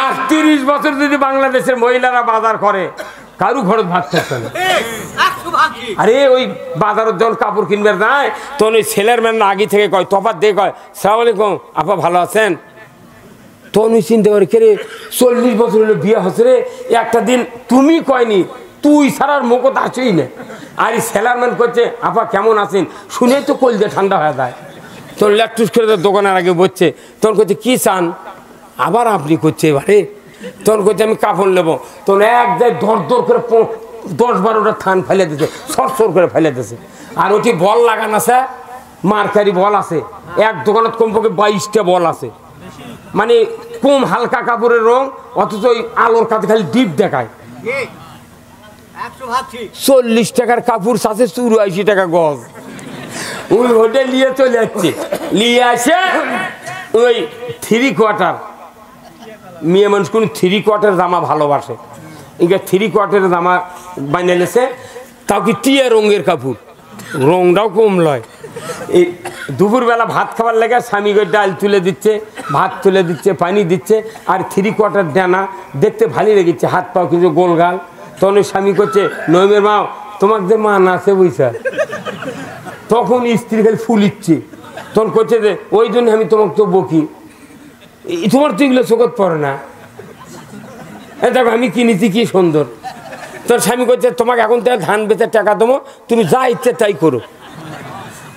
আর 30 বছর যদি বাংলাদেশের মহিলারা বাজার করে কারু খরচ ভাত থাকতে না। আরে ওই বাজারের যখন কাপড় কিনবে নাই তখন ওই ছেলের ম্যান আগে থেকে কয় তফাৎ দিয়ে কয় সালাম আলাইকুম আপা ভালো আছেন, তখন ওই চিন্তা করে কে রে 40 বছর হলে বিয়ে হচ্ছে রে, একটা দিন তুমি কয়নি তুই ছাড়ার মুখত আসেই না। আর এই সেলারম্যান করছে আপা কেমন আছেন, শুনেই তো কলজা ঠান্ডা হয়ে যায়। তোর ল্যাকটুস করে তোর দোকানের আগে বসছে, তখন করছে কি চান, আবার আপনি করছে এবারে, তখন করছে আমি কাপড় নেবো, তখন এক যায় দর দর করে 10-12টা থান ফেলে দিছে, সর করে ফেলে দিছে। আর ওটি বল লাগান আছে, মার্কারি বল আছে, এক দোকানত কমপক্ষে 22টা বল আছে, মানে কম হালকা কাপড়ের রং, অথচ ওই আলোর কাছে খালি ডিপ দেখায়। 40 টাকার কাপড় সাথে 84 টাকা গজ। ওই হোটেল নিয়ে চলে যাচ্ছে, নিয়ে আসে ওই 3 কোয়ার্টার, মেয়ে মানুষ কোন 3 কোয়ার্টার জামা ভালোবাসে, এগুলো 3 কোয়ার্টারের জামা বানিয়েছে, তাও কি টিয়া রঙের কাপড়, রংটাও কম লয়। এই দুপুরবেলা ভাত খাবার লেগে স্বামী ডাল তুলে দিচ্ছে, ভাত তুলে দিচ্ছে, পানি দিচ্ছে, আর 3 কোয়ার্টার ডানা দেখতে ভালোই লেগেছে, হাত পাও কিছু গোলগাল। তখন ওই স্বামী করছে নইমের মা তোমার যে মান আছে বুঝছা, তখন স্ত্রী খালি ফুলিচ্ছে, তখন করছে যে ওই জন্য আমি তোমাকে তো বকি, তোমার তো এগুলো চোখত পড়ে না, দেখো আমি কিনেছি কি সুন্দর। তোর স্বামী করছে তোমাকে এখন তো ধান বেচে টাকা দেবো, তুমি যা ইচ্ছে তাই করো।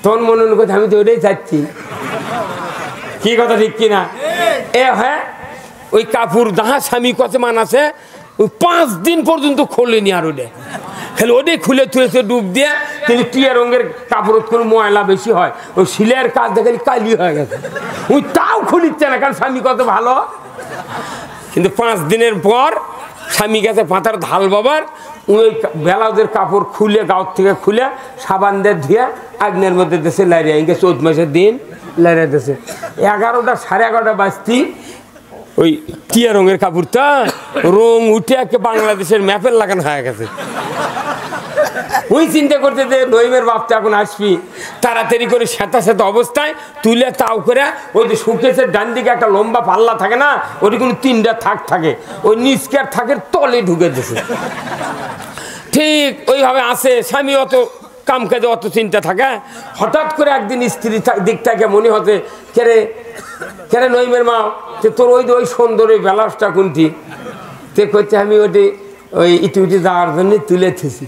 তখন মনে মনে করছে আমি তো ওটাই চাচ্ছি, কি কথা ঠিক কিনা? হ্যাঁ, ওই কাপড় যাহা স্বামী কাছে মান আছে ওই 5 দিন পর্যন্ত খোলেনি, আর ওটা খালি ওটাই খুলে থুয়েছে ডুব দিয়ে। কিন্তু টিয়া রঙের কাপড় কোনো ময়লা বেশি হয়, ওই সিলাইয়ের কাজ দেখে কালি হয়ে গেছে, ওই তাও খুলিচ্ছে না, কারণ স্বামী কত ভালো। কিন্তু 5 দিনের পর স্বামী গেছে পাতার ঢাল বাবার, ওই ব্লাউজের কাপড় খুলে গাঁর থেকে খুলে সাবান দিয়ে ধুয়ে আগ্নের মধ্যে দেশে লাইরিয়া, ইনকে 14 মাসের দিন লাইরিয়া দেশে 11টা 11:30 বাজতি ওই টিয়া রঙের কাপড়টা রং উঠে একে বাংলাদেশের ম্যাপের লাগানো হয়ে গেছে। ওই চিন্তা করতে যে নইমের বাপটা এখন আসবি, তাড়াতাড়ি করে সেতা অবস্থায় তুলে তাও করে ওই যে শুকেছের ডান দিকে একটা লম্বা পাল্লা থাকে না, ওটি কোনো 3টা থাক থাকে, ওই নিচকের থাকের তলে ঢুকে দিয়েছে। ঠিক ওইভাবে আসে, স্বামী অত কাম কাজে অত চিন্তা থাকে। হঠাৎ করে একদিন স্ত্রীর দিক থেকে মনে হতে কেরে নইমের মা তোর ওই সুন্দর ওই ব্লাউজটা কোনটি, তে করছে আমি ওটি ওই ইটি যাওয়ার জন্য তুলে থেছি।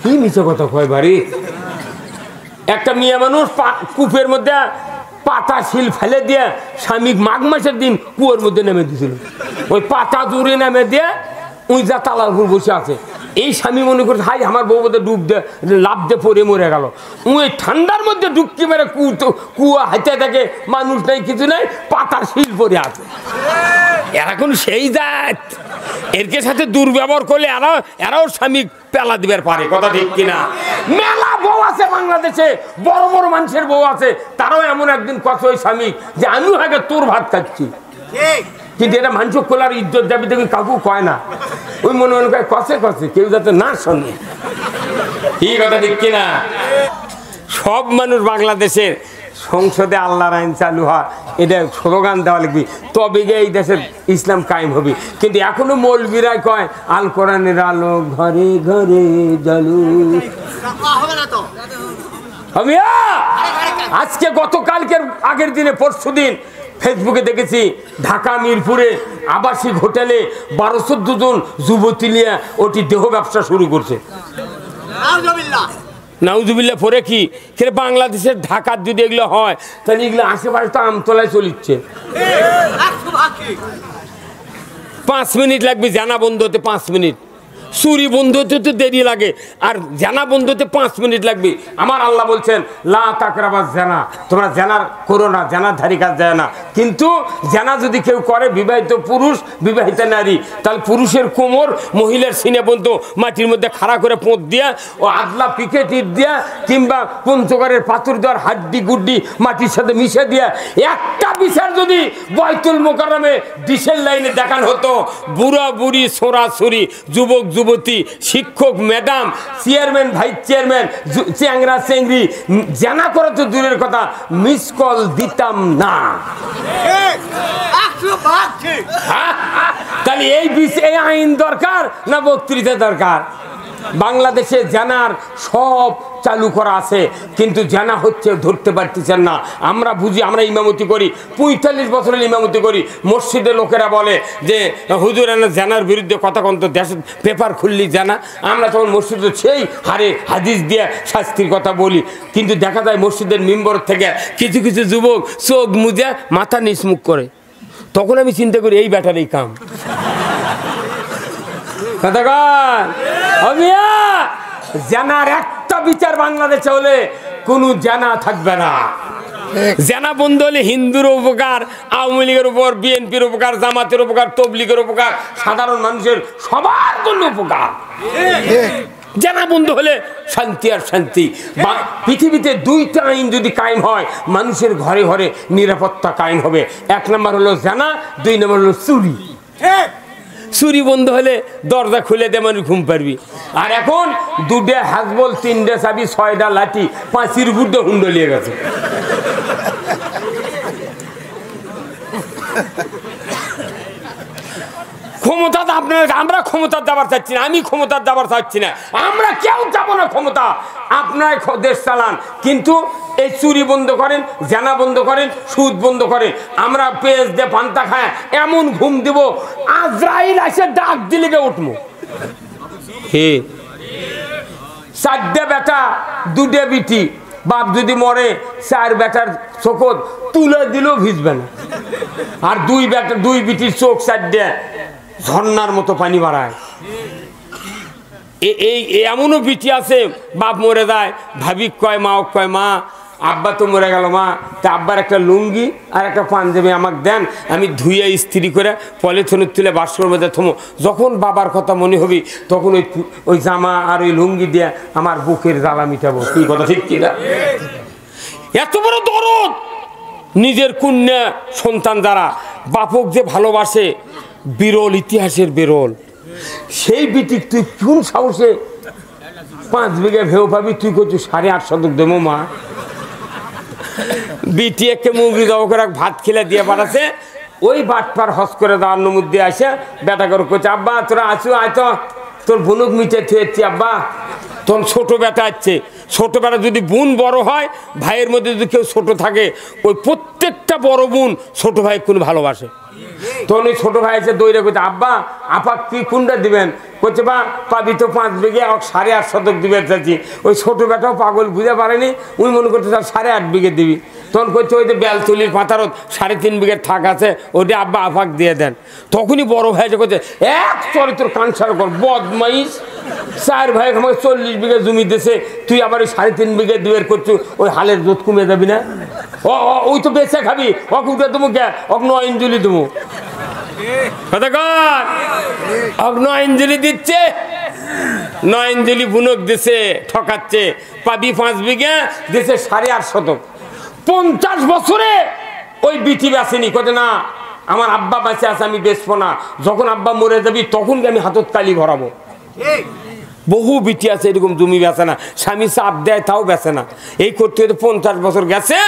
কি মিছে কথা কয় বাড়ি, একটা মেয়ে মানুষ কূপের মধ্যে পাতা শিল ফেলে দিয়ে স্বামী মাঘ মাসের দিন কুয়োর মধ্যে নেমে দিয়েছিল, ওই পাতা দূরে নেমে দিয়ে ওই যা তালার উপর বসে আছে। এই স্বামী মনে করছে হাই আমার বউ বোধহয় ডুব দে লাভ দিয়ে পরে মরে গেল। ওই ঠান্ডার মধ্যে ডুবকি মেরে কুয়া হাইতে থাকে, মানুষ নেই কিছু নেই, পাতার শিল পরে আছে। এরা কোন সেই জাত, এরকে সাথে দুর্ব্যবহার করলে এরাও স্বামী পেলা দিবার পারে, কথা ঠিক কিনা? মেলা বউ আছে বাংলাদেশে, বড় বড় মানুষের বউ আছে, তারাও এমন একদিন কথা ওই স্বামী যে আমিও আগে তোর ভাত খাচ্ছি, কিন্তু এটা মানুষ খোলার ইজ্জত যাবি দেখবি কাকু কয় না, ওই মনে মনে কয় কষে কেউ যাতে না শোনে, কি কথা ঠিক কিনা? সব মানুষ বাংলাদেশের সংসদে আল্লাহর আইন চালু হয়, এটা স্লোগান দেওয়া লিখবি, তবে এই দেশের ইসলাম কায়েম হবে। কিন্তু এখনো মৌলবীরা কয় আল কোরআনের আলো ঘরে ঘরে জ্বালু হবে। আজকে গতকালকের আগের দিনে পরশুদিন ফেসবুকে দেখেছি ঢাকা মিরপুরে আবাসিক হোটেলে 12-14 জন যুবতী নিয়ে ওটি দেহ ব্যবসা শুরু করছে। নাউজুবিল্লাহ পরে কি বাংলাদেশের ঢাকার যদি এগুলো হয় তাহলে এগুলো আশেপাশে তো আমতলায় চলিচ্ছে। 5 মিনিট লাগবে জানা বন্ধ হতে, 5 মিনিট। চুরি বন্ধ হতে তো দেরি লাগে, আর জানা বন্ধ হতে 5 মিনিট লাগবে। আমার আল্লাহ বলছেন লা তাকরাবাস জানা, তোমরা জানার করো না, জানার ধারি কাজ যায় না। কিন্তু জানা যদি কেউ করে, বিবাহিত পুরুষ বিবাহিত নারী, তাহলে পুরুষের কোমর মহিলার সিনে বন্ধ মাটির মধ্যে খাড়া করে পোঁত দিয়া ও আদলা পিকে টিপ দিয়া কিংবা পঞ্চগড়ের পাথর দেওয়ার হাড্ডি গুড্ডি মাটির সাথে মিশে দিয়া একটা বিচার যদি বাইতুল মোকাররমে ডিসেল লাইনে দেখানো হতো, বুড়া বুড়ি ছোড়া ছুরি, যুবক যুবতী, শিক্ষক ম্যাডাম, চেয়ারম্যান ভাইস চেয়ারম্যান, চ্যাংরা চেংড়ি, জানা করা তো দূরের কথা, মিস কল দিতাম না। তাহলে এই আইন দরকার না বক্তৃতা দরকার? বাংলাদেশে জানার সব চালু করা আছে, কিন্তু জানা হচ্ছে ধরতে পারতেছেন না। আমরা বুঝি, আমরা ইমামতি করি, 45 বছরের ইমামতি করি, মসজিদের লোকেরা বলে যে হুজুর জানার বিরুদ্ধে কথা কন্ত, দেশের পেপার খুললি জানা। আমরা তখন মসজিদে সেই হারে হাদিস দিয়ে শাস্তির কথা বলি, কিন্তু দেখা যায় মসজিদের মিম্বর থেকে কিছু কিছু যুবক চোখ মুজে মাথা নিচমুখ করে। তখন আমি চিন্তা করি এই ব্যাটার এই কাম। জানার একটা বিচার বাংলাদেশে হলে কোনো জানা থাকবে না। জানা বন্ধ হলে হিন্দুর উপকার, আওয়ামী লীগের উপর, বিএনপির উপকার, জামাতের উপকার, তবলিগের উপকার, সাধারণ মানুষের সবার জন্য উপকার। জানা বন্ধ হলে শান্তি আর শান্তি। পৃথিবীতে দুইটা আইন যদি কায়েম হয়, মানুষের ঘরে ঘরে নিরাপত্তা কায়েম হবে। 1 নম্বর হলো জানা, 2 নম্বর হলো চুরি। চুরি বন্ধ হলে দরজা খুলে দে মানুষ ঘুম পারবি। আর এখন 2টে হাজবল, 3টে চাবি, 6টা লাঠি, 5 বুদ্ধ হুন্ডলিয়ে গেছে। ক্ষমতা আপনার, আমরা ক্ষমতা যাবার চাচ্ছি না, আমি ক্ষমতা যাবার চাচ্ছি না, আমরা কেউ যাবো না ক্ষমতা। আপনার দেশ চালান, কিন্তু এই চুরি বন্ধ করেন, জানা বন্ধ করেন, সুদ বন্ধ করেন। আমরা পেঁয়াজ দিয়ে পান্তা খায় এমন ঘুম দিব, আজরাইল এসে ডাক দিলে উঠবো। হে 4টে বেটা, 2টে বিটি, বাপ যদি মরে 4 বেটার চোখত তুলে দিলেও ভিজবে না। আর 2 বিটির চোখ 4টে ঝর্ণার মতো পানি বাড়ায়। এই এমনও বিটি আছে, বাপ মরে যায়, ভাবি কয়, মা কয়, মা আব্বা তো মরে গেল, মা তা আব্বার একটা লুঙ্গি আর একটা পাঞ্জাবি আমাকে দেন, আমি ধুয়ে ইস্ত্রি করে পলিথিনের তুলে বাস্কর মধ্যে থমো। যখন বাবার কথা মনে হবি তখন ওই জামা আর ওই লুঙ্গি দিয়ে আমার বুকের জ্বালা মিটাবো। কি কথা ঠিক কিনা? এত বড় দরদ নিজের কন্যা সন্তান যারা বাপক যে ভালোবাসে, বিরল, ইতিহাসের বিরল। সেই বিটি তুই কোন সাহসে 5 বিঘা ভেউ পাবি, তুই করছিস 8.5 শতক দেবো। মা বিটি একে মুগরি জব করে ভাত খেলে দিয়ে পাঠাচ্ছে। ওই বাটপার হস করে দেওয়ার মধ্যে আসে বেটা করে করছে, আব্বা তোরা আছো, আয় তো তোর বুনুক মিটে থুয়েছি। আব্বা তখন ছোট বেটা আছে, ছোট বেটা যদি বোন বড় হয়, ভাইয়ের মধ্যে যদি কেউ ছোট থাকে, ওই প্রত্যেকটা বড় বোন ছোট ভাই কোন ভালোবাসে। তখন ওই ছোট ভাই এসে দৌড়ে করছে, আব্বা আপা কি কোনটা দিবেন? করছে, বা পাবি তো 5 বিঘে, 8.5 শতক দিবে চাচ্ছি। ওই ছোট বেটাও পাগল বুঝতে পারেনি, উনি মনে করছে তার 8.5 বিঘে দিবি। তখন করছে ওই যে বেলতুলির পাতারত 3.5 বিঘের থাক আছে, ওটা আব্বা আপাক দিয়ে দেন। তখনই বড় ভাই যে করছে, এক চরিত্র কানসার কর, বদমাইশ, 4 ভাই আমাকে 40 বিঘে জমি দিয়েছে, তুই আবার ওই 3.5 বিঘে দুয়ের করছু, ওই হালের জোত কমে যাবি না? ওই তো বেঁচে খাবি, ওক উঠে দেবো কে, ওক 9 ইঞ্জলি দেবো। ইঞ্জলি দিচ্ছে, 9 ইঞ্জলি বুনক দিছে, ঠকাচ্ছে। পাবি 5 বিঘে, দিছে 8.5 শতক। 50 বছরে ওই বিটি বেচেনি। কোথায় না আমার আব্বা বেঁচে আছে, আমি বেচবো না, যখন আব্বা মরে যাবি তখন আমি হাতত কালি ভরাবো। বহু বিটি আছে এরকম, জমি বেচে না, স্বামী চাপ দেয় তাও বেচে না। এই করতে হয়তো 50 বছর গেছে।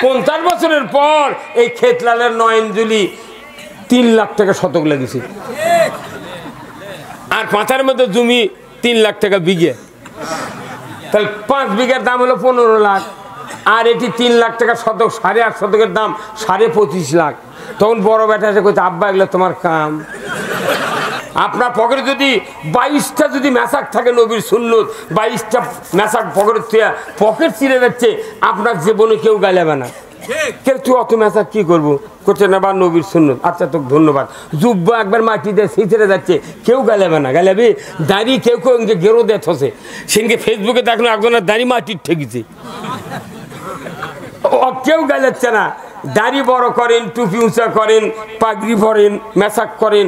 50 বছরের পর এই খেতলালের 9 ইঞ্জলি 3 লাখ টাকা শতক লাগিয়েছে। আর পাঁচার মধ্যে জমি 3 লাখ টাকা বিঘে, তাহলে 5 বিঘের দাম হলো 15 লাখ। আর এটি 3 লাখ টাকা শতক, 8.5 শতকের দাম 25.5 লাখ। তখন বড় বেটা এসে কইছে, আব্বা এগুলো তোমার কাম। আপনার পকেটে যদি 22টা যদি মেসাক থাকে, নবীর সুন্নত, 22টা মেসাক পকেট চিরে যাচ্ছে, আপনার জীবনে কেউ গাইলাবে না। কেউ তুই অত মেসাক কি করবো? করছে না বা নবীর সুন্নত। আচ্ছা তোকে ধন্যবাদ। জুব্বা একবার মাটিতে ছিঁচড়ে যাচ্ছে, কেউ গাইলাবে না। গাইলাবি দাঁড়িয়ে কেউ কেউ গেরো দেয় থসে। সেদিনকে ফেসবুকে দেখলো একজনের দাঁড়ি মাটির ঠেকেছে, কেউ গাইলাচ্ছে না। দাড়ি বড় করেন, টুপি উঁচা করেন, পাগড়ি পরেন, মেসাক করেন,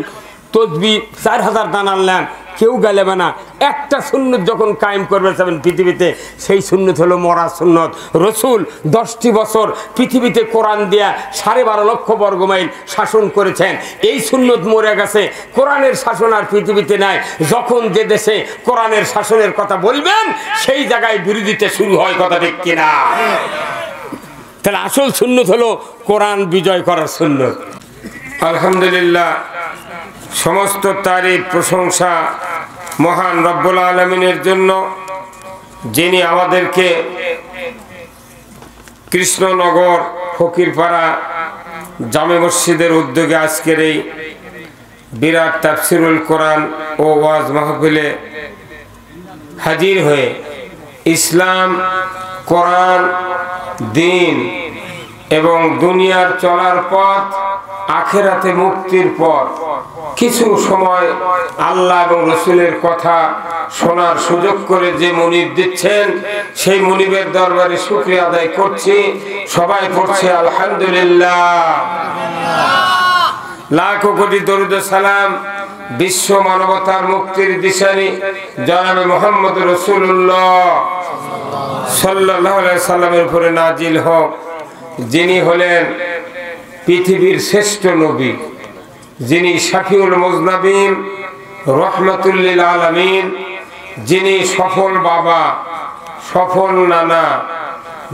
তসবি 4000 দান আনলেন, কেউ গাইলাবে না। একটা সুন্নত যখন কায়েম করবে পৃথিবীতে, সেই সুন্নত হলো মরা সুন্নত। রসুল 10টি বছর পৃথিবীতে কোরআন দিয়া 12.5 লক্ষ বর্গমাইল শাসন করেছেন। এই সুন্নত মরে গেছে, কোরআনের শাসন আর পৃথিবীতে নাই। যখন যে দেশে কোরআনের শাসনের কথা বলবেন, সেই জায়গায় বিরোধিতা শুরু হয়। কথা ঠিক কিনা? তাহলে আসল সুন্নত হলো কোরআন বিজয় করার সুন্নত। আলহামদুলিল্লাহ, সমস্ত তারিফ প্রশংসা মহান রব্বুল আলামিনের জন্য, যিনি আমাদেরকে কৃষ্ণনগর ফকিরপাড়া জামে মসজিদের উদ্যোগে আজকের এই বিরাট তাফসিরুল কোরআন ও ওয়াজ মাহফিলে হাজির হয়ে ইসলাম, কোরআন, দ্বীন এবং দুনিয়ার চলার পথ, আখিরাতে মুক্তির পথ কিছু সময় আল্লাহ এবং রসুলের কথা শোনার সুযোগ করে যে মুনিব দিচ্ছেন, সেই মুনিবের দরবারে শুকরিয়া আদায় করছি। সবাই পড়ছে আলহামদুলিল্লাহ। লাখো কোটি দরুদ সালাম বিশ্ব মানবতার মুক্তির দিশারি জনাবে মুহাম্মদ রাসূলুল্লাহ সাল্লাল্লাহু আলাইহি সাল্লামের উপরে নাজিল হোক, যিনি হলেন পৃথিবীর শ্রেষ্ঠ নবী, যিনি শাফিউল মুজনাবিন, রহমাতুল লিল আলামিন, যিনি সফল বাবা, সফল নানা,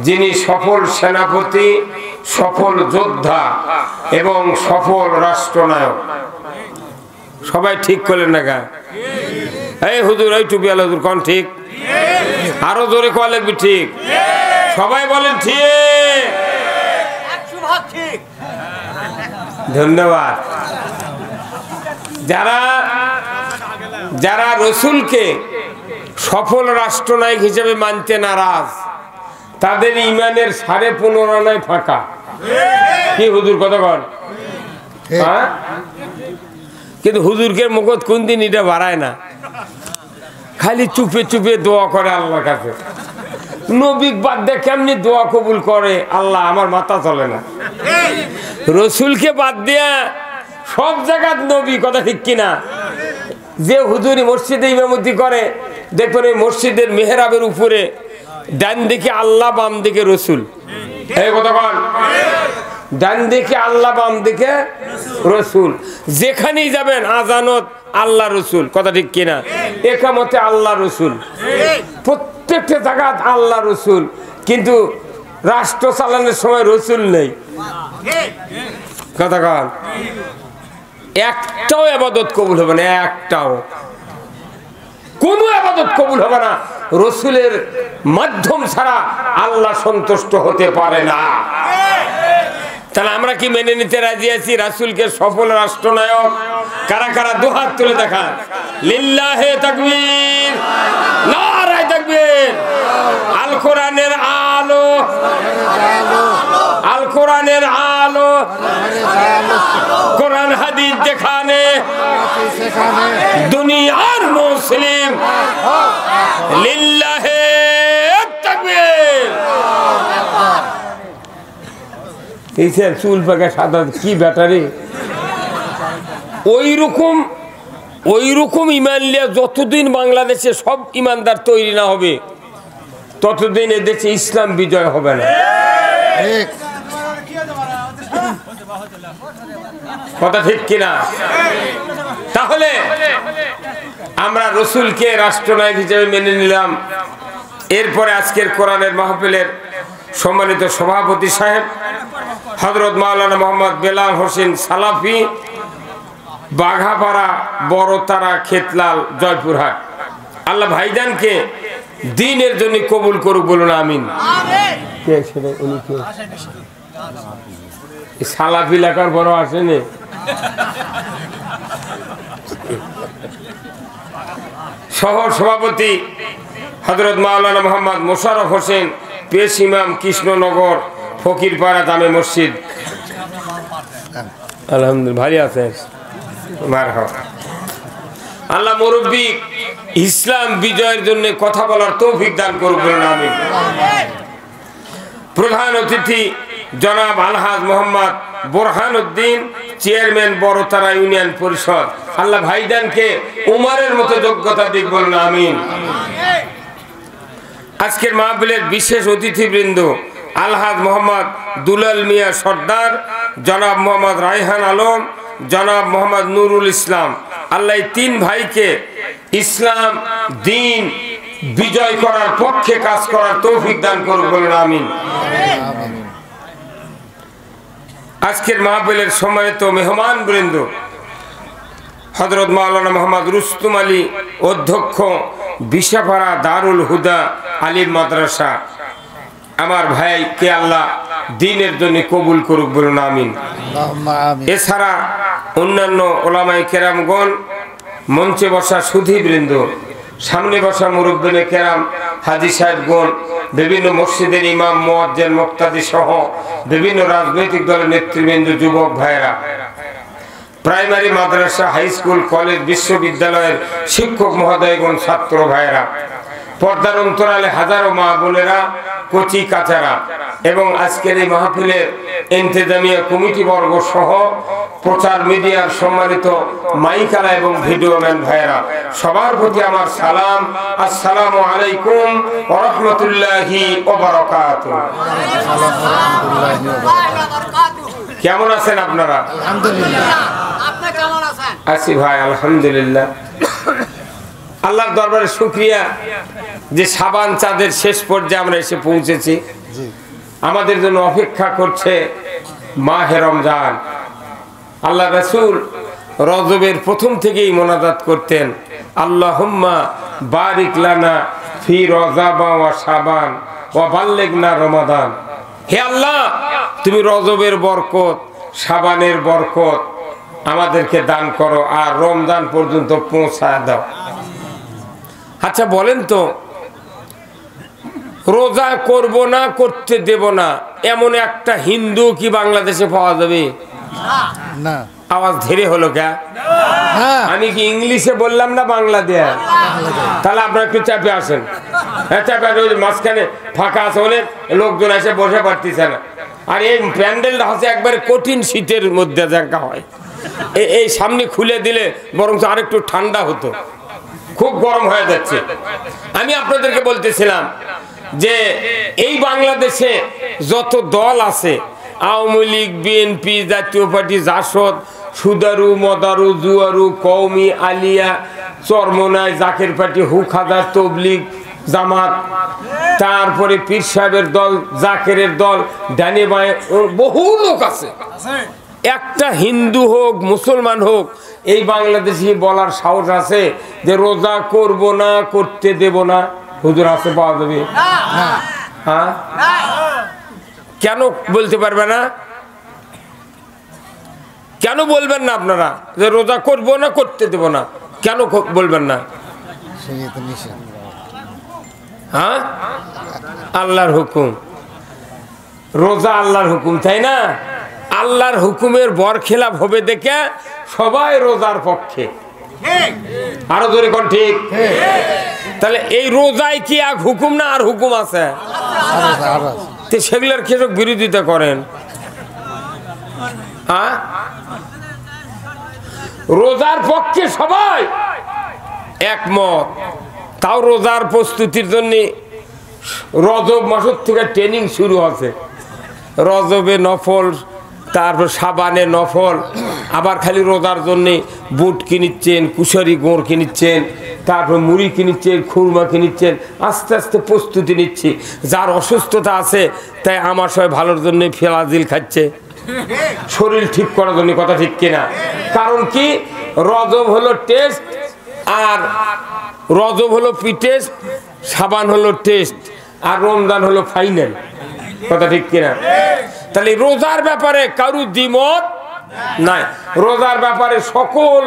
যিনি সফল সেনাপতি, সফল যোদ্ধা এবং সফল রাষ্ট্রনায়ক। সবাই ঠিক করলেন না গা? এই হুজুর, এই টুপি আল হুজুর কোন ঠিক? আরো জোরে কোয়া লাগবে ঠিক? সবাই বলেন ঠিক। ধন্যবাদ। যারা রসুলকে সফল রাষ্ট্রনায়ক হিসেবে মানতে নারাজ, তাদের ইমানের 15.5 আনায় ফাঁকা। কি হুজুর কথা কন? হ্যাঁ, কিন্তু হুজুরকে মুখত কোন দিন এটা বাড়ায় না, খালি চুপে চুপে দোয়া করে আল্লাহর কাছে। নবীক বাদ দিয়ে কেমনি দোয়া কবুল করে আল্লাহ, আমার মাথা চলে না। রসুলকে বাদ দিয়া সব জায়গার নবী, কথা ঠিক কিনা? যে হুজুরি মসজিদে ইমামতি করে, দেখবেন এই মসজিদের মেহরাবের উপরে ডান দিকে আল্লাহ, বাম দিকে রসুল। এই কথা বল, ডান দিকে আল্লাহ, বাম দিকে রসুল। যেখানেই যাবেন আজানত আল্লাহ রসুল, কথা ঠিক কিনা? একামতে আল্লাহ রসুল, প্রত্যেকটা জায়গা আল্লাহ রসুল, কিন্তু রাষ্ট্র চালানোর সময় রসুল নেই। কথা কন, একটাও ইবাদত কবুল হবে না, একটাও কোনো ইবাদত কবুল হবে না রসুলের মাধ্যম ছাড়া। আল্লাহ সন্তুষ্ট হতে পারে না। তাহলে আমরা কি মেনে নিতে রাজি আছি রাসূলকে সফল রাষ্ট্রনায়ক? কারা কারা দুহাত তুলে দেখান। লিল্লাহে তাকবীর, নারায়ে তাকবীর। আল কোরআনের আলো, আল কোরআনের আলো, কোরআন হাদিস যেখানে, দুনিয়ার মুসলিম। লিল্লাহে তাকবীর। এই চুল পাকা সাদা কি ব্যাটারি, ওই রকম ইমান লিয়া যতদিন বাংলাদেশে সব ইমানদার তৈরি না হবে, ততদিন এদেশে ইসলাম বিজয় হবে না। কথা ঠিক কিনা? তাহলে আমরা রসুলকে রাষ্ট্রনায়ক হিসেবে মেনে নিলাম। এরপরে আজকের কোরআনের মাহফিলের সম্মানিত সভাপতি সাহেব হযরত মাওলানা মোহাম্মদ বেলাল হোসেন সালাফি, বাঘাপাড়া, বড়তারা, খেতলাল, জয়পুরহাট। আল্লাহ ভাইজানকে দ্বীনের জন্য কবুল করুক, বলুন আমিন। সালাফি লেখার বড় আসেনি। শহর সভাপতি হযরত মাওলানা মোহাম্মদ মোশাররফ হোসেন, পেশ ইমাম, কৃষ্ণনগর ফকিরপাড়া জামে মসজিদ। আলহামদুলিল্লাহ, ভালো আছে। মারহাবা। আল্লাহ মুরব্বী ইসলাম বিজয়ের জন্য কথা বলার তৌফিক দান করুক, বলুন আমিন। প্রধান অতিথি জনাব আলহাজ মোহাম্মদ বোরহান উদ্দিন, চেয়ারম্যান বড়তারা ইউনিয়ন পরিষদ। আল্লাহ ভাইজানকে উমারের মতো যোগ্যতা দিক, বলুন আমিন। আজকের মাহফিলের বিশেষ অতিথিবৃন্দ আলহাজ মোহাম্মদ দুলাল মিয়া সর্দার, জনাব মোহাম্মদ রায়হান আলম, জনাব মোহাম্মদ নুরুল ইসলাম। আল্লাহ এই 3 ভাইকে ইসলাম, দ্বীন বিজয় করার পক্ষে কাজ করার তৌফিক দান করুক, বলুন আমিন। আজকের মাহফিলের সম্মানিত মেহমান বৃন্দ, হযরত মাওলানা মোহাম্মদ রুস্তম আলী অধ্যক্ষ বিশাপাড়া দারুল হুদা আলিম মাদ্রাসা, আমার ভাইকে আল্লাহ দ্বীনের জন্য কবুল করুক, বলুন আমিন। এছাড়া অন্যান্য ওলামায়ে কেরামগণ, মঞ্চে বসা সুধীবৃন্দ, সামনে বসা মুরব্বিনে কেরাম, হাজী সাহেবগণ, বিভিন্ন মসজিদের ইমাম, মুয়াজ্জিন, মুক্তাদি সহ বিভিন্ন রাজনৈতিক দলের নেতৃবৃন্দ, যুবক ভাইয়েরা, প্রাইমারি, মাদ্রাসা, হাই স্কুল, কলেজ, বিশ্ববিদ্যালয়ের শিক্ষক মহোদয়গণ, ছাত্র ভাইয়েরা, পর্দার অন্তরালে হাজারো মা বোনেরা, কচি কাচারা এবং আজকের এই মাহফিলের ইন্তেজামিয়া কমিটি বর্গ সহ প্রচার মিডিয়ার সম্মানিত মাইকালা এবং ভিডিওম্যান ভাইয়েরা, সবার প্রতি আমার সালাম। আসসালামু আলাইকুম ওয়া রাহমাতুল্লাহি ওয়া বারাকাতুহু। কেমন আছেন আপনারা? আলহামদুলিল্লাহ। আপনি কেমন আছেন? আছি ভাই, আলহামদুলিল্লাহ। আল্লাহর দরবারে শুকরিয়া যে শাবান চাঁদের শেষ পর্যায়ে আমরা এসে পৌঁছেছি। আমাদের জন্য অপেক্ষা করছে মাহে রমজান। আল্লাহ রাসূল রজবের প্রথম থেকেই মোনাজাত করতেন, আল্লাহুম্মা বারিক লানা ফি রজাবা ওয়া শাবান ওয়া বাল্লিগনা রমাদান। হে আল্লাহ, তুমি রজবের বরকত, শাবানের বরকত আমাদেরকে দান করো আর রমজান পর্যন্ত পৌঁছায় দাও। আচ্ছা বলেন তো, রোজা করব না, করতে দেব না, এমন একটা হিন্দু কি বাংলাদেশে পাওয়া যাবে? না। আওয়াজ ধীরে হলো কে? আমি কি ইংলিশে বললাম না বাংলা দেয়া? তাহলে আপনারা একটু চাপে আসেন। হ্যাঁ, চাপে আসেন। মাঝখানে ফাঁকা আছে, অনেক লোকজন এসে বসে পারতেছে না। আর এই প্যান্ডেলটা হচ্ছে একবারে কঠিন শীতের মধ্যে দেখা হয়। এই সামনে খুলে দিলে বরং আরেকটু ঠান্ডা হতো, খুব গরম হয়ে যাচ্ছে। আমি আপনাদেরকে বলতেছিলাম যে এই বাংলাদেশে যত দল আছে, আওয়ামী লীগ, বিএনপি, জাতীয় পার্টি, জাসদ, সুদারু, মদারু, জুয়ারু, কওমি, আলিয়া, চরমনায়, জাকের পার্টি, হুখাদা, তবলিগ, জামাত, তারপরে পীর সাহেবের দল, জাকেরের দল, ডানে বাঁয়ে বহু লোক আছে। একটা হিন্দু হোক, মুসলমান হোক, এই বাংলাদেশি বলার সাহস আছে যে রোজা করব না, করতে দেব না? হুজুর আছে, পাওয়া যাবে? হ্যাঁ, কেন বলতে পারবে না? কেন বলবেন না আপনারা যে রোজা করব না, করতে দেব না? কেন বলবেন না? হ্যাঁ, আল্লাহর হুকুম, রোজা আল্লাহর হুকুম, তাই না? আল্লাহর হুকুমের বরখেলাপ হবে দেখে সবাই রোজার পক্ষে। আরো জোরে কোন ঠিক? তাহলে এই রোজায় কি এক হুকুম না আর হুকুম আছে? সেগুলোর কৃষক বিরোধিতা করেন। হ্যাঁ, রোজার পক্ষে সবাই একমত। তাও রোজার প্রস্তুতির জন্য রজব মাসের থেকে ট্রেনিং শুরু আছে। রজবে নফল, তারপর সাবানে নফল, আবার খালি রোজার জন্যে বুট কিনিচ্ছেন, কুশারি গুড় কিনিচ্ছেন, তারপর মুড়ি কিনিচ্ছেন, খুরমা কিনিচ্ছেন, আস্তে আস্তে প্রস্তুতি নিচ্ছি। যার অসুস্থতা আছে তাই আমার সবাই ভালোর জন্য ফেলাজিল খাচ্ছে, শরীর ঠিক করার জন্য। কথা ঠিক কিনা? কারণ কি, রজব হলো টেস্ট, আর রজব হলো টেস্ট, সাবান হলো টেস্ট, আর রমজান হলো ফাইনাল। কথা ঠিক কিনা? তাহলে রোজার ব্যাপারে কারুর দ্বিমত নাই। রোজার ব্যাপারে সকল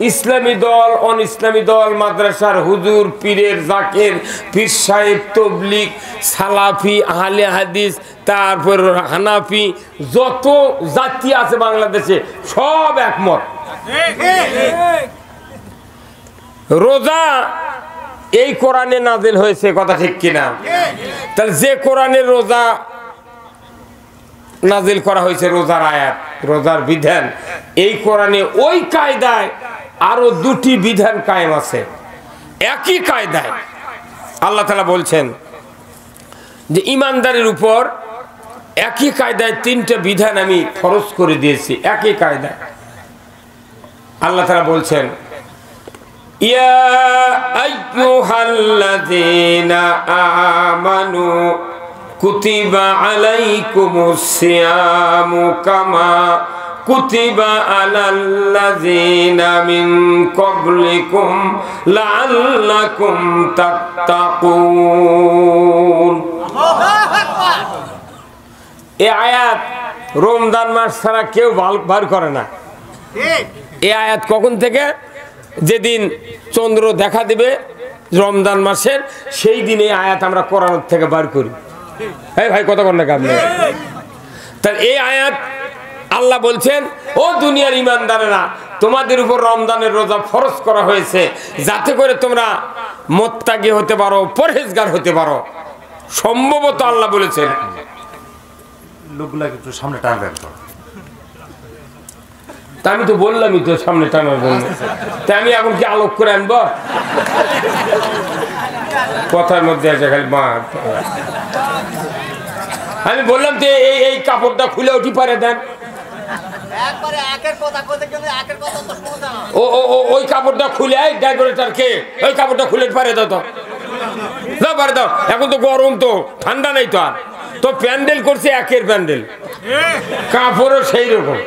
ইসলামী দল, অন ইসলামী দল, মাদ্রাসার হুজুর, পীরের, জাকের, পীর সাহেব, তবলিগ, সালাফি, আহলে হাদিস, তারপর হানাফি, যত জাতি আছে বাংলাদেশে সব একমত। রোজা এই কোরআনে নাজিল হয়েছে। কথা ঠিক কিনা? তাহলে যে কোরআনের রোজা নাজিল করা হয়েছে, রোজার আয়াত, রোজার বিধান, এই কোরআনে ওই কায়দায় আরো দুটি বিধান কায়েম আছে। একই কায়দায় আল্লাহ তাআলা বলছেন যে ইমানদারের উপর একই কায়দায় তিনটা বিধান আমি ফরজ করে দিয়েছি। একই কায়দায় আল্লাহ তাআলা বলছেন, ইয়া আইয়ুহাল্লাযীনা আমানু কুতিবা আলাইকুমুস সিয়ামু কামা কুতিবা আলাল্লাযীনা মিন ক্বাবলিকুম লাআল্লাকুম তাত্তাকুন। এই আয়াত রমজান মাস ছাড়া কেউ বার করে না। এই আয়াত কখন থেকে? যেদিন চন্দ্র দেখা দিবে রমজান মাসের, সেই দিন এই আয়াত আমরা কোরআন থেকে বার করি। এই ভাই কথা বল না আপনি। তার এই আয়াত আল্লাহ বলছেন, ও দুনিয়ার ইমানদারেরা, তোমাদের উপর রমজানের রোজা ফরজ করা হয়েছে যাতে করে তোমরা মুত্তাকি হতে পারো, পরহেজগার হতে পারো। সম্ভবত আল্লাহ বলেছেন। লোকগুলাকে একটু সামনে টানবেন তো। তা আমি তো বললামই তো সামনে টানার জন্য। তা আমি এখন কি আলোক করে আনবো? কথার মধ্যে আছে খালি মা। আমি বললাম যে এই কাপড়টা খুলে উঠি পারে দেন। ওই কাপড়টা খুলে ডেকোরেটরকে ওই কাপড়টা খুলে পারে দাও তো, পারে দাও। এখন তো গরম, তো ঠান্ডা নেই তো আর। তো প্যান্ডেল করছে একের প্যান্ডেল, কাপড়ও সেই রকম।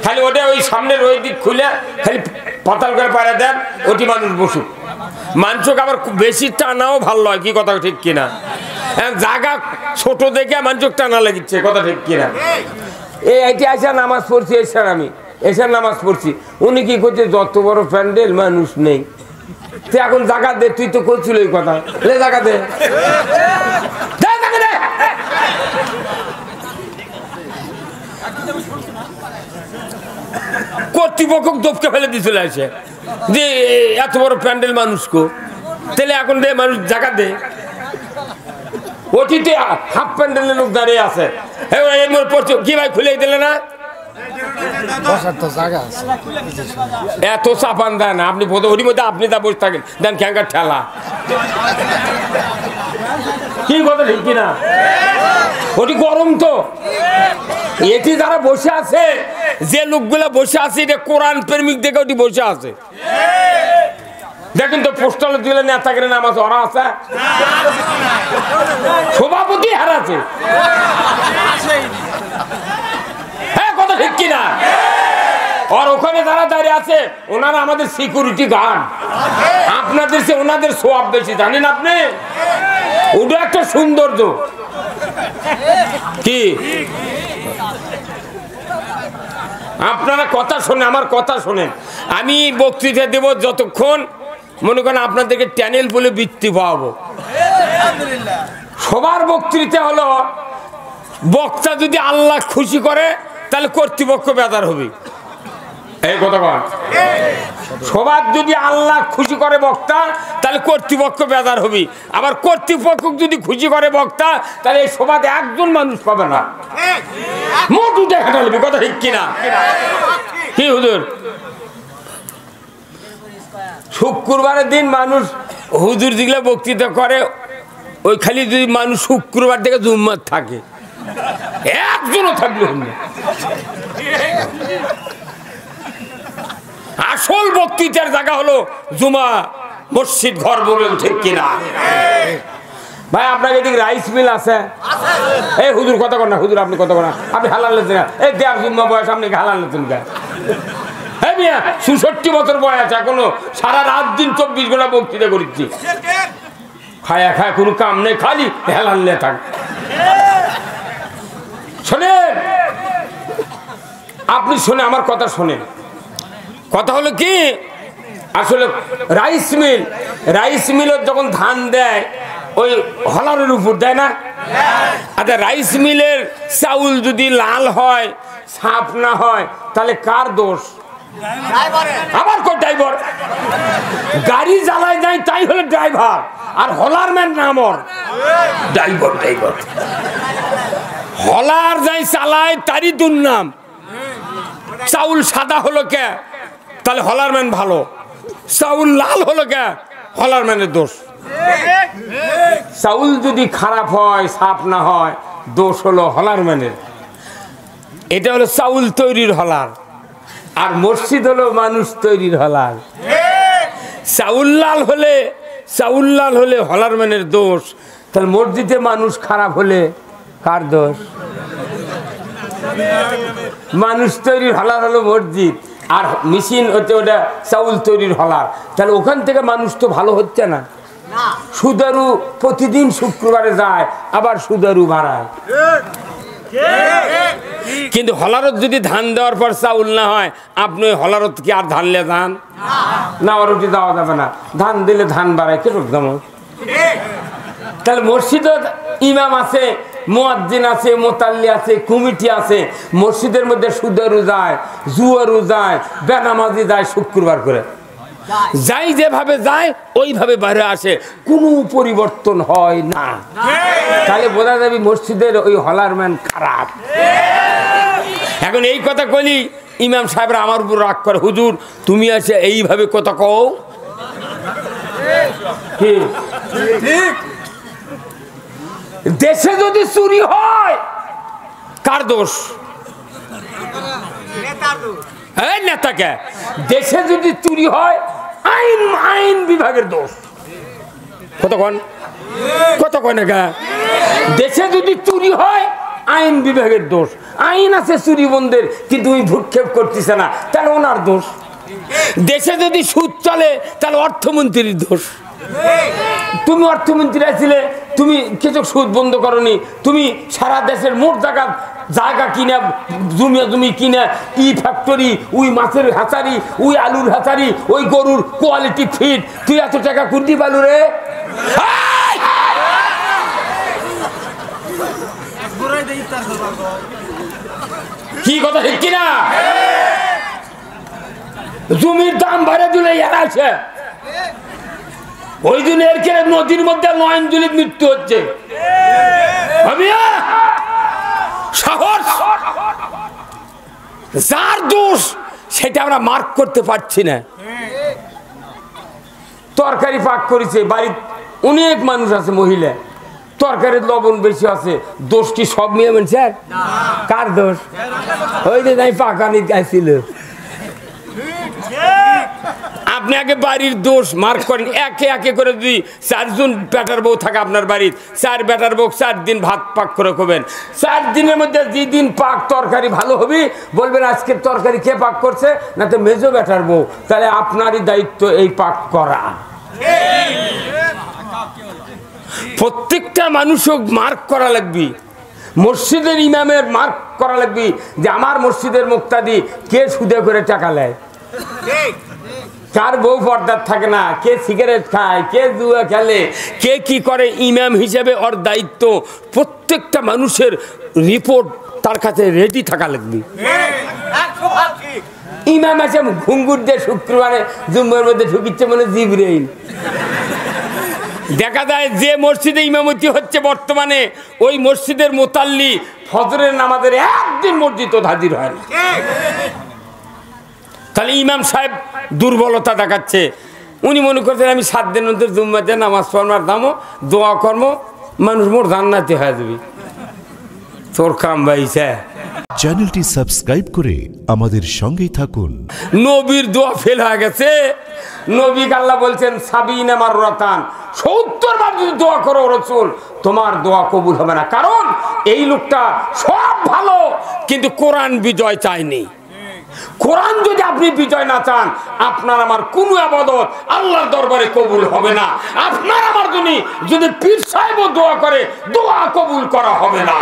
খালি ওটা ওই সামনের ওই দিক খুলে খালি পাতাল করে পারে দেন, ওটি মানুষ বসুক। মানুষকে আবার বেশি টানাও ভালো হয়, কি কথা ঠিক কিনা? জায়গা ছোট দেখে মানুষ টানা লাগিচ্ছে, কথা ঠিক কিনা? এইটি আসা নামাজ পড়ছি, এসার আমি এসার নামাজ পড়ছি। উনি কি করছে, যত বড় প্যান্ডেল মানুষ নেই, তুই এখন জায়গা দে। তুই তো করছিল এই কথা, লে জায়গা দে। কর্তৃপক্ষ দপকে ফেলে দিয়েছিল এসে যে এত বড় প্যান্ডেল মানুষকে, তাহলে এখন দে মানুষ জায়গা দে। ওটিতে হাফ প্যান্ডেলের লোক দাঁড়িয়ে আছে, কি ভাই খুলে দিলে না? এত চাপান দেন আপনি, ওটির মধ্যে আপনি তা বসে থাকেন, দেন ক্যাঙ্কার ঠেলা। কি কথা ঠিক কিনা? ওটি গরম তো। এটি যারা বসে আছে, যে লোকগুলা বসে আছে, এটা কোরআন প্রেমিক দেখে ওটি বসে আছে। দেখেন তো পোস্টাল দিলে নেতাকে নামাজ ওরা আছে, সভাপতি হারাচ্ছে। হ্যাঁ কথা ঠিক কিনা? আর ওখানে যারা দাঁড়িয়ে আছে ওনারা আমাদের সিকিউরিটি গার্ড। আপনাদের সে ওনাদের সোয়াব বেশি, জানেন আপনি? ওটা একটা সৌন্দর্য। কি আপনারা কথা শোনেন, আমার কথা শোনেন। আমি বক্তৃতা দেব যতক্ষণ মনে করেন আপনাদেরকে চ্যানেল বলে বৃত্তি পাবো। সবার বক্তৃতা হলো, বক্তা যদি আল্লাহ খুশি করে তাহলে কর্তৃপক্ষ বেদার হবে। এই কথা বল। সবার যদি আল্লাহ খুশি করে বক্তা, তাহলে কর্তৃপক্ষ বেদার হবে। আবার কর্তৃপক্ষ যদি খুশি করে বক্তা, তাহলে এই সভাতে একজন মানুষ পাবে না, মোট উঠে খাটা হবে। কথা ঠিক কিনা? কি হুজুর? শুক্রবারের দিন মানুষ হুজুর যেগুলো বক্তৃতা করে, ওই খালি যদি মানুষ শুক্রবার থেকে জুম্মার থাকে, একজনও থাকবে না। আসল বক্তৃতার জায়গা হলো জুমা মসজিদ, ঘর বলেন ঠিক কিনা? ভাই আপনাকে এদিকে রাইস মিল আছে? এই হুজুর কথা কর না, হুজুর আপনি কথা কর না, আপনি হালাল লেছেন। এই দেড় জুম্মা বয়স, আপনি হালাল লেছেন কে? হ্যাঁ মিয়া, ৬৬ বছর বয়স, এখনো সারা রাত দিন ২৪ ঘন্টা বক্তৃতা করছি। খায়া খায় কোনো কাম নেই, খালি হেলাল লে থাক। শোনেন, আপনি শোনে আমার কথা শোনেন। কথা হলো কি, আসলে রাইস মিল যখন ধান দেয় ওই হলারের উপর দেয় না? আচ্ছা, রাইস মিলের চাউল যদি লাল হয়, সাপ না হয়, তাহলে কার দোষ? আবার কো ড্রাইভার গাড়ি চালায় যায়, তাই হলো ড্রাইভার। আর হলার ম্যান নামর ড্রাইভার। হলার যাই চালায় তারই দুর্নাম। চাউল সাদা হলো কে, তাহলে হলার ম্যান ভালো। চাউল লাল হলো কে, হলার ম্যানের দোষ। চাউল যদি খারাপ হয়, সাপ না হয়, দোষ হলো হলার ম্যানের। এটা হলো চাউল তৈরির হলার, আর মসজিদ হলো মানুষ তৈরির হলার। চাউল লাল হলে হলার ম্যানের দোষ, তাহলে মসজিদে মানুষ খারাপ হলে কার দোষ? মানুষ তৈরির হলার হলো মসজিদ, আর মেশিন হচ্ছে ওটা চাউল তৈরির হলার। তাহলে ওখান থেকে মানুষ তো ভালো হচ্ছে না। সুদারু প্রতিদিন শুক্রবারে যায়, আবার সুদারু বাড়ায়। কিন্তু হলারত যদি ধান দেওয়ার পর চাউল না হয়, আপনি হলারত কি আর ধান লে ধান না, আর ওটি দেওয়া যাবে না। ধান দিলে ধান বাড়ায় কেটক যেমন। তাহলে মসজিদে ইমাম আছে, মুয়াজ্জিন আছে, মোতাল্লি আছে, কমিটি আছে। মসজিদের মধ্যে সুদারু যায়, জুয়ারু যায়, বেনামাজি যায়, শুক্রবার করে যাই যেভাবে যায় ওইভাবে বাইরে আসে, কোনো পরিবর্তন হয় না। তাহলে বোঝা যাবে মসজিদের ওই হলারম্যান খারাপ। এখন এই কথা কইলি ইমাম সাহেবরা আমার উপর রাগ করে, হুজুর তুমি আছে এইভাবে কথা কও। দেশে যদি চুরি হয় কার দোষ? নেতাকে। দেশে যদি চুরি হয় আইন বিভাগের দোষ। কতক্ষণ দেশে যদি চুরি হয় আইন বিভাগের দোষ। আইন আছে চুরি বন্ধের, কিন্তু ওই ভ্রুক্ষেপ করতেছে না, তাহলে ওনার দোষ। দেশে যদি সুদ চলে তাহলে অর্থমন্ত্রীর দোষ। তুমি অর্থমন্ত্রী ছিলে, তুমি কিছু সুদ বন্ধ করনি। তুমি সারা দেশের মোট জায়গা কিনে, জমি কিনে, ই ফ্যাক্টরি, ওই মাছের হাঁচারি, ওই আলুর হাঁচারি, ওই গরুর কোয়ালিটি ফিড, তুই এত টাকা কুন্টি পালু রে? কি কথা ঠিক কিনা? জমির দাম বাড়ে দিলে এরা আছে। ওই দিন এর কেন নদীর মধ্যে 9 জনের মৃত্যু হচ্ছে। সাহস যার দোষ সেটা আমরা মার্ক করতে পারছি না। তরকারি পাক করেছে, বাড়ির অনেক মানুষ আছে, মহিলা, তরকারির লবণ বেশি আছে, দোষ কি সব মেয়ে মানুষ? কার দোষ? ওই যে নাই পাকানি গাইছিল। আপনি আগে বাড়ির দোষ মার্ক করেন, একে একে করে। যদি 4 জন বেটার বউ থাকে আপনার বাড়ির, 4 বেটার বউ 4 দিন ভাত পাক করে খাবেন। 4 দিনের মধ্যে যেদিন পাক তরকারি ভালো হবে বলবেন আজকের তরকারি কে পাক করছে, না তো মেজো বেটার বউ। তাহলে আপনারই দায়িত্ব এই পাক করা। প্রত্যেকটা মানুষও মার্ক করা লাগবে। মসজিদের ইমামের মার্ক করা লাগবে যে আমার মসজিদের মুক্তাদি কে সুদে করে টাকা নেয়, কার বউ পর্দার থাকে না, কে সিগারেট খায়, কে জুয়া খেলে, কে কি করে। ইমাম হিসেবে ওর দায়িত্ব প্রত্যেকটা মানুষের রিপোর্ট তার কাছে রেডি থাকা লাগবে। ইমাম আছে ঘুঙ্গুর দিয়ে শুক্রবারে জুম্মার মধ্যে ঢুকিচ্ছে মনে জিবরাইল। দেখা যায় যে মসজিদে ইমামতি হচ্ছে বর্তমানে, ওই মসজিদের মোতাল্লি ফজরের নামাজের একদিন মসজিদ হাজির হয় না। তাহলে ইমাম সাহেব দুর্বলতা দেখাচ্ছে। উনি মনে করছেন আমি 7 দিন অন্তর জুম্মাতে নামাজ পড়ার দামও দোয়া কর্ম মানুষ মোর জান্নাতে হয়ে যাবে। তোর কাম ভাইছে। চ্যানেলটি সাবস্ক্রাইব করে আমাদের সঙ্গেই থাকুন। নবীর দোয়া ফেল হয়ে গেছে। নবী আল্লাহ বলছেন 70 মাররাতান, 70 বার যদি দোয়া করো রাসূল, তোমার দোয়া কবুল হবে না। কারণ এই লোকটা সব ভালো কিন্তু কোরআন বিজয় চায়নি। কোরআন যদি আপনি বিজয় না চান, আপনার আমার কোন ইবাদত আল্লাহর দরবারে কবুল হবে না। আপনার আমার জন্য যদি পীর সাহেব দোয়া করে, দোয়া কবুল করা হবে না।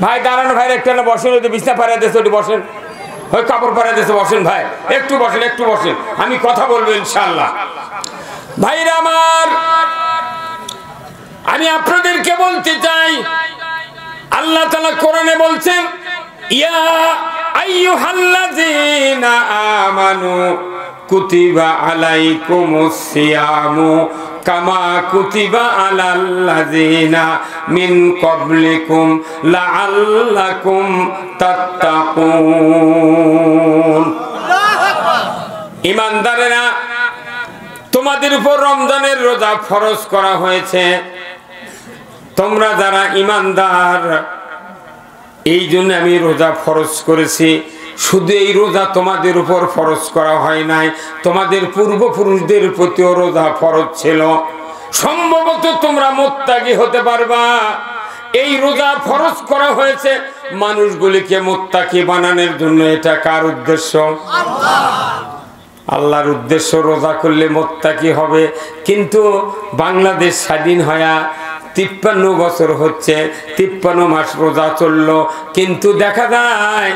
ভাই দাঁড়ানো, ভাই একটু না বসেন, ওই বিছনা পাড়া দিয়েছে ওটি বসেন, ওই কাপড় পাড়া দিয়েছে বসেন। ভাই একটু বসেন, একটু বসেন, আমি কথা বলবো ইনশাআল্লাহ। ভাইরা আমার, আমি আপনাদেরকে বলতে চাই, আল্লাহ তাআলা কোরআনে বলছেন ইয়া আইয়ুহাল্লাযীনা আমানু কুতিবা আলাইকুমুস সিয়ামু কামা কুতিবা আলাল্লাযীনা মিন ক্বাবলিকুম লাআল্লাকুম তাত্তাকুন। ঈমানদারেরা, তোমাদের উপর রমজানের রোজা ফরজ করা হয়েছে। তোমরা যারা ঈমানদার, এই জন্য আমি রোজা ফরজ করেছি। শুধু এই রোজা তোমাদের উপর ফরজ করা হয় নাই, তোমাদের পূর্বপুরুষদের প্রতিও রোজা ফরজ ছিল। সম্ভবত তোমরা মুত্তাকি হতে পারবা। এই রোজা ফরজ করা হয়েছে মানুষগুলিকে মুত্তাকি বানানোর জন্য। এটা কার উদ্দেশ্য? আল্লাহর উদ্দেশ্য। রোজা করলে মুত্তাকি হবে। কিন্তু বাংলাদেশ স্বাধীন হয়া 53 বছর হচ্ছে, 53 মাস রোজা চললো, কিন্তু দেখা যায়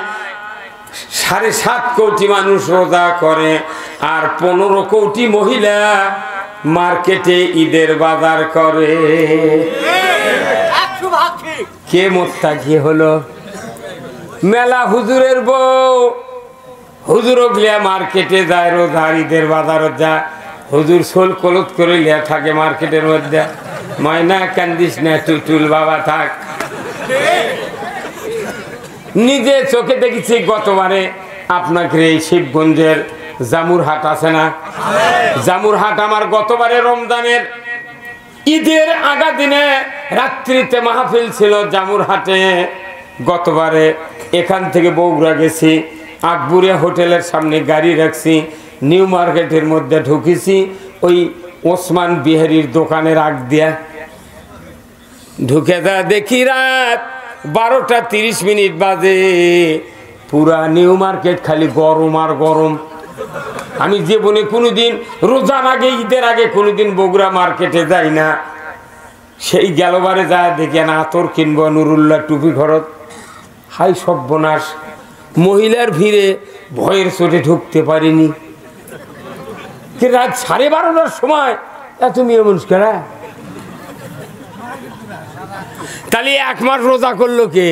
7.5 কোটি মানুষ রোজা করে, আর 15 কোটি মহিলা মার্কেটে ঈদের বাজার করে। কে মুত্তাকি হলো? মেলা হুজুরের বউ, হুজুর গিয়া মার্কেটে যায়, রোজার ঈদের বাজারত যা, হুজুর সোল কলত করে লিয়া থাকে মার্কেটের মধ্যে। ময়না কান্দিস না, টুটুল বাবা থাক। নিজে চোখে দেখেছি গতবারে আপনাকে এই শিবগঞ্জের জামুরহাট আছে না, জামুরহাট আমার গতবারে রমজানের ঈদের আগা দিনে রাত্রিতে মাহফিল ছিল জামুরহাটে। গতবারে এখান থেকে বগুড়া গেছি, আকবুরিয়া হোটেলের সামনে গাড়ি রাখছি, নিউ মার্কেটের মধ্যে ঢুকেছি, ওই ওসমান বিহারির দোকানের আগ দিয়া ঢুকে যা দেখি রাত 12টা 30 মিনিট বাজে, পুরা নিউ মার্কেট খালি গরম আর গরম। আমি জীবনে কোনোদিন রোজার আগে ঈদের আগে কোনোদিন বগুড়া মার্কেটে যাই না। সেই গেলবারে যা দেখি না আতর কিনবো, নুরুল্লাহ টুপি ঘরত। হাই সর্বনাশ, মহিলার ভিড়ে ভয়ের চোটে ঢুকতে পারিনি। রাত 12:30টার সময় এত মেয়ে মানুষ কেনা, তাহলে 1 মাস রোজা করলো কে?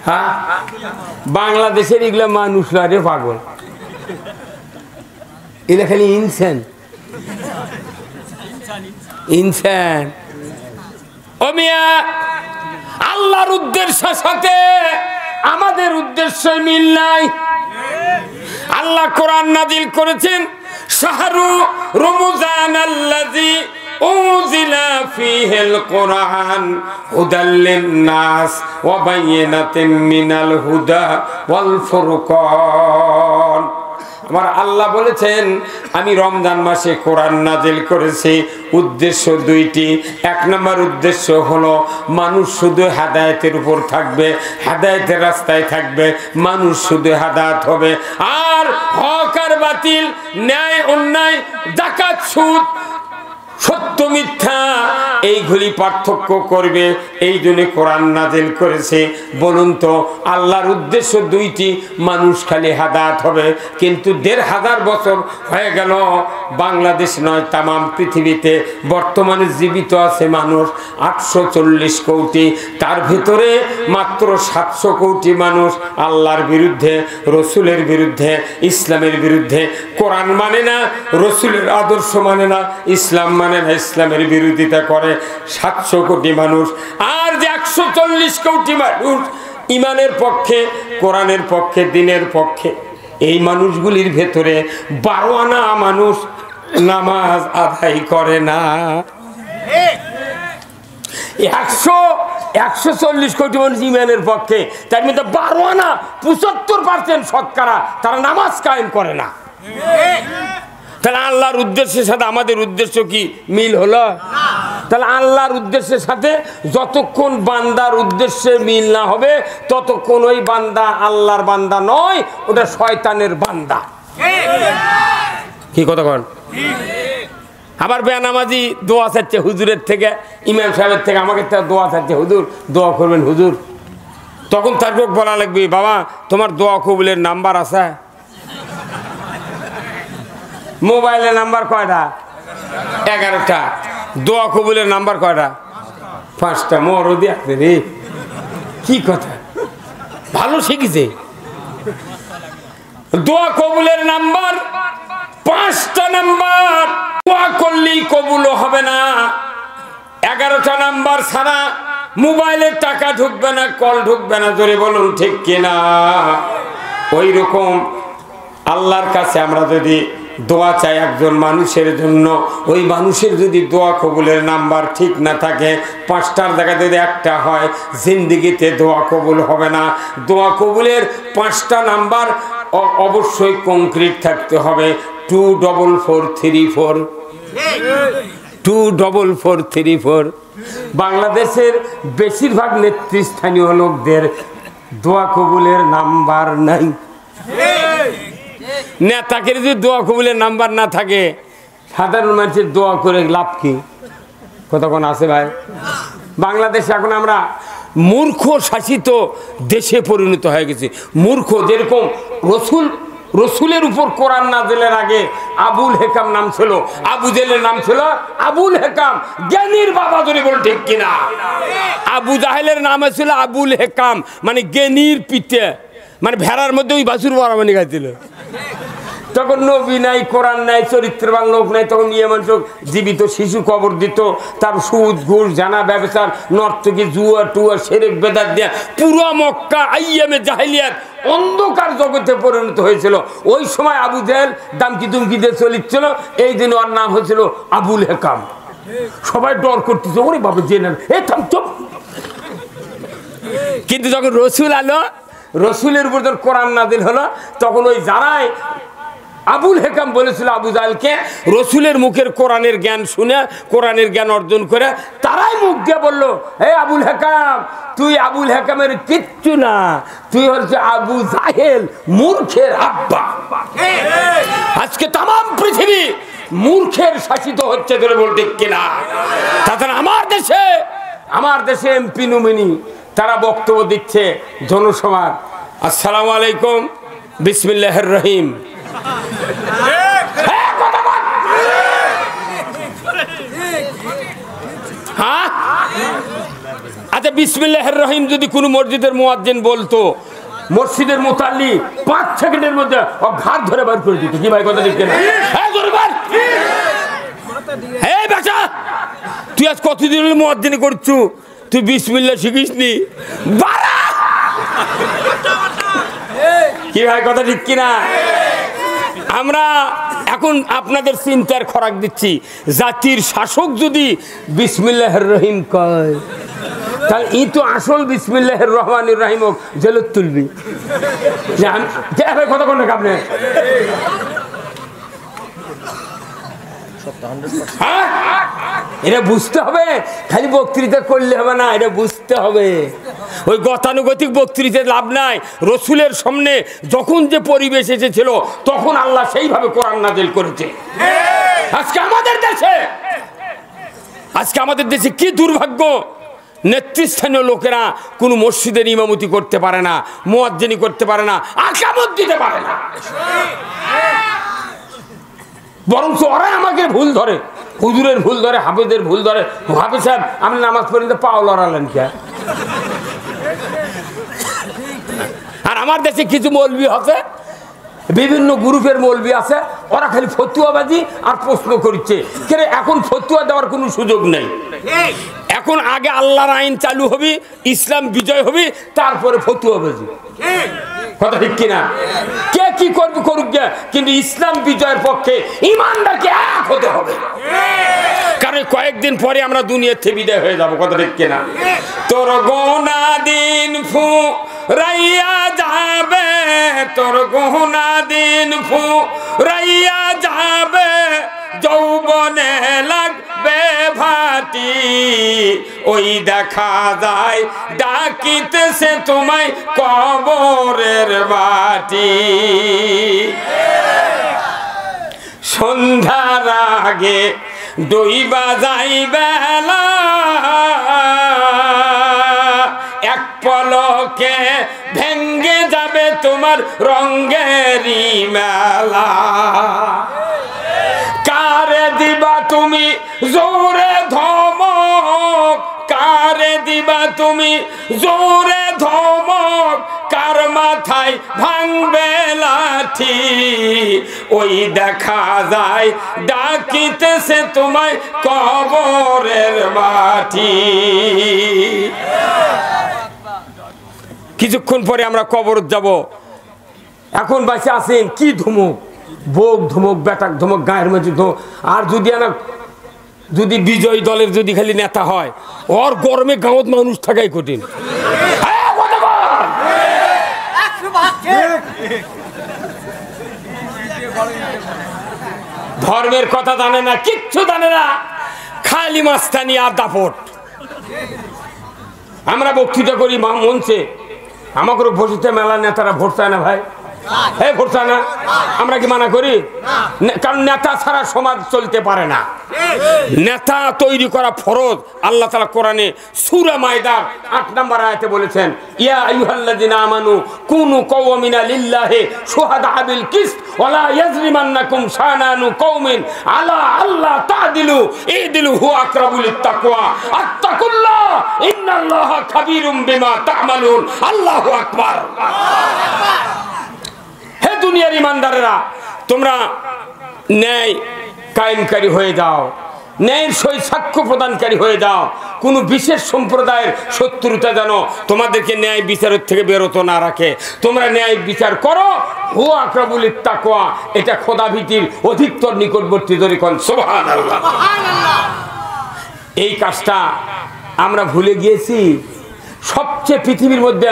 হ্যাঁ, বাংলাদেশের এগুলা মানুষ রে পাগল, এগুলা খালি ইনসান ইনসান। ও মিয়া, আল্লাহর উদ্দেশ্যের সাথে আমাদের উদ্দেশ্য মিল নাই। আল্লাহ কোরআন নাজিল করেছেন, শাহরু রমজান আল্লাযী উনজিলা ফীহিল কোরআন হুদাল লিন-নাস ওয়া বায়িনাতিন মিনাল হুদা ওয়াল ফুরকান। আমার আল্লাহ বলেছেন, আমি রমজান মাসে কোরআন নাজিল করেছি। উদ্দেশ্য 2টি। 1 নম্বর উদ্দেশ্য হলো মানুষ শুধু হেদায়েতের উপর থাকবে, হেদায়েতের রাস্তায় থাকবে, মানুষ শুধু হেদায়েত হবে। আর হক আর বাতিল, ন্যায় অন্যায়, যাকাত সুদ, সত্য মিথ্যা এইগুলি পার্থক্য করবে। এই জন্য কোরআন নাজিল করেছে। বলুন তো, আল্লাহর উদ্দেশ্য 2টি, মানুষ খালি হেদায়েত হবে। কিন্তু 1500 বছর হয়ে গেল, বাংলাদেশ নয় তামাম পৃথিবীতে বর্তমানে জীবিত আছে মানুষ 840 কোটি। তার ভিতরে মাত্র 700 কোটি মানুষ আল্লাহর বিরুদ্ধে, রসুলের বিরুদ্ধে, ইসলামের বিরুদ্ধে। কোরআন মানে না, রসুলের আদর্শ মানে না, ইসলাম মানে না, ইসলামের বিরোধিতা করে 700 কোটি মানুষ। আর যে 140 কোটি মানুষ ইমানের পক্ষে, কোরআনের পক্ষে, দ্বীনের পক্ষে, এই মানুষগুলির ভেতরে 12 আনা মানুষ নামাজ আদায় করে না। 140 কোটি মানুষ ইমানের পক্ষে, তার মধ্যে 12 আনা 75% শতকরা তারা নামাজ কায়েম করে না। তাহলে আল্লাহর উদ্দেশ্যের সাথে আমাদের উদ্দেশ্য কি মিল হলো? তাহলে আল্লাহর উদ্দেশ্যের সাথে যতক্ষণ বান্দার উদ্দেশ্যে মিল না হবে ততক্ষণ ওই বান্দা আল্লাহর বান্দা নয়, ওটা শয়তানের বান্দা। কি কথা কন? আবার বেনামাজি দোয়া চাচ্ছে হুজুরের থেকে, ইমাম সাহেবের থেকে, আমাকে দোয়া চাচ্ছে, হুজুর দোয়া করবেন হুজুর। তখন তার বলা লাগবে, বাবা তোমার দোয়া কবুলের নাম্বার আছে? মোবাইলের নাম্বার কয়টা? 11টা। দোয়া কবুলের নাম্বার কয়টা? 5টা। মরদি আছে রে, কি কথা, ভালো শিখেছে। দোয়া কবুলের নাম্বার 5টা নাম্বার। দোয়া করলেই কবুল হবে না। 11টা নাম্বার ছাড়া মোবাইলের টাকা ঢুকবে না, কল ঢুকবে না। জোরে বলুন ঠিক কিনা? ওই রকম আল্লাহর কাছে আমরা যদি দোয়া চাই একজন মানুষের জন্য, ওই মানুষের যদি দোয়া কবুলের নাম্বার ঠিক না থাকে, 5টার জায়গায় যদি 1টা হয়, জিন্দিগিতে দোয়া কবুল হবে না। দোয়া কবুলের 5টা নাম্বার অবশ্যই কংক্রিট থাকতে হবে। 24434 24434। বাংলাদেশের বেশিরভাগ নেতৃস্থানীয় লোকদের দোয়া কবুলের নাম্বার নাই। নেতাকে যদি দোয়া কবুলের নাম্বার না থাকে, সাধারণ মানুষের দোয়া করে লাভ কি? কতক্ষণ আছে ভাই? বাংলাদেশে এখন আমরা মূর্খ শাসিত দেশে পরিণত হয়ে গেছি। মূর্খ, যেরকম রসুলের উপর কোরআন নাযিলের আগে আবুল হেকাম নাম ছিল, আবু জেলের নাম ছিল আবুল হেকাম, জ্ঞানীর বাবা ধরে বল, ঠিক কিনা? আবু জাহেলের নাম ছিল আবুল হেকাম, মানে জ্ঞানীর পিতে, মানে ভেড়ার মধ্যে ওই বাছুর বরামানি গাইছিল। তখন নবী নাই, কোরআন নাই, চরিত্রবান লোক নাই, তখন ইয়ে মানুষ জীবিত শিশু কবর দিত, তার সুদ ঘুষ জানা ব্যবসার নর্তকী জুয়া টুয়া সেরেক বেদাত দিয়া পুরো মক্কা আইয়ামে জাহেলিয়াত অন্ধকার জগতে পরিণত হয়েছিল। ওই সময় আবু জেহেল দামকি দুমকি দিয়ে চলিচ্ছিল, এই দিন ওর নাম হয়েছিল আবুল হেকাম। সবাই ডর করতেছে, ওরে বাবা জেনে এ থাম চুপ। কিন্তু যখন রসুল আলো, রসুলের উপর যখন কোরআন নাযিল হলো, তখন ওই যারাই আবুল হেকাম বলেছিল আবু জাহেলকে, রসুলের মুখের কোরআনের জ্ঞান শুনে, কোরআনের জ্ঞান অর্জন করে, তারাই মুখ দিয়ে বললো, হে আবুল হেকাম, তুই আবুল হেকামের কিচ্ছু না, তুই হচ্ছে আবু জাহেল, মূর্খের আব্বা। আজকে তাম পৃথিবী মূর্খের শাসিত হচ্ছে ধরে বল, ঠিক কিনা? তাছাড়া আমার দেশে এমপি নমিনি তারা বক্তব্য দিচ্ছে জনসভা, আসসালামু আলাইকুম, বিসমিল্লাহির রহিম। হ্যাঁ, আচ্ছা বিসমিল্লাহির রহিম যদি কোনো মসজিদের মুয়াজ্জিন বলতো, মসজিদের মুতাল্লি 5 সেকেন্ডের মধ্যে ও ঘাট ধরে বার করে দিত। কি ভাই কথা ঠিক কিনা? এই বাচ্চা, তুই আজ কতদিন মুয়াজ্জিন করছু, তুই বিসমিল্লাহ শিখিসনি? কি ভাই কথা ঠিক কিনা? আমরা এখন আপনাদের চিন্তার খোরাক দিচ্ছি, জাতির শাসক যদি বিসমিল্লাহির রহিম কয়, তাহলে ই তো আসল বিসমিল্লাহির রহমানির রহিম হোক জেলত তুলবি। কথা কোন আপনি এটা বুঝতে হবে, খালি বক্তৃতা করলে হবে না, এটা বুঝতে হবে। ওই গতানুগতিক বক্তৃতা লাভ নাই। রসুলের সামনে যখন যে পরিবেশ এসেছিল, তখন আল্লাহ সেইভাবে কোরআন নাযিল করেছে। আজকে আমাদের দেশে কি দুর্ভাগ্য, নেতৃস্থানীয় লোকেরা কোনো মসজিদের ইমামতি করতে পারে না, মুয়াজ্জিনি করতে পারে না, আকামত দিতে পারে না, বরং ওরাই আমাকে ভুল ধরে, হুজুরের ভুল ধরে, হাফেজের ভুল ধরে। হাফেজ সাহেব, আপনি নামাজ পড়তে পাও লড়ালেন কে? আর আমার দেশে কিছু মৌলবি আছে, বিভিন্ন গ্রুপের মৌলবি আছে, ওরা খালি ফতুয়াবাজি আর প্রশ্ন করছে। এখন ফতুয়া দেওয়ার কোনো সুযোগ নেই। এখন আগে আল্লাহর আইন চালু হবে, ইসলাম বিজয় হবে, তারপরে ফতুয়াবাজি। কথা ঠিক কিনা? কে কি করবে করুক গে, কিন্তু ইসলাম বিজয়ের পক্ষে ইমানদারকে এক হতে হবে, কারণ কয়েকদিন পরে আমরা দুনিয়া থেকে বিদায় হয়ে যাবো। কথা ঠিক কিনা? তোর গোনা দিন ফুরাইয়া যাবে, তোর গোনা দিন ফুরাইয়া যাবে, যৌবনে লাগবে ভাটি, ওই দেখা যায় ডাকিতেছে তোমায় কবরের বাটি। সন্ধ্যার আগে ডুইবা যাই বেলা, এক পলকে ভেঙ্গে যাবে তোমার রঙ্গেরি মেলা। কারে দিবা তুমি জোরে ধমক, কারে দিবা তুমি জোরে ধমক, কার মাথায় ভাঙবে লাঠি, ওই দেখা যায় ডাকিতেছে তোমায় কবরের মাটি। কিছুক্ষণ পরে আমরা কবর যাব। এখন বাসে আছেন কি ধুমুক, বোক ধুমুক, বেটাক ধুমুক, গায়ের মধ্যে ধুমুক। আর যদি বিজয়ী দলের যদি খালি নেতা হয়, ওর গরমে গাঁৱত মানুষ থাকাই কঠিন। ধর্মের কথা জানে না, কিচ্ছু জানে না, খালি মাস্তানি আর দাপট। আমরা বক্তৃতা করি মঞ্চে, আমাকে বসিতে মেলা নেতারা ভোট চায় না ভাই, হ্যাঁ ভোট চায় না, আমরা কি মানা করি? কারণ নেতা ছাড়া সমাজ চলতে পারে না। নেতা তৈরি করা ফরজ। আল্লাহ তাআলা কোরআনে সূরা মায়দার ৮ নম্বর আয়াতে বলেছেন, ইয়া আইয়ুহাল্লাযিনা আমানু কুনু কওমিনা লিল্লাহি শুহাদা বিল কিসত ওয়ালা ইয়াজরিমান্নাকুম শানানু কওমিন আলা আল্লাহ তা'দিলু ইদিলু হুয়া আকরাবু লিত্তাকওয়া আত্তাকুল্লাহ ইন্নাল্লাহা খাবীরুম বিমা তা'মালুন। আল্লাহু আকবার। হে দুনিয়ার ইমানদারেরা, তোমরা ন্যায় কায়েমকারী হয়ে যাও, ন্যায়ের সহিত সাক্ষ্য প্রদানকারী হয়ে যাও। কোনো বিশেষ সম্প্রদায়ের শত্রুতা যেন তোমাদেরকে ন্যায় বিচারের থেকে বেরোতো না রাখে। তোমরা ন্যায় বিচার করো, হুয়া আকরাবু লিত্তাকওয়া, এটা খোদাভীতির অধিকতর নিকটবর্তী। দরিকন সুবহানাল্লাহ। এই কাজটা আমরা ভুলে গিয়েছি। সবচেয়ে পৃথিবীর মধ্যে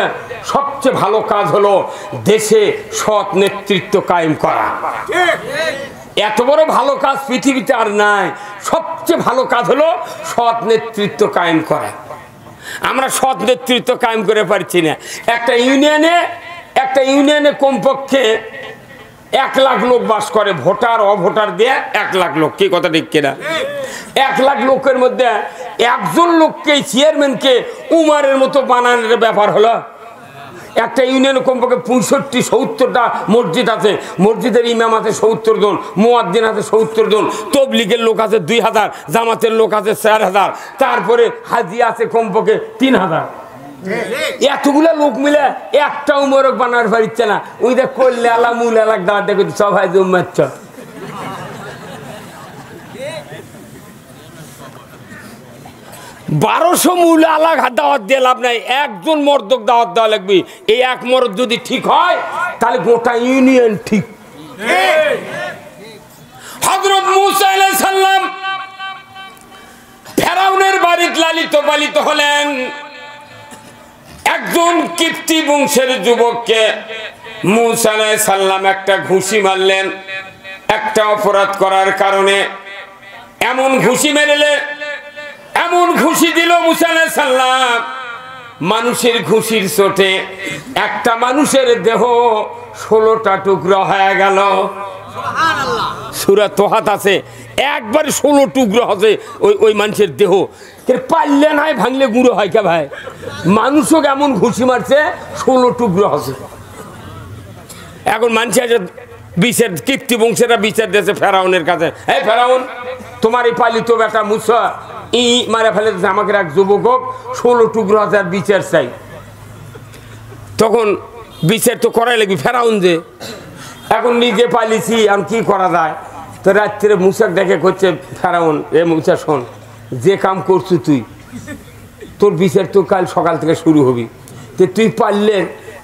সবচেয়ে ভালো কাজ হলো দেশে সৎ নেতৃত্ব কায়েম করা। এত বড় ভালো কাজ পৃথিবীতে আর নাই। সবচেয়ে ভালো কাজ হলো সৎ নেতৃত্ব কায়েম করা। আমরা সৎ নেতৃত্ব কায়েম করে পারছি না। একটা ইউনিয়নে কমপক্ষে 1 লাখ লোক বাস করে, ভোটার অভোটার দিয়ে 1 লাখ লোক। কি কথা ঠিক কিনা? 1 লাখ লোকের মধ্যে একজন লোককে, চেয়ারম্যানকে উমারের মতো বানানোর ব্যাপার হলো। একটা ইউনিয়নে কমপক্ষে 65-70টা মসজিদ আছে, মসজিদের ইমাম আছে 70 জন, মুয়াজ্জিন আছে 70 জন, তবলিগের লোক আছে 2000, জামাতের লোক আছে 4000, তারপরে হাজি আছে কমপক্ষে 3000। এতগুলা লোক মিলে একটা উমরক বানার পারিচ্ছে না। ওই দেখ করলে আল্লাহ মূল এলাক দাঁড়া দেখো সবাই জমাচ্ছ। 1200 মূল আলাগ দাওয়াত দিয়ে লাভ নাই। একজন মর্দক দাওয়াত দেওয়া লাগবে। এই এক মর্দ যদি ঠিক হয় তাহলে গোটা ইউনিয়ন ঠিক। হযরত মূসা আলাইহিস সালাম ফেরাউনের বাড়িতে লালিত পালিত হলেন। একজন কিপ্তি বংশের যুবককে মূসা আলাইহিস সালাম একটা ঘুষি মারলেন। একটা অপরাধ করার কারণে এমন ঘুষি মেরেলে, এমন ঘুষি দিল মূসা আলাইহিস সালাম, মানুষের ঘুষির চোটে একটা মানুষের দেহ 16টা টুকরো হয়ে গেল। সুবহানাল্লাহ। সূরা তোহাত আছে, একবার 16 টুকরো হবে ওই মানুষের দেহ। পারলে নাই ভাঙলে গুঁড়ো হয় কে ভাই? মানুষও এমন ঘুষি মারছে 16 টুকরো হবে। এখন মানুষের বিচার, কীর্তি বংশেরা বিচার দিয়েছে ফেরাউনের কাছে, এই ফেরাউন, তোমার এই পালিত বেটা মূসা মারে ফেলে আমাকে এক যুবক 16 টুকরো আছে, আর বিচার চাই। তখন বিচার তো করাই লাগবে ফেরাউন যে এখন নিজে পালিছি, এখন কি করা যায়? তো রাত্রে মূসাক দেখে করছে ফেরাউন, এ মূসা শোন, যে কাম করছু তুই, তোর বিচার তো কাল সকাল থেকে শুরু হবি। তো তুই পারলে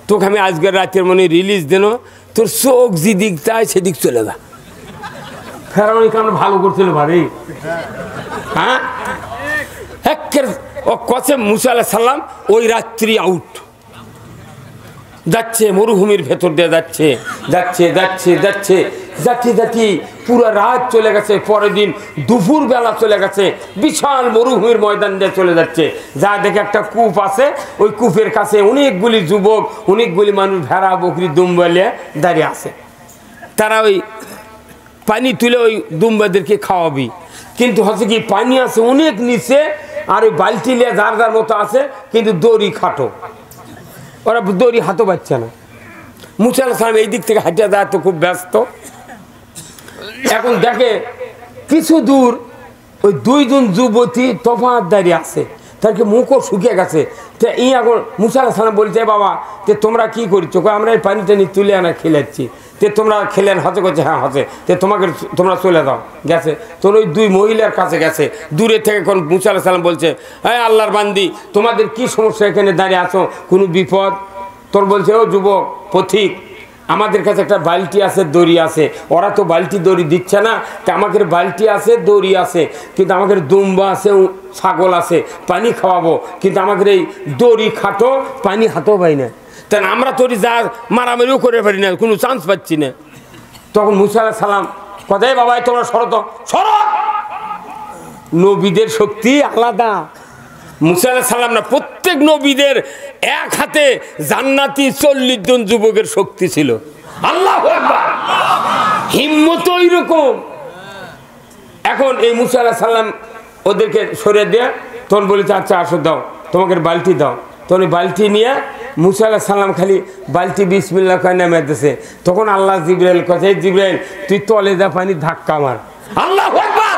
তোকে আমি আজকের রাতের মনে রিলিজ দেন, তোর চোখ যেদিক চায় সেদিক চলে যা। ফেরাউন কেমন ভালো করছিল ভাবি, হ্যাঁ? ও কছে মূসা আলাইহিস সালাম ওই রাত্রি আউট, যাচ্ছে মরুভূমির ভেতর দিয়ে যাচ্ছে যাচ্ছে যাচ্ছে যাচ্ছে যাচ্ছি যাচ্ছি পুরো রাত চলে গেছে। পরের দিন দুপুর বেলা চলে গেছে, বিশাল মরুভূমির ময়দান দিয়ে চলে যাচ্ছে। যা দেখে একটা কূপ আছে, ওই কূপের কাছে অনেকগুলি যুবক, অনেকগুলি মানুষ ভেড়া বকরি দুম্বা নিয়ে দাঁড়িয়ে আছে। তারা ওই পানি তুলে ওই দুম্বাদেরকে খাওয়াবি, কিন্তু হচ্ছে কি পানি আছে অনেক নিচে, আর ওই বালতি নিয়ে যার যার মতো আছে, কিন্তু দড়ি খাটো, ওরা দড়ি হাতও পাচ্ছে না। মূসা আলাইহিস সালাম এই দিক থেকে হাঁটিয়ে যায় তো খুব ব্যস্ত। এখন দেখে কিছু দূর ওই 2 জন যুবতী তফাৎ দাঁড়িয়ে আছে, তাকে মুখও শুকিয়ে গেছে। তো এই এখন মূসা আলাইহিস সালাম বলছে, বাবা তে তোমরা কি করছো? আমরা এই পানি টানি তুলে আনা খেলাচ্ছি। তে তোমরা খেলেন? হতে করছে হ্যাঁ হতে। তে তোমরা চলে যাও। গেছে তোর ওই 2 মহিলার কাছে গেছে দূরে থেকে। কোন মূসা আলাইহিস সালাম বলছে, হ্যাঁ আল্লাহর বান্দি, তোমাদের কি সমস্যা, এখানে দাঁড়িয়ে আছো, কোনো বিপদ? তোর বলছে, ও যুবক পথিক, আমাদের কাছে একটা বালতি আছে, দড়ি আছে, ওরা তো বালতি দড়ি দিচ্ছে না, তা আমাদের বালতি আছে, দড়ি আছে, কিন্তু আমাদের দুম্বা আছে, ছাগল আছে, পানি খাওয়াবো, কিন্তু আমাদের এই দড়ি খাটো, পানি হাতেও পাই না, তাই আমরা তোর যা মারামারিও করে পারি না, কোনো চান্স পাচ্ছি না। তখন মূসা আলাইহিস সালাম কথাই, বাবা তোমরা শরত শরত, নবীদের শক্তি আলাদা। মুসা আলাইহিস সালাম না, প্রত্যেক নবীদের এক হাতে জান্নাতি 40 জন যুবকের শক্তি ছিল। আল্লাহু আকবার, হিম্মত ওই রকম। এখন এই মুসা আলাইহিস সালাম ওদেরকে সরিয়ে দেয়া, তখন বলেছে আচ্ছা আসো দাও, তোমাকে বালতি দাও। তখন বালতি নিয়ে মুসা আলাইহিস সালাম খালি বালতি বিসমিল্লাহ কয়ে নামে দিতেছে। তখন আল্লাহ জিবরাইল কাছে, জিবরাইল তুই তলে যা, পানি ধাক্কা মার। আল্লাহু আকবার,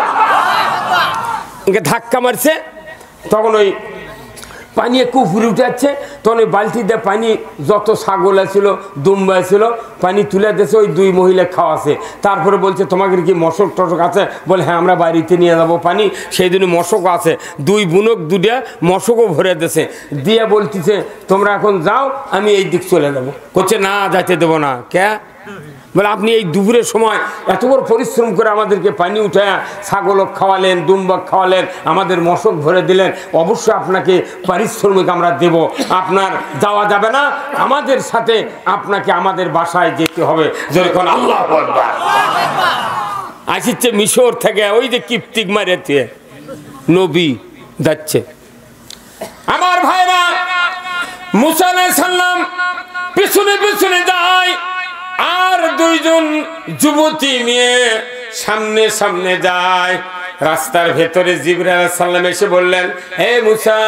ধাক্কা মারছে। তখন ওই পানি একটু উপরে উঠে যাচ্ছে। তখন ওই বালতি দিয়ে পানি যত ছাগল ছিল, দুম্বা ছিল, পানি তুলে দিয়েছে। ওই 2 মহিলা খাওয়াছে। তারপরে বলছে তোমাকে কি মশক টশক আছে? বলে হ্যাঁ, আমরা বাড়িতে নিয়ে যাবো পানি, সেই জন্য মশকও আছে। 2 বুনক 2টা মশকও ভরে দিয়েছে। দিয়ে বলতেছে তোমরা এখন যাও, আমি এই দিক চলে যাবো। করছে না, যাইতে দেবো না। কে? বলে আপনি এই দুপুরের সময় এত বড় পরিশ্রম করে আমাদেরকে পানি উঠায় ছাগলক খাওয়ালেন, দুম্বাক খাওয়ালেন, আমাদের মশক ভরে দিলেন, অবশ্যই আপনাকে পারিশ্রমিক আমরা দেব। আপনার যাওয়া যাবে না, আমাদের সাথে আপনাকে আমাদের বাসায় যেতে হবে। যেরকম আল্লাহু আকবার। আসছে মিশর থেকে, ওই যে কিপ্তিক মারেতে নবী যাচ্ছে। আমার ভাইরা, মুসা আলাইহিস সালাম পিছনে পিছনে যায়, আর 2 জন যুবতী নিয়ে সামনে সামনে যায়। রাস্তার ভেতরে জিবরাইল আলাইহিস সালাম এসে বললেন, হে মুসা,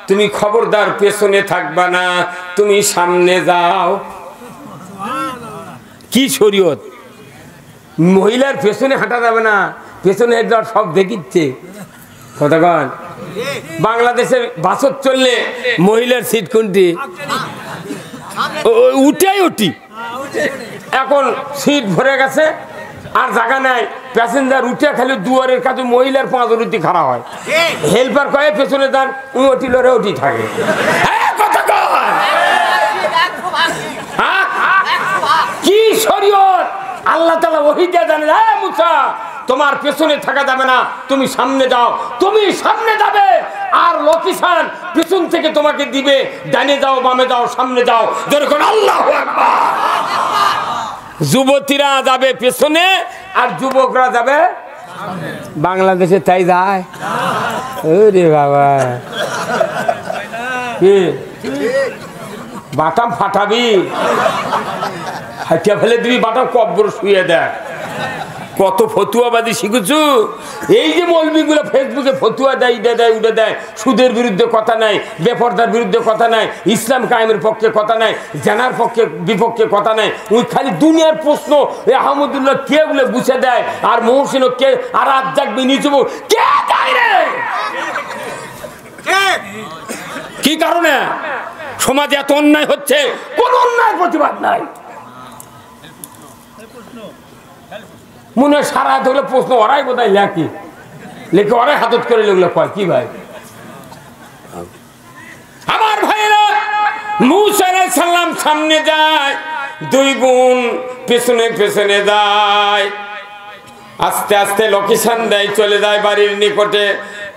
তুমি খবরদার পেছনে থাকবা না, তুমি সামনে যাও। কি শরীয়ত! মহিলার পেছনে হাঁটা যাবে না, পেছনে সব দেখিচ্ছে। কতক্ষণ বাংলাদেশের বাসত চললে মহিলার সিট কোনটি? উঠাই উঠি। এখন সিট ভরে গেছে, আর জায়গা নাই, প্যাসেঞ্জার উঠে খালি দুয়ারের কাছে মহিলার 5 রুটি খারাপ হয়। হেল্পার কয়ে পেছনে যান, ওটি লড়ে ওটি থাকে। কি শরীয়ত! আল্লাহ তাআলা ওহী দিয়ে জানেন, হে মুসা, তোমার পেছনে থাকা যাবে না, তুমি সামনে যাও। তুমি সামনে যাবে, আর লোকেশন পেছন থেকে তোমাকে দিবে, ডানে যাও, বামে যাও, সামনে যাও। যেরকম আল্লাহু আকবার। যুবতীরা যাবে পেছনে, আর যুবকরা যাবে বাংলাদেশে। তাই যায়? ওরে বাবা, কি বাটাম ফাটাবি, হাইটা ফেলে দিবি, বাটাম কব্বর শুয়ে দেয়। কত ফতুয়াবাদী শিখেছু। এই যে মৌলবীগুলো ফেসবুকে ফতুয়া দেয়, ইডে দেয়, উডে দেয়, সুদের বিরুদ্ধে কথা নাই, বেপরদার বিরুদ্ধে কথা নাই, ইসলাম কায়েমের পক্ষে কথা নাই, জানার পক্ষে বিপক্ষে কথা নাই। ওই খালি দুনিয়ার প্রশ্ন আহমদুল্লাহ কে বলে বুঝে দেয়, আর মহসিন কে, আর আজ্জাক বিনি যুব কে দেয় রে? কি কারণে সমাজে এত অন্যায় হচ্ছে? কোন অন্যায় প্রতিবাদ নাই। মনে হয় সারা ধরে প্রশ্ন ওরাই বোধ হয় লেখি, লেখে ওরাই হাতত করে লোকগুলো কয়। কি ভাই, আমার ভাইয়েরা, মুসা আলাইহিস সালাম সামনে যায়, 2 বোন পেছনে পেছনে যায়। আস্তে আস্তে লোকেশন দেয়, চলে যায় বাড়ির নিকটে।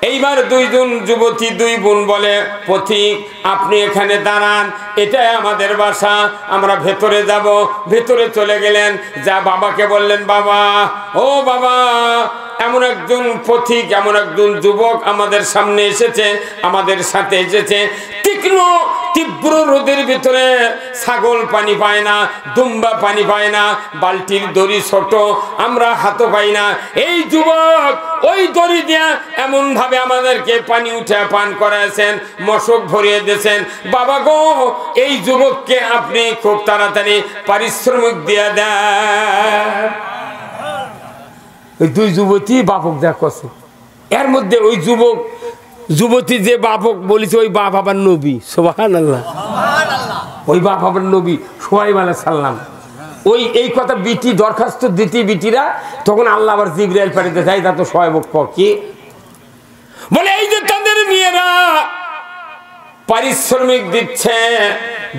এইবার 2 জন যুবতী, 2 বোন বলে, পথিক আপনি এখানে দাঁড়ান, এটাই আমাদের বাসা, আমরা ভেতরে যাব। ভেতরে চলে গেলেন, যা বাবাকে বললেন, বাবা, ও বাবা, এমন একজন পথিক, এমন একজন যুবক আমাদের সামনে এসেছে, আমাদের সাথে এসেছে। তীক্ষ্ণ তীব্র রোদের ভিতরে ছাগল পানি পায় না, দুম্বা পানি পায় না, বালতির দড়ি ছোট, আমরা হাতও পাই না। এই যুবক ওই দড়ি দিয়া এমন ভাবে আমাদেরকে পানি উঠে পান করাছেন, মশক ভরিয়ে দিয়েছেন। বাবা গো, এই যুবককে আপনি খুব তাড়াতাড়ি পারিশ্রমিক দিয়ে দেন। ওই 2 যুবতী বাপক যা করছে, এর মধ্যে ওই যুবতী যে বাপক বলেছে, ওই বাপ আবার নবী। সুবহানাল্লাহ। ওই বাপ আবার নবী শুআয়ব আলাইহিস সালাম। ওই এই কথা বিটি দরখাস্ত দিতি বিটিরা, তখন আল্লাহ আবার জিবরাইল পাঠিয়ে দেয়, তা তো শুআয়ব কি বলে, এই যে তাদের মেয়েরা পারিশ্রমিক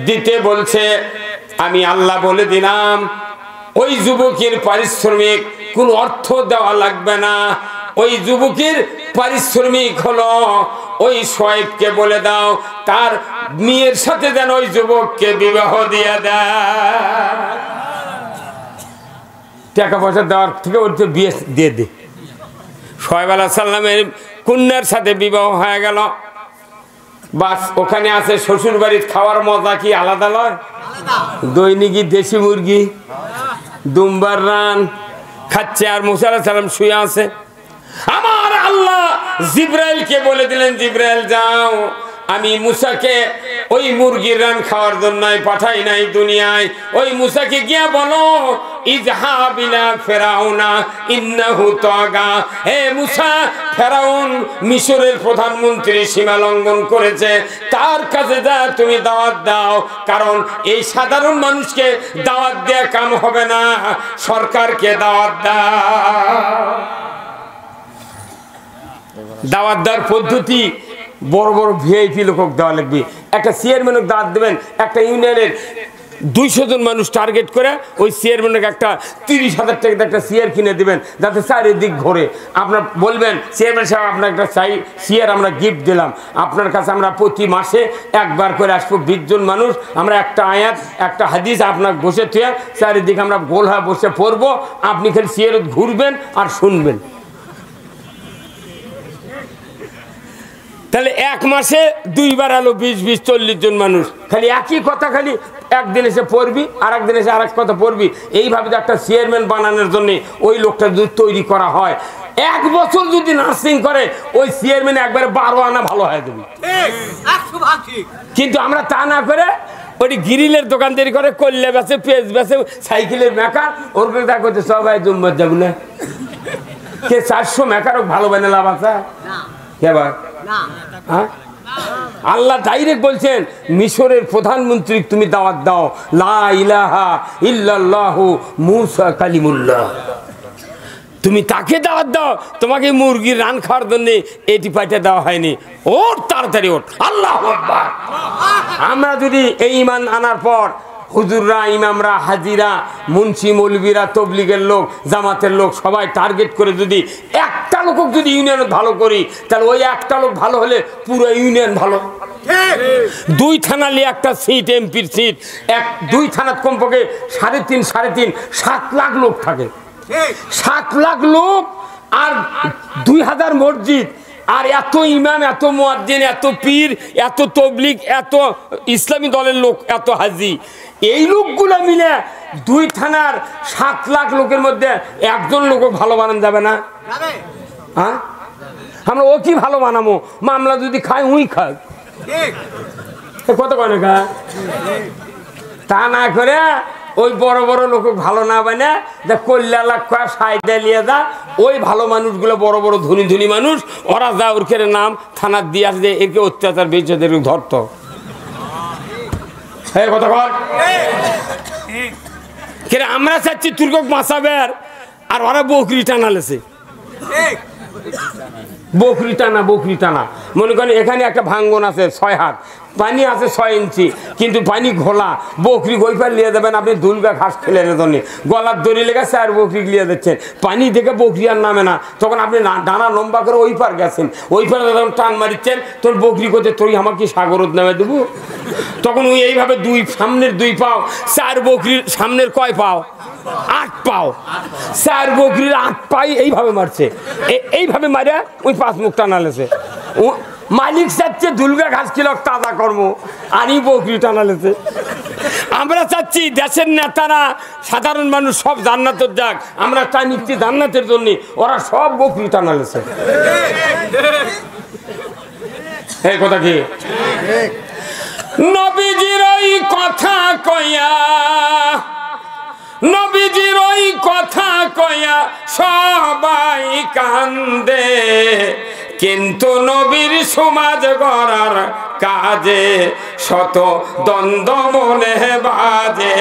দিতে বলছে, আমি আল্লাহ বলে দিলাম, ওই যুবকের পারিশ্রমিক কোন অর্থ দেওয়া লাগবে না। ওই যুবকের পারিশ্রমিক হলো, ওই শুআয়বকে বলে দাও তার মেয়ের সাথে যেন ওই যুবককে বিবাহ দিয়ে দেয়। টাকা পয়সা দেওয়ার থেকে ওর বিয়ে দিয়ে দে। শোয়েব আলাইহিস সালামের কন্যার সাথে বিবাহ হয়ে গেল, বাস ওখানে আছে শ্বশুর বাড়ির খাওয়ার মজা কি আলাদা নয়? দৈনিকই দেশি মুরগি দুম্বার রান খাচ্ছে, আর মুসা আলাইহিস সালাম শুয়ে আছে। আমার আল্লাহ জিব্রাইলকে বলে দিলেন, জিব্রাইল যাও, আমি মুসাকে ওই মুরগির রান খাওয়ার জন্য পাঠাই নাই দুনিয়ায়, ওই মুসাকে গিয়া বলো ইযহাব ইলা ফিরাউনা ইন্নাহু তাগা, হে মুসা, ফেরাউন মিশরের প্রধানমন্ত্রী সীমা লঙ্ঘন করেছে, তার কাছে যা তুমি দাওয়াত দাও, কারণ এই সাধারণ মানুষকে দাওয়াত দেয়া কাম হবে না, সরকারকে দাওয়াত দাও। দাওয়াত দেওয়ার পদ্ধতি বড় বড় ভিআইপি লোকক দেওয়া লাগবে। একটা চেয়ারম্যানকে দাওয়াত দেবেন, একটা ইউনিয়নের 200 জন মানুষ টার্গেট করে ওই চেয়ারম্যানকে একটা 30,000 টাকা একটা চেয়ার কিনে দেবেন, যাতে চারিদিক ঘোরে। আপনার বলবেন, চেয়ারম্যান সাহেব আপনার একটা চেয়ার আমরা গিফট দিলাম, আপনার কাছে আমরা প্রতি মাসে একবার করে আসবো 20 জন মানুষ, আমরা একটা আয়াত একটা হাদিস আপনার বসে থুয়ে চারিদিকে আমরা গোল হয়ে বসে পড়বো, আপনি খালি চেয়ারে ঘুরবেন আর শুনবেন। তাহলে এক মাসে 2 বার আলো 20-40 জন মানুষ খালি একই কথা, খালি একদিন এসে পড়বি আর একদিন এসে আরেক কথা পড়বি। এইভাবে একটা চেয়ারম্যান বানানোর জন্য ওই লোকটা যদি তৈরি করা হয়, 1 বছর যদি নার্সিং করে, ওই চেয়ারম্যান একবারে 12 আনা ভালো হয়ে যাবে। কিন্তু আমরা তা না করে ওই গ্রিলের দোকান তৈরি করে, কল্যা বেছে, পেঁচ বেছে, সাইকেলের মেকার, ওর কথা করতে সবাই জুম্বার যাবো না, কে 400 মেকারও ভালো বানে লাভ আছে কে ভাই? আল্লাহ ডাইরেক্ট বলছেন, মিশরের প্রধানমন্ত্রী তুমি দাওয়াত দাও, লা ইলাহা ইল্লাল্লাহু মুসা কালিমুল্লাহ, তুমি তাকে দাওয়াত দাও, তোমাকে মুরগির রান খাওয়ার জন্য এটি পাইতে দেওয়া হয়নি, ওর তাড়াতাড়ি ওঠ, আল্লাহু আকবার। আমরা যদি এই ঈমান আনার পর হুজুররা, ইমামরা, হাজিরা, মুন্সি, মৌলবীরা, তবলিগের লোক, জামাতের লোক সবাই টার্গেট করে যদি একটা লোক যদি ইউনিয়ন ভালো করি, তাহলে ওই একটা লোক ভালো হলে পুরো ইউনিয়ন ভালো। 2 থানা নিয়ে একটা সিট, এমপির সিট, 2 থানার কমপক্ষে 3.5 7 লাখ লোক থাকে, 7 লাখ লোক, আর 2000 মসজিদ, আর এত ইমাম, এত মুয়াজ্জিন, এত পীর, এত তবলিগ, এত ইসলামী দলের লোক, এত হাজি, এই লোকগুলো মিলে 2 থানার 7 লাখ লোকের মধ্যে একজন লোক ভালো বানানো যাবে না? হ্যাঁ, আমরা ও কি ভালো বানাবো? মামলা যদি খাই উই খাই, কত কয় না, তা না করে ওই বড় বড় লোক ভালো না বানা যা কল্যা লাখ সাইডে নিয়ে যা, ওই ভালো মানুষগুলো বড় বড় ধনী ধনী মানুষ, ওরা যা ওর খেলে নাম থানার দিয়ে আসে, একে অত্যাচার বেঁচে ধরত। কথা কর, আমরা চাচ্ছি তুর্কক বাঁচাবে, আর ওরা বকরি টানালেছে, বকরি টানা। মনে করেন এখানে একটা ভাঙ্গন আছে 6 হাত, পানি আছে 6 ইঞ্চি, কিন্তু পানি ঘোলা, বকরি গৈপার লিয়ে দেবেন আপনি দুলগা ঘাস খেলে জন্য, গলার দড়ি লেগেছে আর বকরি লিয়ে দিচ্ছেন, পানি থেকে বকরি আর নামে না, তখন আপনি ডানা লম্বা করে ওই পার গেছেন, ওই পারে যখন টান মারিচ্ছেন, তোর বকরি করতে তুই আমাকে সাগরত নামে দেবো, তখন ওই এইভাবে সামনের 2 পাও, 4 বকরির সামনের কয় পাও? 8 পাও, 4 বকরির 8 পাই এইভাবে মারছে, এইভাবে মারে ওই 5 মুখ টানালেছে। মালিক চাচ্ছে দুলগা ঘাস কিলো তাজা কর্ম, আনি বকরি টানালেছে। আমরা চাচ্ছি দেশের নেতারা, সাধারণ মানুষ সব জান্নাতের যাক, আমরা চাই নিচ্ছি জান্নাতের জন্য, ওরা সব বকরি টানালেছে। এই কথা কি? নবীজির ওই কথা কইয়া, নবীজির ওই কথা কইয়া সবাই কান্দে, কিন্তু নবীর সমাজ গড়ার কাজে শত দ্বন্দ্ব মনে বাজে।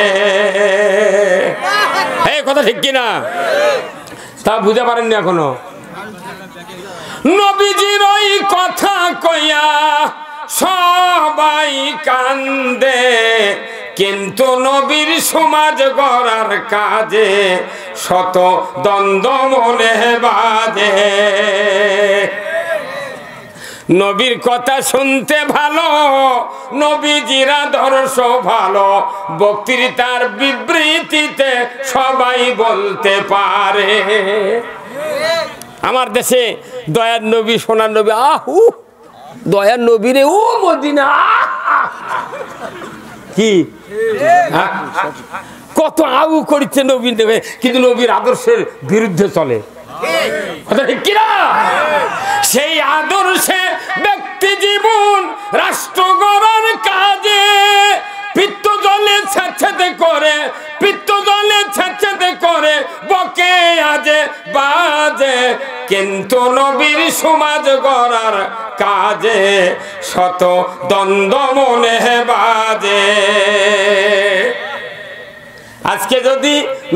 এই কথা ঠিক কিনা? তা বুঝতে পারেননি এখনো? নবীজির ওই কথা কইয়া সবাই কান্দে, কিন্তু নবীর সমাজ গড়ার কাজে শত দ্বন্দ্ব মনে বাজে। নবীর কথা শুনতে ভালো, নবীজির আদর্শ ভালো, বক্তৃতার বিবৃতিতে সবাই বলতে পারে। আমার দেশে দয়ার নবী সোনার নবী আহু দয়ার নবী রে ও মদিনা কি কত আউ করছে নবী দেবে কিন্তু নবীর আদর্শের বিরুদ্ধে চলে কিনা সেই আদর্শে ব্যক্তি জীবন রাষ্ট্র গড়ার কাজে পিত্ত জলে ছেঁচেতে করে পিত্ত জলে ছেঁচেতে করে বকে আজে বাজে কিন্তু নবীর সমাজ গড়ার কাজে শত দ্বন্দ্ব মনে বাজে আজকে যদি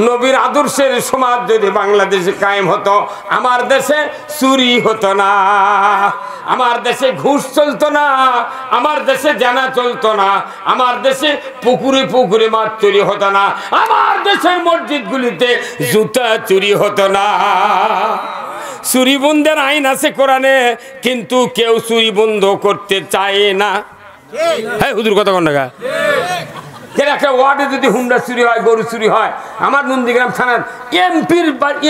নবীর আদর্শের সমাজ যদি বাংলাদেশে কায়েম হতো আমার দেশে চুরি হতো না আমার দেশে ঘুষ চলতো না আমার দেশে জানা চলতো না আমার দেশে পুকুরে পুকুরে মাছ চুরি হতো না আমার দেশের মসজিদগুলিতে জুতা চুরি হতো না চুরি বন্ধের আইন আছে কোরআনে কিন্তু কেউ চুরি বন্ধ করতে চায় না হ্যাঁ হুজুর কথা কোন টাকা একটা ওয়ার্ডে যদি হুন্ডা চুরি হয় গরু চুরি হয় আমার নন্দীগ্রাম থানার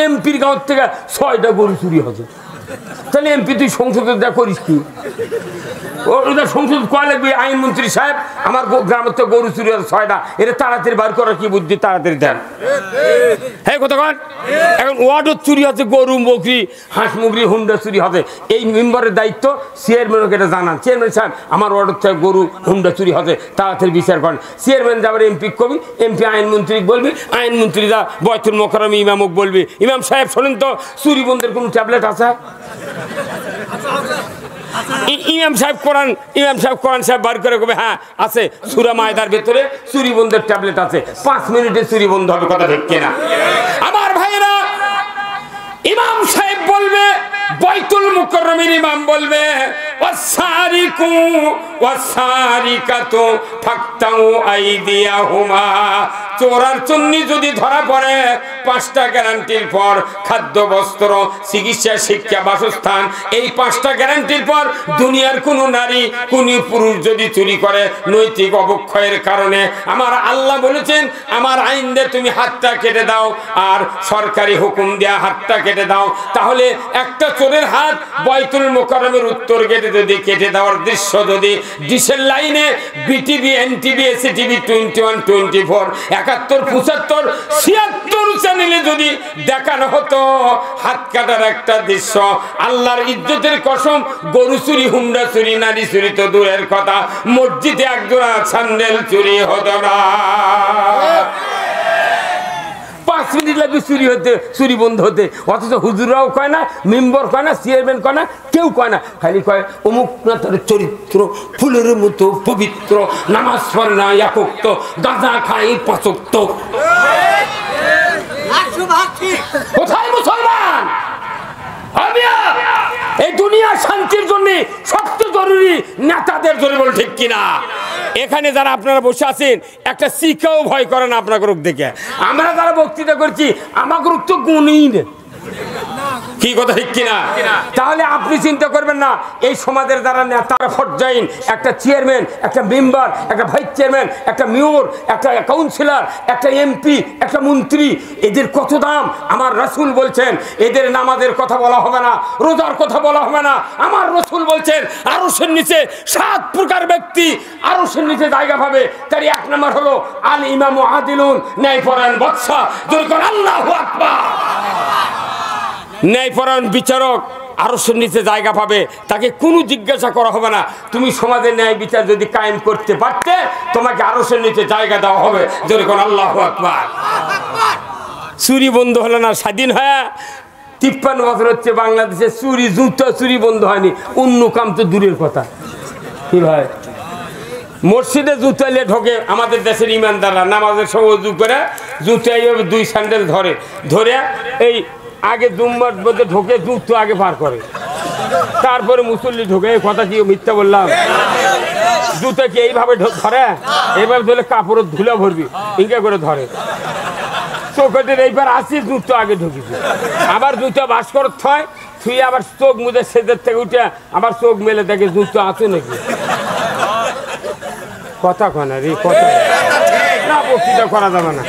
এমপির গাঁও থেকে 6টা গরু চুরি হচ্ছে তাহলে এমপি তুই সংসদে যা করিস কি ওটা সংসদ কয় লাগবে আইনমন্ত্রী সাহেব আমার গ্রামের তো গরু চুরি হচ্ছে 6টা এটা তাড়াতাড়ি বার করার কি বুদ্ধি তাড়াতাড়ি দেন হ্যাঁ কতক্ষণ এখন ওয়ার্ডও চুরি হচ্ছে গরু বকরি হাঁস মুগরি হুন্ডা চুরি হবে এই মেম্বারের দায়িত্ব চেয়ারম্যানকে এটা জানান চেয়ারম্যান সাহেব আমার ওয়ার্ডের থেকে গরু হুন্ডা চুরি হবে তাড়াতাড়ি বিচার করেন চেয়ারম্যান যাবার এমপি কবি এমপি আইনমন্ত্রী বলবি আইনমন্ত্রীরা বয়তুল মোকাররম ইমামক বলবি ইমাম সাহেব শোনেন তো চুরি বন্ধের কোনো ট্যাবলেট আছে ইমাম সাহেব কোরআন সাহেব বার করে কবে হ্যাঁ আছে সূরা মায়দার ভিতরে চুরি বন্ধের ট্যাবলেট আছে 5 মিনিটে চুরি বন্ধ হবে কথা ঠিক কিনা আমার ভাইরা ইমাম সাহেব বলবে বাইতুল মুকাররমের ইমাম বলবে ওয়াসারিকু ওয়াসারিকাতু ফাকতাউ আইদিয়াহুমা চোরার চুন্নি যদি ধরা পড়ে 5টা গ্যারান্টির পর খাদ্য বস্ত্র চিকিৎসা শিক্ষা বাসস্থান এই 5টা গ্যারান্টির পর দুনিয়ার কোনো নারী কোন পুরুষ যদি চুরি করে নৈতিক অবক্ষয়ের কারণে আমার আল্লাহ বলেছেন আমার আইন দিয়ে তুমি হাতটা কেটে দাও আর সরকারি হুকুম দেয়া হাতটা কেটে দাও তাহলে একটা চোরের হাত বাইতুল মুকাররমের উত্তর গেটে যদি কেটে দেওয়ার দৃশ্য যদি ডিশের লাইনে বিটিভি এনটিভি এসটিভি 21 24 71 75 76 চ্যানেলে যদি দেখানো হতো হাত কাটার একটা দৃশ্য আল্লাহর ইজ্জতের কসম গরু চুরি হুন্ডা চুরি নারী চুরি তো দূরের কথা মসজিদে একজোড়া স্যান্ডেল চুরি হতো না 5 মিনিট লাগবে চুরি হতে চুরি বন্ধ হতে অথচ হুজুরাও কয় না মেম্বার কয় না চেয়ারম্যান কয় না কেউ কয় না খালি কয় অমুক না তার চরিত্র ফুলের মতো পবিত্র নামাজ পড়ে না একক গাঁজা খাই 5 ওয়াক্ত কোথায় মুসলমান এই দুনিয়ার শান্তির জন্য সবচেয়ে জরুরি নেতাদের জন্য বল ঠিক কিনা এখানে যারা আপনারা বসে আছেন একটা শিখাও ভয় করে না আপনার গ্রুপ দেখে আমরা যারা বক্তৃতা করছি আমার গ্রুপ তো গুণই নেই কি কথা ঠিক কিনা তাহলে আপনি চিন্তা করবেন না এই সমাজের যারা নেতারা পর্যায়ীন একটা চেয়ারম্যান একটা মেম্বার একটা ভাইস চেয়ারম্যান একটা মেয়র একটা কাউন্সিলর একটা এমপি একটা মন্ত্রী এদের কত দাম আমার রাসূল বলছেন এদের নামাজের কথা বলা হবে না রোজার কথা বলা হবে না আমার রাসূল বলছেন আরশের নিচে 7 প্রকার ব্যক্তি আরশের নিচে জায়গা পাবে তার এক নাম্বার হলো আল ইমামু আদিলুন ন্যায়পরায়ণ বাদশা যখন আল্লাহু আকবার ন্যায়পরায়ণ বিচারক আরশের নিচে জায়গা পাবে তাকে কোনো জিজ্ঞাসা করা হবে না তুমি সমাজের ন্যায় বিচার যদি কায়েম করতে পারতে তোমাকে আরশের নিচে জায়গা দেওয়া হবে যখন আল্লাহু আকবার চুরি বন্ধ হলো না স্বাধীন হয়ে 53 বছর হচ্ছে বাংলাদেশে চুরি জুতো চুরি বন্ধ হয়নি অন্য কাম তো দূরের কথা কি ভাই মসজিদে জুতো এলে ঢোকে আমাদের দেশের ইমানদাররা নামাজের সময় উজু করে জুতো এইভাবে 2 স্যান্ডেল ধরে এই আগে জুম্মার মধ্যে ঢোকে জুতো আগে পার করে তারপরে মুসল্লি ঢোকে এই কথা কি মিথ্যা বললাম জুতো কি এইভাবে ধরে এইভাবে ধরলে কাপড়ের ধুলা ভরবি ইঙ্গা করে ধরে চোখের এইবার আসি জুতো আগে ঢুকিছে আবার জুতো বাস করতে হয় তুই আবার চোখ মুজে সেদের থেকে উঠে আবার চোখ মেলে দেখে জুতো আছে নাকি কথা কয় না রে কথা না বক্তৃতা করা যাবে না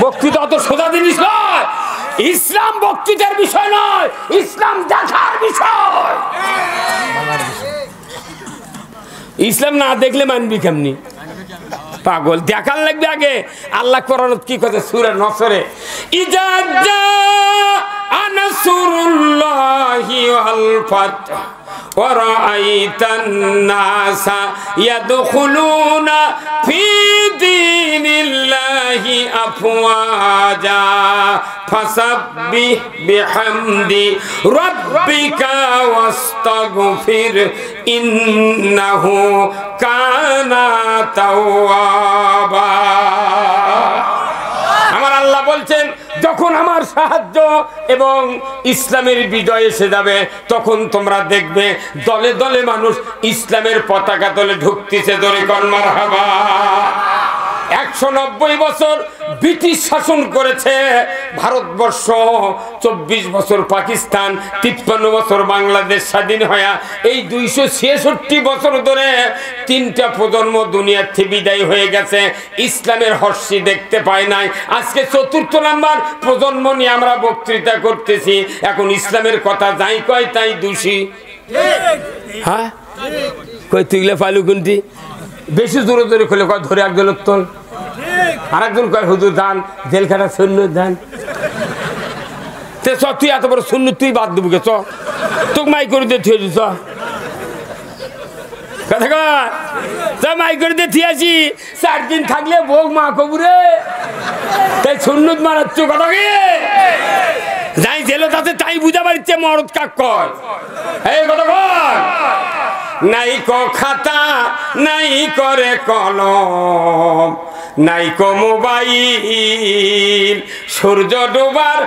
বক্তৃতা অত সোজা জিনিস নয় ইসলাম বক্তৃতার বিষয় নয়, ইসলাম দেখার বিষয়। ইসলাম না দেখলে মানবি কেমনি? পাগল, দেখার লাগবে আগে। আল্লাহ কোরআন কি কথা সূরা নসরে, ইজা জাআ নাসরুল্লাহি ওয়াল ফাতহ ওয়া রাআইতান নাসা ইয়াদখুলুনা ফি দীনিল্লাহি আফওয়াজা ফাসাব্বিহ বিহামদি রাব্বিকা ওয়াস্তাগফির ইন্নাহু কানা তাওয়াবা। আমার আল্লাহ বলছেন, যখন আমার সাহায্য এবং ইসলামের বিজয় এসে যাবে, তখন তোমরা দেখবে দলে দলে মানুষ ইসলামের পতাকা তলে ঢুকতেছে। ধরে কোন মারহাবা। 190 বছর ব্রিটিশ শাসন করেছে ভারতবর্ষ, 24 বছর পাকিস্তান, 53 বছর বাংলাদেশ স্বাধীন হয়ে, এই 266 বছর ধরে 3টা প্রজন্ম দুনিয়ার থেকে বিদায় হয়ে গেছে, ইসলামের হর্ষি দেখতে পায় নাই। আজকে 4র্থ নাম্বার প্রজন্ম নিয়ে আমরা বক্তৃতা করতেছি। এখন ইসলামের কথা যাই কয় তাই দোষী। হ্যাঁ কই তুইলে পালু কোনটি? বেশি জোরে জোরে খুলে কয় ধরে একজন তোল, আর একজন কয় হুজুর দান জেলখানা শূন্য দান। তুই এত বড় শূন্য তুই বাদ দেবো কে? তোকে মাই করে দিয়ে থিয়েছি, কথা কয় মাই করে দিয়ে থিয়েছি। 4 দিন থাকলে ভোগ মা কবুরে, তাই সুন্নত মারাচ্ছ কথা কি? যাই জেলে তাতে তাই বুঝা পারছে মরদ কাক কয়। এই কথা কয়, নাই কো খাতা নাই করে কলম, নাই কো মোবাইল, সূর্য ডোবার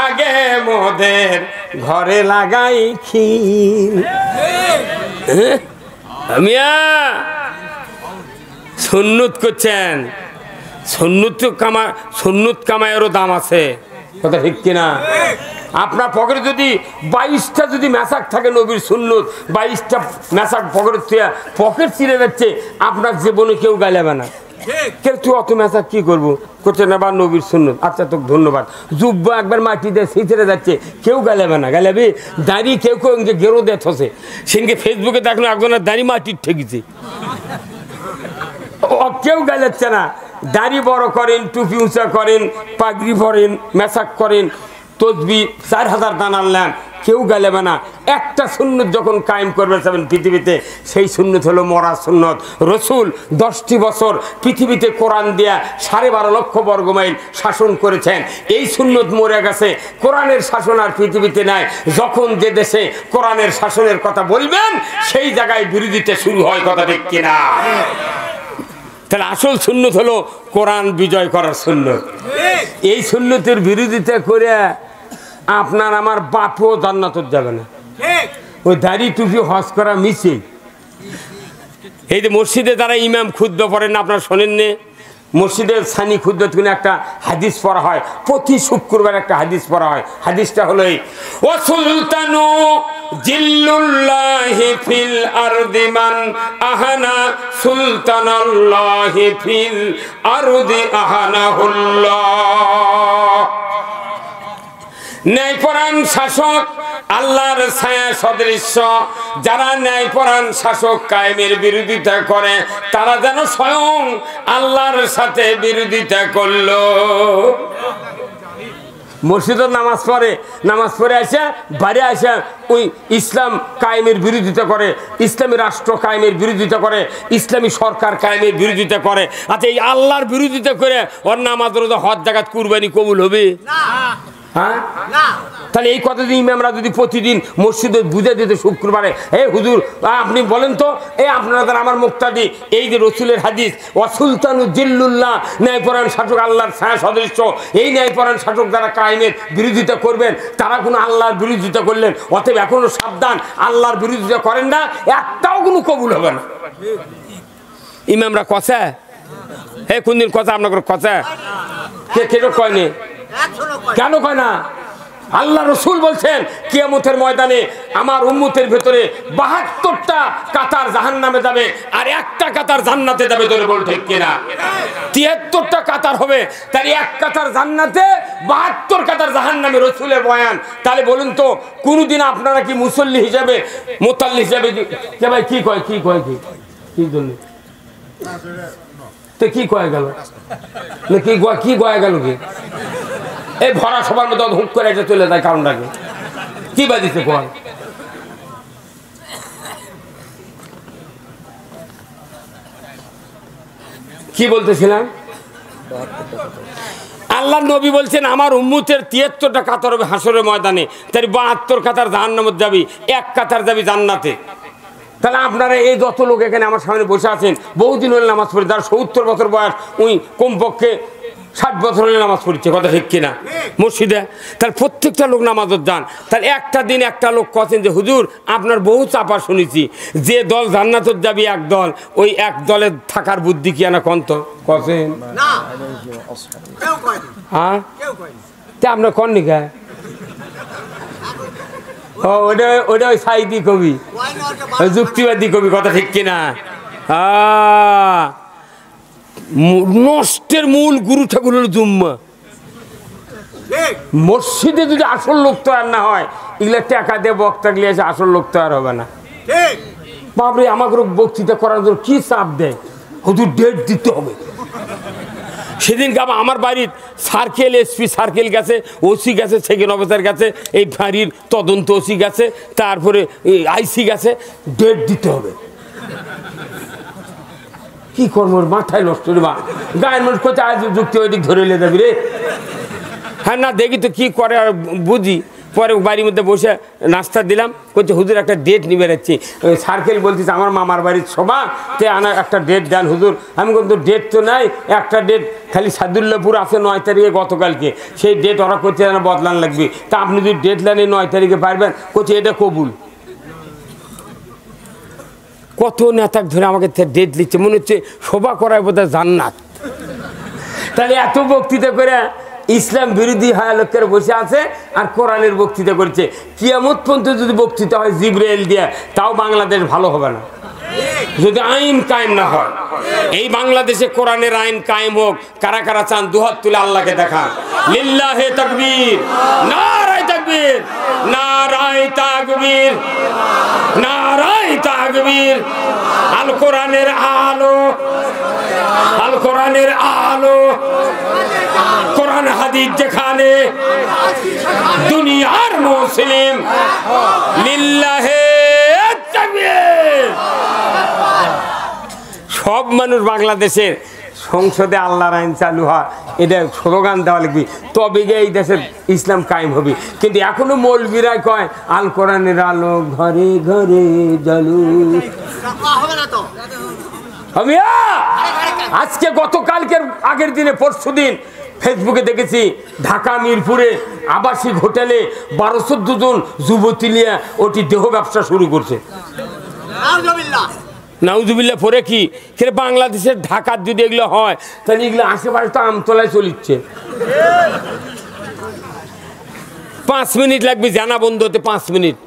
আগে মোদের ঘরে লাগাই খিল। মিয়া সুন্নত করছেন, সুন্নত কামায়েরও দাম আছে, কথা ঠিক কিনা? আপনার পকেটে যদি 22টা যদি মেসাক থাকে নবীর সুন্নত, 22টা মেসাক পকেট ছিঁড়ে যাচ্ছে, আপনার জীবনে কেউ গাইলাবে না। তুই অত মেসাক কি করবো করছে না বা নবীর সুন্নত। আচ্ছা তোকে ধন্যবাদ। জুব্বা একবার মাটিতে ছিঁড়ে যাচ্ছে, কেউ গাইলাবে না। গাইলাবে দাঁড়িয়ে কেউ কেউ গেরো দেয় থসে। সেদিনকে ফেসবুকে দেখলো একজনের দাঁড়ি মাটির ঠেকেছে, কেউ গাইলাচ্ছে না। দাড়ি বড় করেন, টুপি উঁচা করেন, পাগড়ি পরেন, মেসাক করেন, তসবি 4000 দান আনলেন, কেউ গাইলাবে না। একটা সুন্নত যখন কায়েম করবে পৃথিবীতে, সেই সুন্নত হলো মরা সুন্নত। রসুল 10টি বছর পৃথিবীতে কোরআন দিয়া 12.5 লক্ষ বর্গমাইল শাসন করেছেন। এই সুন্নত মরে গেছে, কোরআনের শাসন আর পৃথিবীতে নাই। যখন যে দেশে কোরআনের শাসনের কথা বলবেন, সেই জায়গায় বিরোধিতা শুরু হয়, কথা ঠিক কিনা? তাহলে আসল সুন্নত হলো কোরআন বিজয় করার সুন্নত। এই সুন্নতের বিরোধিতা করে আপনার আমার বাপও জান্নাতে যাবে না। ওই দাড়ি টুপি হজ করা মিছিল। এই যে মসজিদে যারা ইমাম খুদ্া পড়েন, আপনারা শোনেন নে, মসজিদের সানি খুদ্দত কোন একটা হাদিস পড়া হয়, প্রতি শুক্রবার একটা হাদিস পড়া হয়। হাদিসটা হলো এই, ও সুলতানু জিল্লুল্লাহি ফিল আরদি মান আহানা সুলতানাল্লাহি ফিল আরদি আহানাহুল্লাহ। ন্যায়পরায়ণ শাসক আল্লাহর ছায়া সদৃশ্য। যারা ন্যায়পরায়ণ শাসক কায়েমের বিরোধিতা করে, তারা যেন স্বয়ং আল্লাহর সাথে বিরোধিতা করলো। মসজিদের নামাজ পড়ে আসে বাইরে আসে ওই ইসলাম কায়েমের বিরোধিতা করে, ইসলামী রাষ্ট্র কায়েমের বিরোধিতা করে, ইসলামী সরকার কায়েমের বিরোধিতা করে। আচ্ছা, এই আল্লাহর বিরোধিতা করে ওর নামাজ রোজা হজ জাকাত কুরবানি কবুল হবে? হ্যাঁ, তাহলে এই কথা যদি ইমামরা যদি প্রতিদিন মসজিদে বুঝে দিতে শুক্রবারে, হে হুজুর আপনি বলেন তো, এই আপনারা আমার মুক্তাদি, এই যে রসুলের হাদিস ওয়াসুলতানু জিল্লুল্লাহ, ন্যায়পরায়ণ শাসক আল্লাহর ছায়া সদৃশ্য, এই ন্যায়পরায়ণ শাসক যারা কায়েমের বিরোধিতা করবেন, তারা কোনো আল্লাহর বিরোধিতা করলেন। অতএব এখনো সাবধান, আল্লাহর বিরোধিতা করেন না, একটাও কোনো কবুল হবে না। ইমামরা কথা হে কোনদিন কথা আপনার কথা কেন কয়নি? কেন কয় না? আল্লাহ রসুল বলছেন কিয়ামতের ময়দানে আমার উম্মতের ভেতরে 72টা কাতার জাহান্নামে যাবে, আর একটা কাতার জান্নাতে যাবে। ধরে বল ঠিক কিনা? 73টা কাতার হবে, তার এক কাতার জান্নাতে 72 কাতার জাহান্নামে রসুলের বয়ান। তাহলে বলুন তো কোনদিন আপনারা কি মুসল্লি হিসাবে মোতাল্লি হিসাবে কে ভাই কি কয় কি জন্য তো কি কয়ে গেল না কি কয়ে গেল কি এই ভরা সবার মধ্যে হুক করে এটা চলে যায় কারণটাকে কি বাদিতে কয় কি বলতেছিলাম? আল্লাহ নবী বলছেন আমার উম্মতের 73টা কাতার হবে হাসরের ময়দানে, তাই 72 কাতার জাহান্নামে যাবি, 1 কাতার যাবি জান্নাতে। তাহলে আপনারা এই যত লোক এখানে আমার সামনে বসে আছেন বহুদিন হলে নামাজ পড়ে, যার 70 বছর বয়স উনি কমপক্ষে 60 বছর হলে নামাজ পড়ছে, কথা ঠিক কিনা মসজিদে? তাহলে প্রত্যেকটা লোক নামাজত যান। তাহলে একটা দিন একটা লোক কছেন যে হুজুর আপনার বহু চাপা শুনেছি, যে দল জান্নাতত যাবি এক দল, ওই এক দলে থাকার বুদ্ধি কি না কন্ত কছেন? হ্যাঁ তা আপনার কন নিকা ওটা ওই সাইদি কবি, যুক্তিবাদী কবি, কথা ঠিক কিনা? নষ্টের মূল গুরু ঠাকুর হল জুম্মা। মসজিদে যদি আসল লোক তৈরি না হয়, এগুলো টাকা দিয়ে বক্তা গিয়ে এসে আসল লোক তৈরি হবে না। বাবরে আমাকে বক্তৃতা করার জন্য কি চাপ দেয়, হুজুর ডেট দিতে হবে। সেদিন আমার বাড়ির সার্কেল এসপি সার্কেল গেছে, ওসি গেছে, সেকেন্ড অফিসার গেছে, এই বাড়ির তদন্ত ওসি গেছে, তারপরে আইসি গেছে, ডেট দিতে হবে। কি করবো, মাথায় নষ্ট রে বা, গায়ের মানুষ কোথায় আজ যুক্তি ওইদিক ধরে এলে যাবি রে। হ্যাঁ না দেখি তো কি করে আর বুঝি। পরে বাড়ির মধ্যে বসে নাস্তা দিলাম, করছে হুজুর একটা ডেট নিবে রাখছি। সার্কেল বলতেছে আমার মামার বাড়ির সভা, তে আনা একটা ডেট দেন হুজুর। আমি কিন্তু ডেট তো নাই, একটা ডেট খালি সাদুল্লাপুর আছে 9 তারিখে গতকালকে, সেই ডেট ওরা করছে যেন বদলান লাগবে। তা আপনি যদি ডেট নেন 9 তারিখে পারবেন, করছে এটা কবুল। কত নেতা ধরে আমাকে ডেট দিচ্ছে, মনে হচ্ছে সভা করায় বোধহয় জান্নাত। তাহলে এত বক্তৃতা করে ইসলাম বিরোধী হয়ে লোকের বসে আছে আর কোরআনের বক্তৃতা করছে। কিয়ামত পর্যন্ত যদি বক্তৃতা হয় জিবরাইল দিয়ে, তাও বাংলাদেশ ভালো হবে না যদি আইন কায়েম না হয়। এই বাংলাদেশে কোরআনের আইন কায়েম হোক। কারা কারা চান দুহাত তুলে আল্লাহকে দেখান। লিল্লাহে তাকবীর, নারায়ে তাকবীর, নারায়ে তাকবীর, নারায়ে তাকবীর। আল কোরআনের আলো, আল কোরআনের আলো, কোরআন হাদিস যেখানে দুনিয়ার মুসলিম। লিল্লাহে তাকবীর। সব মানুষ বাংলাদেশের সংসদে আল্লাহর আইন চালু হয়, এটা স্লোগান দেওয়া লাগবে, তবে এই দেশের ইসলাম কায়েম হবে। কিন্তু এখনো মৌলবীরাই কয় আল কোরআনের আলো ঘরে ঘরে জ্বলু। আজকে গতকালকের আগের দিনে পরশু দিন ফেসবুকে দেখেছি ঢাকা মিরপুরে আবাসিক হোটেলে 12-14 জন যুবতী নিয়ে ওটি দেহ ব্যবসা শুরু করছে। নাউজুবিল্লাহ। পরে কি বাংলাদেশের ঢাকার যদি এগুলো হয়, তাহলে এগুলো আশেপাশে তো আমতলায় চলিচ্ছে। 5 মিনিট লাগবে জানা বন্ধ হতে, 5 মিনিট।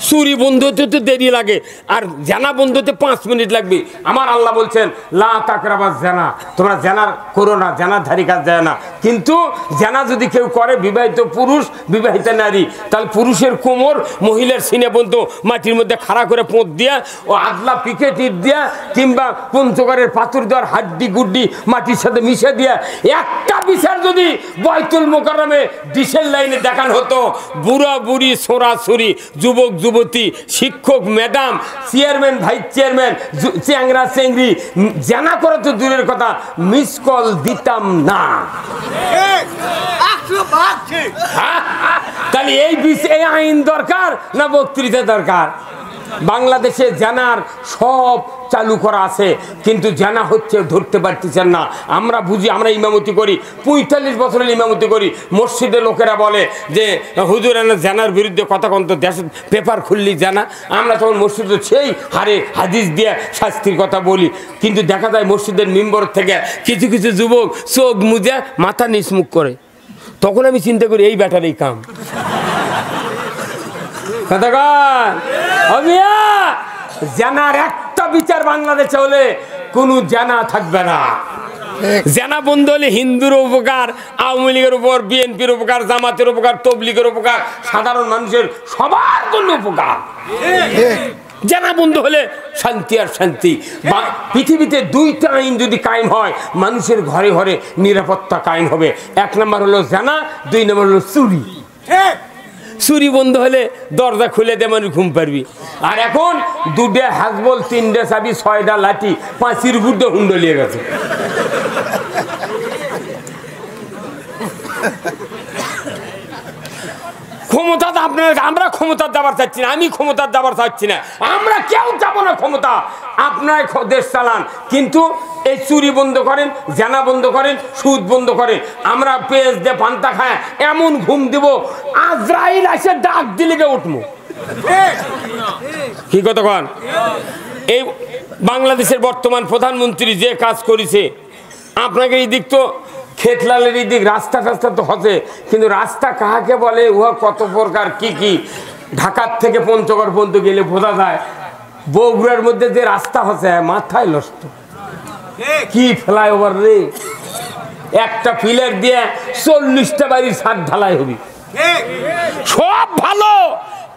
চুরি বন্ধ হতে তো দেরি লাগে, আর জানা বন্ধ হতে 5 মিনিট লাগবে। আমার আল্লাহ বলছেন লা তাকরাবাজ জানা, তোমরা জানার করো না, জানার ধারি কাজ যায় না। কিন্তু জানা যদি কেউ করে, বিবাহিত পুরুষ বিবাহিত নারী, তাহলে পুরুষের কোমর মহিলার সিনে বন্ধ মাটির মধ্যে খাড়া করে পোঁত দিয়া ও আদলা পিকেট ইট দিয়া কিংবা পঞ্চগড়ের পাথর দেওয়ার হাড্ডি গুড্ডি মাটির সাথে মিশে দিয়া একটা বিচার যদি বাইতুল মোকাররমে ডিসেল লাইনে দেখান হতো, বুড়া বুড়ি ছোড়া ছুরি, যুবক যুবতী, শিক্ষক ম্যাডাম, চেয়ারম্যান ভাইস চেয়ারম্যান, চ্যাংরা চেংড়ি, জানা করা তো দূরের কথা, মিস কল দিতাম না। তাহলে এই আইন দরকার না বক্তৃতা দরকার? বাংলাদেশে জানার সব চালু করা আছে, কিন্তু জানা হচ্ছে ধরতে পারতেছেন না। আমরা বুঝি, আমরা ইমামতি করি, 45 বছরের ইমামতি করি। মসজিদে লোকেরা বলে যে হুজুর জানার বিরুদ্ধে কথা কন্ত, দেশের পেপার খুললি জানা। আমরা তখন মসজিদে সেই হারে হাদিস দিয়ে শাস্তির কথা বলি, কিন্তু দেখা যায় মসজিদের মিম্বর থেকে কিছু কিছু যুবক চোখ মুজে মাথা নিচমুখ করে। তখন আমি চিন্তা করি এই ব্যাটার এই কাম। জানার একটা বিচার বাংলাদেশে হলে কোনো জানা থাকবে না। জেনা বন্ধ হলে হিন্দুর উপকার, আওয়ামী লীগের উপর, বিএনপির উপকার, জামাতের উপকার, তবলিগের উপকার, সাধারণ মানুষের সবার জন্য উপকার। জেনা বন্ধ হলে শান্তি আর শান্তি। পৃথিবীতে দুইটা আইন যদি কায়েম হয়, মানুষের ঘরে ঘরে নিরাপত্তা কায়েম হবে। এক নম্বর হলো জেনা, দুই নম্বর হলো চুরি। চুরি বন্ধ হলে দরজা খুলে দে মানুষ ঘুম পারবি। আর এখন দুটা হাজবল, তিনটে চাবি, 6টা লাঠি, 5 ফুট হুন্ডো লিয়ে গেছে। ক্ষমতা আপনার, আমরা ক্ষমতা যাবার চাচ্ছি না, আমি ক্ষমতা যাবার চাচ্ছি না, আমরা কেউ যাবো না ক্ষমতা। আপনার দেশ চালান, কিন্তু এই চুরি বন্ধ করেন, জানা বন্ধ করেন, সুদ বন্ধ করেন। আমরা পেঁয়াজ দিয়ে পান্তা খায় এমন ঘুম দিব, আজরাইল এসে ডাক দিলে উঠবো। কি কথা কন? এই বাংলাদেশের বর্তমান প্রধানমন্ত্রী যে কাজ করেছে, আপনাকে এই দিক তো খেতলালের এই দিক রাস্তা টাস্তা তো হচ্ছে, কিন্তু রাস্তা কাহাকে বলে, উহা কত প্রকার কি কি, ঢাকার থেকে পঞ্চগড় পর্যন্ত গেলে বোঝা যায়। বগুড়ার মধ্যে যে রাস্তা হচ্ছে মাথায় নষ্ট, কি ফ্লাইওভার রে! একটা পিলার দিয়ে 40টা বাড়ির ছাদ ঢালাই হবি, সব ভালো।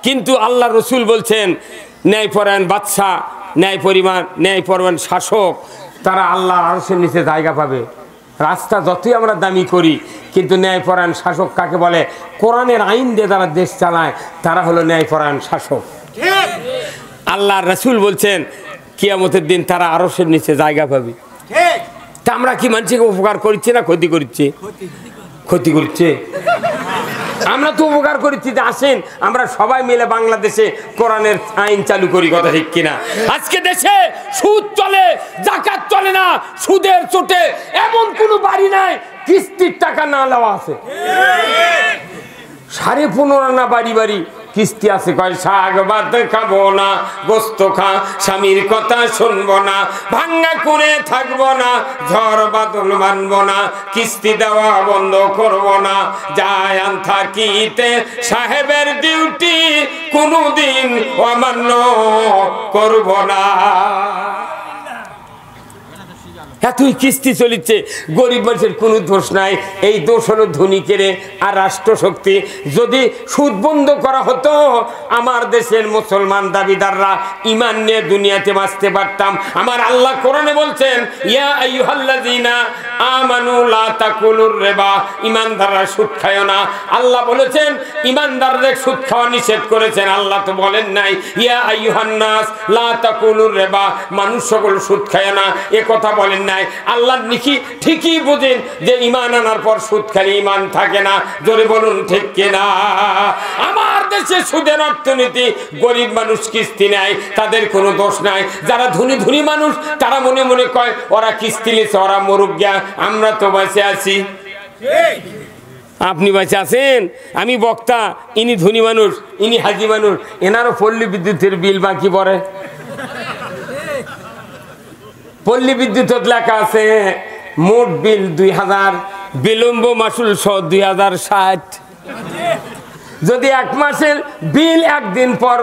কিন্তু আল্লাহ রসুল বলছেন, ন্যায়পরায়ণ বাদশা, ন্যায়পরায়ণ শাসক, তারা আল্লাহর আরশের নিচে জায়গা পাবে। রাস্তা যতই আমরা দামি করি, কিন্তু ন্যায়পরায়ণ শাসক কাকে বলে? কোরআনের আইন দিয়ে যারা দেশ চালায়, তারা হলো ন্যায়পরায়ণ শাসক। আল্লাহর রাসূল বলছেন, কিয়ামতের দিন তারা আরশের নিচে জায়গা পাবে। তা আমরা কি মানুষকে উপকার করছি না ক্ষতি করছি? ক্ষতি করছে। আমরা তো উপকার করেছি। যে আসেন আমরা সবাই মিলে বাংলাদেশে কোরআনের আইন চালু করি, কথা ঠিক কিনা? আজকে দেশে সুদ চলে, যাকাত চলে না, সুদের চোটে এমন কোনো বাড়ি নাই কিস্তির টাকা না নেওয়া আছে। 15.5 আনা বাড়ি বাড়ি কিস্তি আছে। কয় শাক ভাত খাবো না, গোস্ত খা, স্বামীর কথা শুনবো না, ভাঙ্গা করে থাকবো না, ঝড় বাদল মানবো না, কিস্তি দেওয়া বন্ধ করবো না, যায় আন থাকিতে সাহেবের ডিউটি কোনোদিন অমান্য করবো না। এতই কিস্তি চলিচ্ছে, গরিব মানুষের কোনো দোষ নাই। এই দোষ হলো ধনীকের আর রাষ্ট্রশক্তি। যদি সুদ বন্ধ করা হতো, আমার দেশের মুসলমান দাবিদাররা ইমান নিয়ে দুনিয়াতে বাঁচতে পারতাম। আমার আল্লাহ কোরআনে বলছেন, ইয়া আইয়ুহাল্লাযীনা আমানু লা তাকুলুর রিবা, ইমানদাররা সুদ খায় না। আল্লাহ বলেছেন ইমানদারদের সুদ খাওয়া নিষেধ করেছেন। আল্লাহ তো বলেন নাই ইয়া আইয়ুহান নাস লা তাকুলুর রিবা, মানুষ সকল সুদ খায় না, এ কথা বলেন নাই। আল্লাহ নিকি ঠিকই বোঝেন যে ঈমান আনার পর সুদ খালি ঈমান থাকে না। জোরে বলুন ঠিক কিনা? আমার দেশে সুদের অর্থনীতি, গরিব মানুষ কিস্তি নেয়, তাদের কোনো দোষ নাই। যারা ধনী ধনী মানুষ, তারা মনে মনে কয় ওরা কিস্তি নিচ্ছে, ওরা মরুক গিয়া, আমরা তো বেঁচে আছি। আপনি বেঁচে আছেন, আমি বক্তা, ইনি ধনী মানুষ, ইনি হাজি মানুষ, এনারও পল্লী বিদ্যুতের বিল বাকি পড়ে। পল্লী বিদ্যুৎ লেখা আছে মোট বিল 2000, বিলম্ব মাসুল সহ 2060। যদি 1 মাসের বিল 1 দিন পর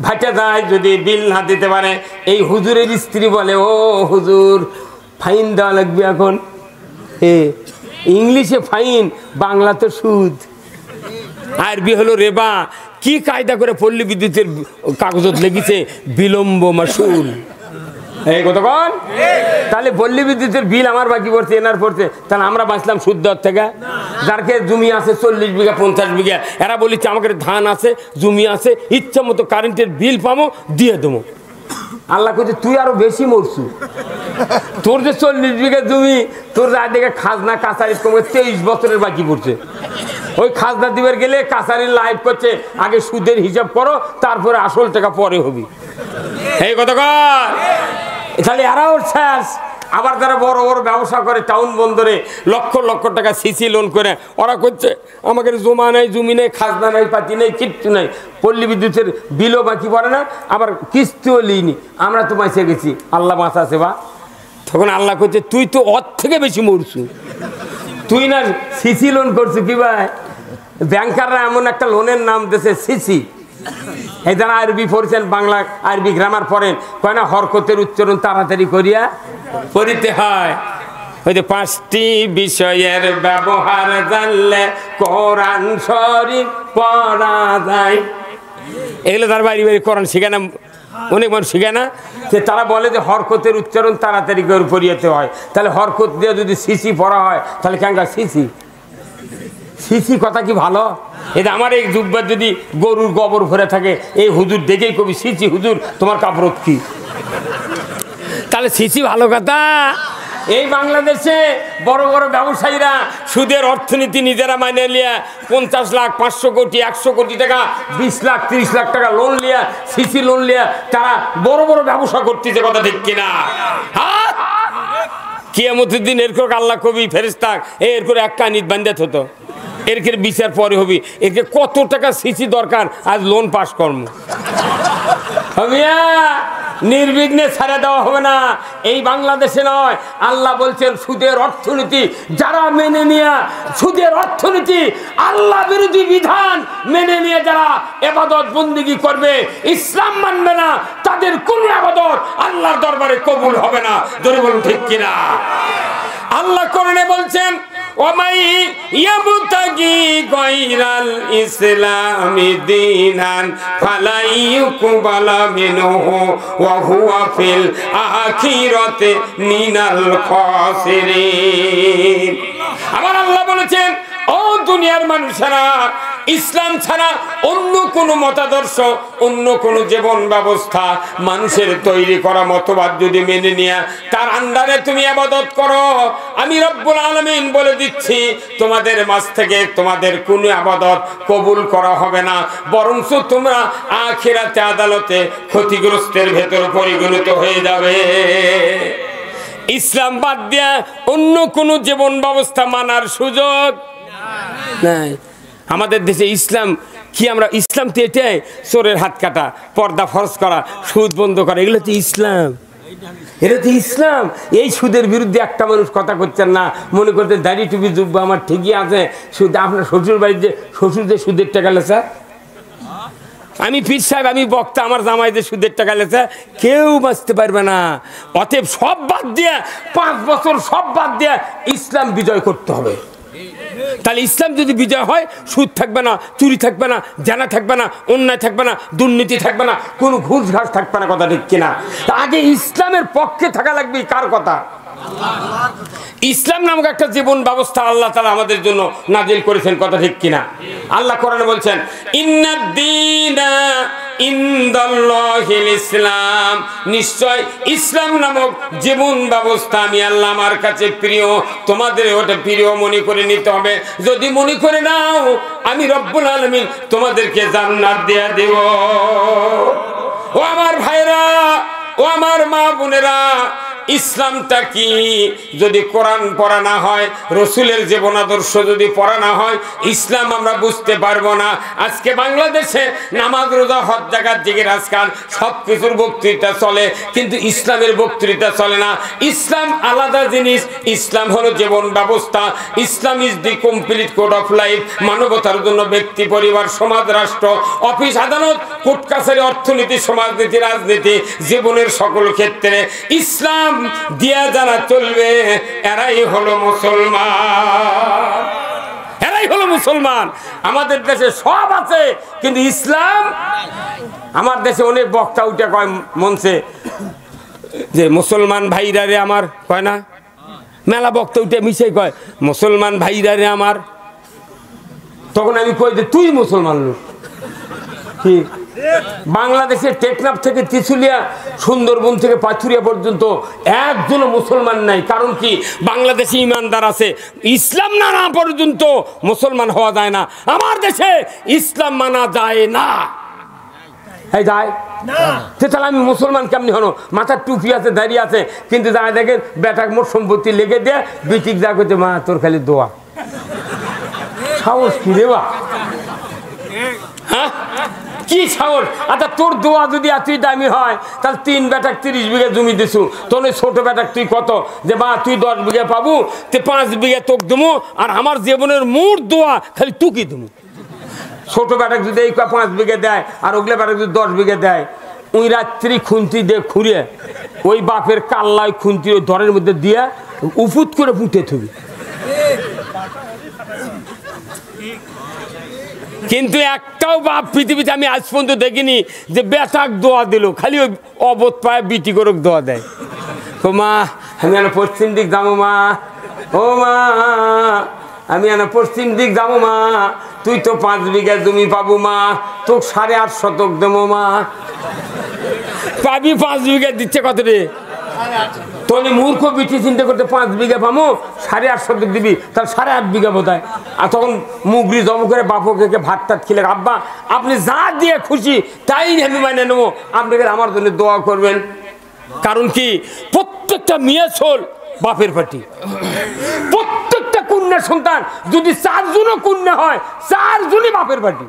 ভাটে যায়, যদি বিল না দিতে পারে, এই হুজুরের স্ত্রী বলে, ও হুজুর ফাইন দেওয়া লাগবে এখন। ইংলিশে ফাইন, বাংলা তো সুদ, আরবি হলো রেবা। কি কায়দা করে পল্লী বিদ্যুতের কাগজত লেগেছে বিলম্ব মাসুল। এই কতক্ষণ? তাহলে পল্লী বিদ্যুতের বিল আমার বাকি পড়ছে, এনার পড়ছে, তাহলে আমরা বাঁচলাম সুদ দেওয়ার থেকে। যারকে জমি আছে 40 বিঘা 50 বিঘা, এরা বলিছে আমাকে ধান আছে, জমি আছে, ইচ্ছা মতো কারেন্টের বিল পাবো, দিয়ে দেবো। আল্লাহ কইছে তুই আরো বেশি মরছু, তোর যে 40 বিঘা জমি, তোর রায় দেখে খাজনা কাছারি কমে 23 বছরের বাকি পড়ছে। ওই খাজনা দিবার গেলে কাছারির লাইভ করছে, আগে সুদের হিসাব করো, তারপরে আসল টাকা পরে হবি। এই কতক্ষণ? তাহলে এরাও শেষ। আবার যারা বড় বড় ব্যবসা করে টাউন বন্দরে লক্ষ লক্ষ টাকা সিসি লোন করে, ওরা করছে আমাদের জমা নেই, জমি নেই, খাজনা নেই, পাতি নেই, কিচ্ছু নেই, পল্লী বিদ্যুতের বিলও বাকি পড়ে না, আবার কিস্তিও লিনি, আমরা তো বাঁচে গেছি, আল্লাহ বাঁচাছে বা। তখন আল্লাহ করছে তুই তো ওর থেকে বেশি মরছু, তুই না সিসি লোন করছু। কি ভাই, ব্যাংকাররা এমন একটা লোনের নাম দিয়েছে সিসি। এই যারা আরবি পড়ছেন, বাংলা আরবি গ্রামার পড়েন, কয় না হরকতের উচ্চারণ তাড়াতাড়ি করিয়া পড়িতে হয়। ওই যে 5টি বিষয়ের ব্যবহার জানলে কোরআন শরীফ পড়া যায়। এগুলো তার বাড়ি বাড়ি কোরআন শিখে না, অনেক মানুষ শিখে না। যে তারা বলে যে হরকতের উচ্চারণ তাড়াতাড়ি করে পড়িয়েতে হয়, তাহলে হরকত দিয়ে যদি সিসি পড়া হয় তাহলে কেন সিসি সিসি কথা কি ভালো? এটা আমার এই জুব্বার যদি গরুর গোবর ভরে থাকে, এই হুজুর দেখেই কবি সিসি হুজুর তোমার কাপড় কি, তাহলে সিসি ভালো কথা। এই বাংলাদেশে বড় বড় ব্যবসায়ীরা সুদের অর্থনীতি নিজেরা মানে লিয়া 50 লাখ 500 কোটি 100 কোটি টাকা 20 লাখ 30 লাখ টাকা লোন লিয়া, সিসি লোন লিয়া তারা বড় বড় ব্যবসা করতেছে, কথা ঠিক কিনা? কিয়ামতের দিন এরকম আল্লাহ কবি ফেরেশতা এর করে এক কানিত বান্ধাত হতো, এর বিচার পরে হবি, একে কত টাকা সিসি দরকার আজ লোন পাস কর্ম নির্বিঘ্নে ছাড়া দেওয়া হবে না। এই বাংলাদেশে নয়, আল্লাহ বলছেন সুদের অর্থনীতি যারা মেনে নিয়ে, সুদের অর্থনীতি আল্লাহ বিরোধী বিধান মেনে নিয়ে যারা ইবাদত বন্দেগী করবে, ইসলাম মানবে না, তাদের কোন ইবাদত আল্লাহর দরবারে কবুল হবে না। জোরে বলুন ঠিক কিনা? আল্লাহ কোরআনে বলছেন ওমাই ইয়াবতাগি গায়রাল ইসলামি দীনান ফালা ইউকবালা মিনহু ওয়া হুয়া ফিল আখিরাতি মিনাল খাসিরিন। আমার আল্লাহ বলেছেন, ও দুনিয়ার মানুষেরা, ইসলাম ছাড়া অন্য কোন মতাদর্শ, অন্য কোন জীবন ব্যবস্থা, মানুষের তৈরি করা মতবাদ যদি মেনে নিয়ে তার আন্ডারে তুমি ইবাদত করো, আমি রব্বুল আলামিন বলে দিচ্ছি তোমাদের মাঝ থেকে তোমাদের কোন ইবাদত কবুল করা হবে না, বরঞ্চ তোমরা আখিরাতে আদালতে ক্ষতিগ্রস্তের ভেতর পরিগণিত হয়ে যাবে। ইসলাম বাদ দিয়া অন্য কোন জীবন ব্যবস্থা মানার সুযোগ নাই। আমাদের দেশে ইসলাম কি, আমরা ইসলাম তো এটাই চোরের হাত কাটা, পর্দা ফরজ করা, সুদ বন্ধ করা, এগুলো তো ইসলাম, এটা তো ইসলাম। এই সুদের বিরুদ্ধে একটা মানুষ কথা করছেন না, মনে করতে দাড়ি টুপি জুব্বা আমার ঠিকই আছে, সুদ আপনার শ্বশুর বাড়ির যে শ্বশুর যে সুদের টাকা লেছে, আমি পীর সাহেব, আমি বক্তা, আমার জামাই যে সুদের টাকা লেছে, কেউ বাঁচতে পারবে না। অতএব সব বাদ দিয়ে 5 বছর সব বাদ দিয়ে ইসলাম বিজয় করতে হবে। তাহলে ইসলাম যদি বিজয় হয়, সুদ থাকবে না, চুরি থাকবে না, জানা থাকবে না, অন্যায় থাকবে না, দুর্নীতি থাকবে না, কোনো ঘুষ ঘাস থাকবে না, কথা ঠিক কিনা? আগে ইসলামের পক্ষে থাকা লাগবে। কার কথা? ইসলাম নামক একটা জীবন ব্যবস্থা আল্লাহ তাআলা আমাদের জন্য নাজিল করেছেন, কথা ঠিক কিনা? আল্লাহ কোরআনে বলছেন, ইন্নাদ-দীনা ইনদাল্লাহিল ইসলাম, নিশ্চয় ইসলাম নামক জীবন ব্যবস্থা আমি আল্লাহ আমার কাছে প্রিয়, তোমাদের ওটা প্রিয় মনে করে নিতে হবে। যদি মনে করে নাও, আমি রব্বুল আলামিন তোমাদেরকে জান্নাত দিয়ে দেব। ও আমার ভাইরা, ও আমার মা বোনেরা, ইসলামটা কি যদি কোরআন পড়া না হয়, রসুলের জীবন আদর্শ যদি পড়া না হয়, ইসলাম আমরা বুঝতে পারবো না। আজকে বাংলাদেশে নামাজ রোজা হজ জাকাত জিকির আজকাল সব কিছুর বক্তৃতা চলে, কিন্তু ইসলামের বক্তৃতা চলে না। ইসলাম আলাদা জিনিস, ইসলাম হলো জীবন ব্যবস্থা। Islam is the complete code of life. মানবতার জন্য ব্যক্তি, পরিবার, সমাজ, রাষ্ট্র, অফিস, আদালত, কোর্ট কাছারি, অর্থনীতি, সমাজনীতি, রাজনীতি, জীবনের সকল ক্ষেত্রে ইসলাম দিয়া যারা চলবে, এরাই হলো মুসলমান, এরাই হলো মুসলমান। আমাদের দেশে সব আছে, কিন্তু ইসলাম, আমার দেশে অনেক বক্তা উঠে কয় মঞ্চে যে মুসলমান ভাইরা রে আমার, কয় না, মেলা বক্তা উঠে মিশে কয় মুসলমান ভাইরা রে আমার। তখন আমি কই যে তুই মুসলমান লোক কি? বাংলাদেশের টেকনাফ থেকে তিতুলিয়া, সুন্দরবন থেকে পাথুরিয়া পর্যন্ত একজনও মুসলমান নাই। কারণ কি? বাংলাদেশে ইমানদার আছে, ইসলাম না না পর্যন্ত মুসলমান হওয়া যায় না। আমার দেশে ইসলাম মানা যায় না। এই যায় তাহলে আমি মুসলমান কেমনি হলো? মাথার টুপি আছে, দাঁড়িয়ে আছে, কিন্তু যায় দেখেন বেটাক মোট সম্পত্তি লেগে দিয়ে বিটিক যা করতে, মা তোর খালি দোয়া। সাহস কি রে বা? হ্যাঁ, কি সাহস? আচ্ছা, তোর দোয়া যদি এতই দামি হয়, তাহলে 3 বেটাক 30 বিঘা জমি দিছু, তোর ছোট বেটাক তুই কত যে বা তুই 10 বিঘা পাবো, তুই 5 বিঘা তোক দেবো, আর আমার জীবনের মোট দোয়া খালি তুকি দেবো। ছোট বেটাক যদি এই 5 বিঘা দেয়, আর ওগুলো বেটাক যদি 10 বিঘা দেয়, ওই রাত্রি খুন্তি দিয়ে খুঁড়িয়ে ওই বাপের কাল্লায় খুন্তির ওই দরের মধ্যে দিয়া উফুত করে পুঁতে থবি। কিন্তু একটাও বাপ পৃথিবীতে আমি আজ পর্যন্ত দেখিনি যে বেটাক দোয়া দিল, খালি ওই অবধ পায়ে বিটি করে দোয়া দেয়। ও মা আমি এনে পশ্চিম দিক যাবো মা, ও মা আমি এনে পশ্চিম দিক যাবো মা, তুই তো 5 বিঘা জমি পাবো মা, তোকে 8.5 শতক দেবো মা। পাবি 5 বিঘা দিচ্ছে কত রে? তুমি মূর্খ বিটি চিন্তা করতে 5 বিঘা পাবো, 8.5 শতক দিবি, তাহলে 8.5 বিঘা বোধ হয়। আর তখন মুগরি জম করে বাপকে ভাত টাত খেলে, আব্বা আপনি যা দিয়ে খুশি তাই আমি মানে নেবো, আপনাকে আমার জন্য দোয়া করবেন। কারণ কি প্রত্যেকটা মেয়ে ছোল বাপের পাটি, প্রত্যেকটা কন্যা সন্তান যদি 4 জনও কন্যা হয় 4 জনই বাপের পাটি।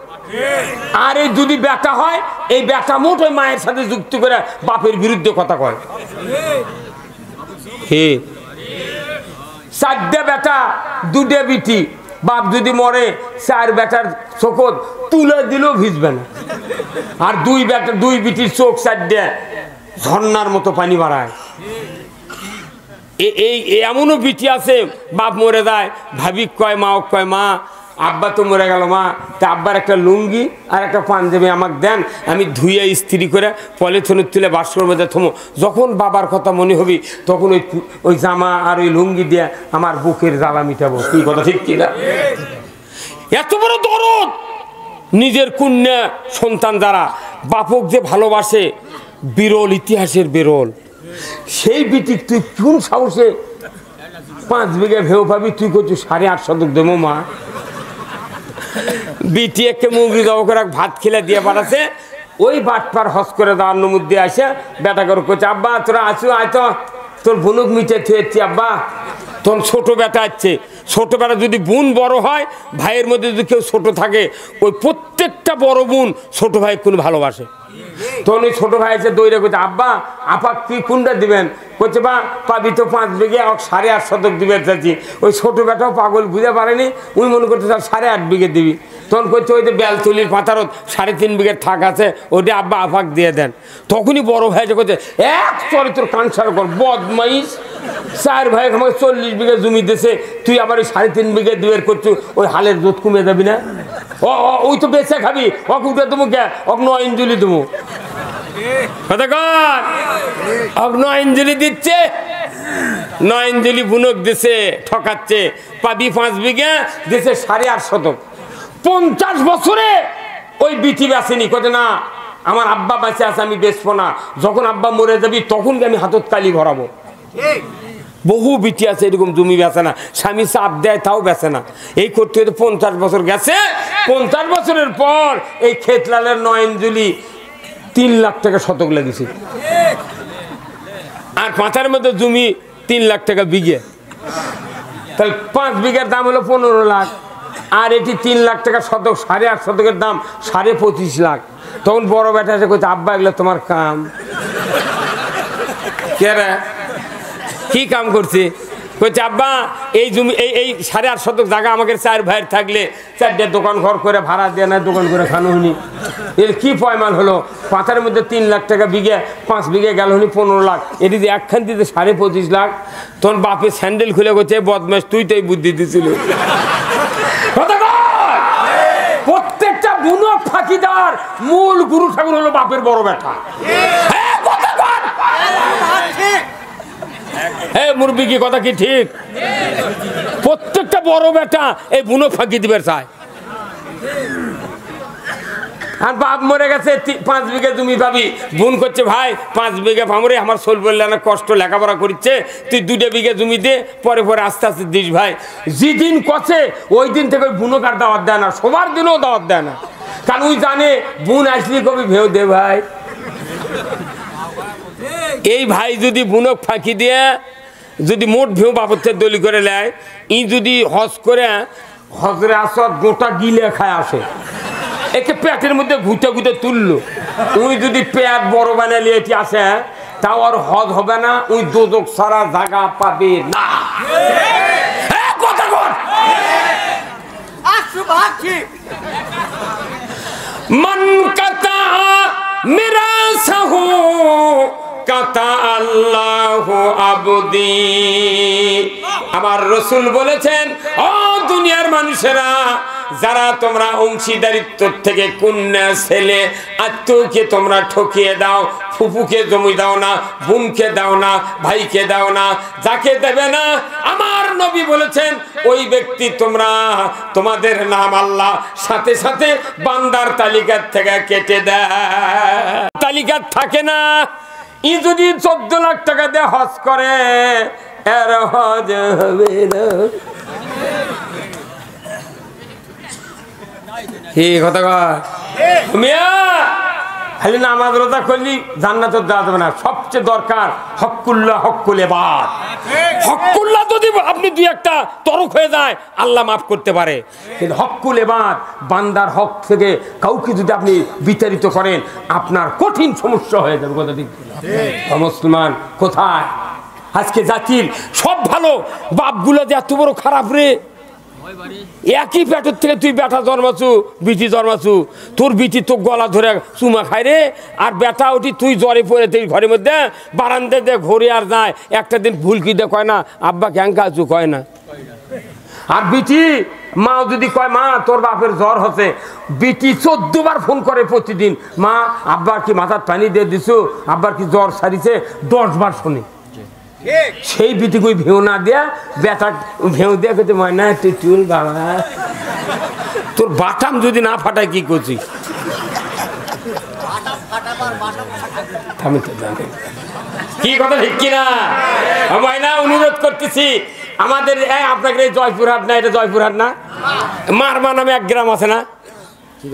আর এই যদি বেটা হয় এই বেটা মোট ওই মায়ের সাথে যুক্তি করে বাপের বিরুদ্ধে কথা কয়। হে 4টে বেটা 2টে বিটি, বাপ যদি মরে 4 বেটার চোখত তুলে দিলেও ভিজবে না। আর 2 বিটির চোখ 4টে ঝর্ণার মতো পানি বাড়ায়। এই এমনও বিটি আছে বাপ মরে যায়, ভাবি কয় মা কয় মা আব্বা তো মরে গেল মা, তা আব্বার একটা লুঙ্গি আর একটা পাঞ্জাবি আমাকে দেন, আমি ধুয়ে ইস্ত্রি করে পলিথিনে তুলে বাস্কর মধ্যে থমো। যখন বাবার কথা মনে হবি তখন ওই জামা আর ওই লুঙ্গি দিয়ে আমার বুকের জ্বালা মিটাবো। কি কথা ঠিক কিনা? এত বড় দরদ নিজের কন্যা সন্তান যারা বাপক যে ভালোবাসে, বিরল, ইতিহাসের বিরল। সেই বিটি তুই কোন সাহসে 5 বিঘা ভেউ পাবি, তুই করছিস 8.5 শতক দেবো মা। বিটি একে মুগরি জব করে ভাত খেলে দিয়ে পাঠাচ্ছে, ওই বাটপার হস করে দেওয়ার মধ্যে আসে বেটা করে করছে আব্বা তোরা আছো আয় তো, তোর বুনুক মিটে থুয়েছি আব্বা। তখন ছোট বেটা আছে, ছোট বেটা যদি বোন বড় হয়, ভাইয়ের মধ্যে যদি কেউ ছোট থাকে, ওই প্রত্যেকটা বড় বোন ছোট ভাই কোন ভালোবাসে। তখন ওই ছোট ভাই এসে দৌড়ে করছে আব্বা আপা কি কোনটা দিবেন? করছে বা পাবি তো 5 বিঘে, 8.5 শতক দিবে চাচ্ছি। ওই ছোট বেটাও পাগল বুঝতে পারেনি, উনি মনে করতে 8.5 বিঘে দিবি। তখন করছে ওই যে বেলতলির পাতারত 3.5 বিঘের থাক আছে, ওটা আব্বা আপাক দিয়ে দেন। তখনই বড় ভাই যে করছে এক চরিত্র কানসার কর বদমাইশ, 4 ভাই আমাকে 40 বিঘা জমি দিয়েছে, তুই আবার ওই 3.5 বিঘে দুয়ের করছো, ওই হালের দুধ কমে যাবি না? ওই তো বেঁচে খাবি, অক উঠে দেবো কে, অক 9 ইঞ্জলি দেবো। কথা কর, অক 9 ইঞ্জলি দিচ্ছে, 9 ইঞ্জলি বুনক দিছে, ঠকাচ্ছে। পাবি 5 বিঘা দিছে 8.5 শতক। 50 বছরে ওই বিটি বেচেনি, কোথায় না আমার আব্বা বেঁচে আছে আমি বেচবো না, যখন আব্বা মরে যাবি তখন আমি হাতত কালি ভরাবো। বহু বিটি আছে এরকম জমি বেচে না, স্বামী চাপ দেয় তাও বেচে না। এই করতে হয়তো 50 বছর গেছে। 50 বছরের পর এই খেতলালের 9 ইঞ্জলি 3 লাখ টাকা শতক লেগেছে। আর পাঁচার মধ্যে জমি 3 লাখ টাকা বিঘে, তাহলে 5 বিঘার দাম হলো 15 লাখ। আর এটি 3 লাখ টাকা শতক, 8.5 শতকের দাম 25.5 লাখ। তখন বড় বেটা এসে কইছে আব্বা এগুলো তোমার কাম। কে রে কি কাম করছে? কইছে আব্বা এই জমি এই 8.5 শতক জায়গা আমাকে 4 ভাইয়ের থাকলে 4টে দোকান ঘর করে ভাড়া দেয় না, দোকান করে খানো হনি। এর কি পয়মান হলো? পাতার মধ্যে 3 লাখ টাকা বিঘে, 5 বিঘে গেল হনি 15 লাখ। এটি যে একখান দিতে 25.5 লাখ। তখন বাপে স্যান্ডেল খুলে করছে বদমাস তুই তো এই বুদ্ধি দিছিল। প্রত্যেকটা বুনক ফাঁকিদার মূল গুরু ঠাকুর হলো বাপের বড় বেটা। মুরব্বী কি কথা কি ঠিক? প্রত্যেকটা বড় বেটা এই বুনক ফাঁকি দিবে চায়। আর বাপ মরে গেছে 5 বিঘা জমি পাবি, বোন করছে ভাই 5 বিঘা পামরে আমার সোল বললে না কষ্ট লেখাপড়া করছে, তুই 2 বিঘা জমি দে, পরে পরে আস্তে আস্তে দিস ভাই। যেদিন কছে ওই দিন থেকে ওই বুনক আর দাওয়াত দেয় না, সবার দিনও দাওয়াত দেয় না। কারণ ওই জানে বোন আসলি কবি ভেউ দে ভাই। এই ভাই যদি বুনক ফাঁকি দিয়ে যদি মোট ভেউ বাপত্বের দলি করে নেয়, ই যদি হজ করে হজরে আসত গোটা গিলে খায় আসে, একে পেটের মধ্যে ঘুটে ঘুটে তুললো। তুই যদি পেট বড় বানালি এটি আসে তাও আর হজ হবে না, ওই দোজক সারা জায়গা পাবে না। কথা কর মন কাতা মেরা সাহু কাতা আল্লাহু আবদি। আমার রাসূল বলেছেন, ও দুনিয়ার মানুষেরা, যারা তোমরা অংশীদারিত্ব থেকে কন্যা ছেলে আত্মীয়কে তোমরা ঠকিয়ে দাও, ফুফুকে জমি দাও না, বোনকে দাও না, ভাইকে দাও না, যাকে দেবে না, আমার নবী বলেছেন ওই ব্যক্তি তোমরা তোমাদের নাম আল্লাহ সাথে সাথে বান্দার তালিকার থেকে কেটে দেয়। তালিকা থাকে না। ই যদি 14 লাখ টাকা দিয়ে হজ করে, এর হজ হবে না। কি কথা মিয়া, খালি নামাজ রোজা করলি জান্নাতে যাওয়া যাবে না। সবচেয়ে দরকার হক্কুল্লাহ, হক্কুল ইবাদ। হক্কুল্লাহ যদি আপনি দুই একটা তরক হয়ে যায়, আল্লাহ মাফ করতে পারে, কিন্তু হক্কুল ইবাদ, বান্দার হক থেকে কাউকে যদি আপনি বিতাড়িত করেন, আপনার কঠিন সমস্যা হয়ে যাবে। কথা ঠিক মুসলমান কোথায়? আজকে জাতির সব ভালো, বাপগুলো যে এত বড় খারাপ রে। একই পেটের থেকে তুই বেটা জন্মাছু, বিটি জন্মাছু, তোর বিটি তো গলা ধরে চুমা খায় রে, আর বেটা উঠি তুই জ্বরে পড়ে তুই ঘরের মধ্যে বারান্দা দিয়ে ঘুরে আর যায়, একটা দিন ভুলকি দিয়ে কয় না আব্বা ক্যাঙ্কা আছু, কয় না। আর বিটি মাও যদি কয় মা তোর বাপের জ্বর হচ্ছে, বিটি 14 বার ফোন করে প্রতিদিন, মা আব্বার কি মাথার পানি দিয়ে দিছো, আব্বার কি জ্বর সারিছে, 10 বার শুনি। সেই বিটি কই ভেউ না দিয়া বেটা ভেউ দিয়া খেতে ময়না টুল বাবা, তোর বাটাম যদি না ফাটায় কি করছি? আমি তো জানি কি কথা, ঠিক কিনা? ময়না অনুরোধ করতেছি আমাদের, আপনাকে এই জয়পুরহাট না, এটা জয়পুরহাট না, মারমা নামে এক গ্রাম আছে না,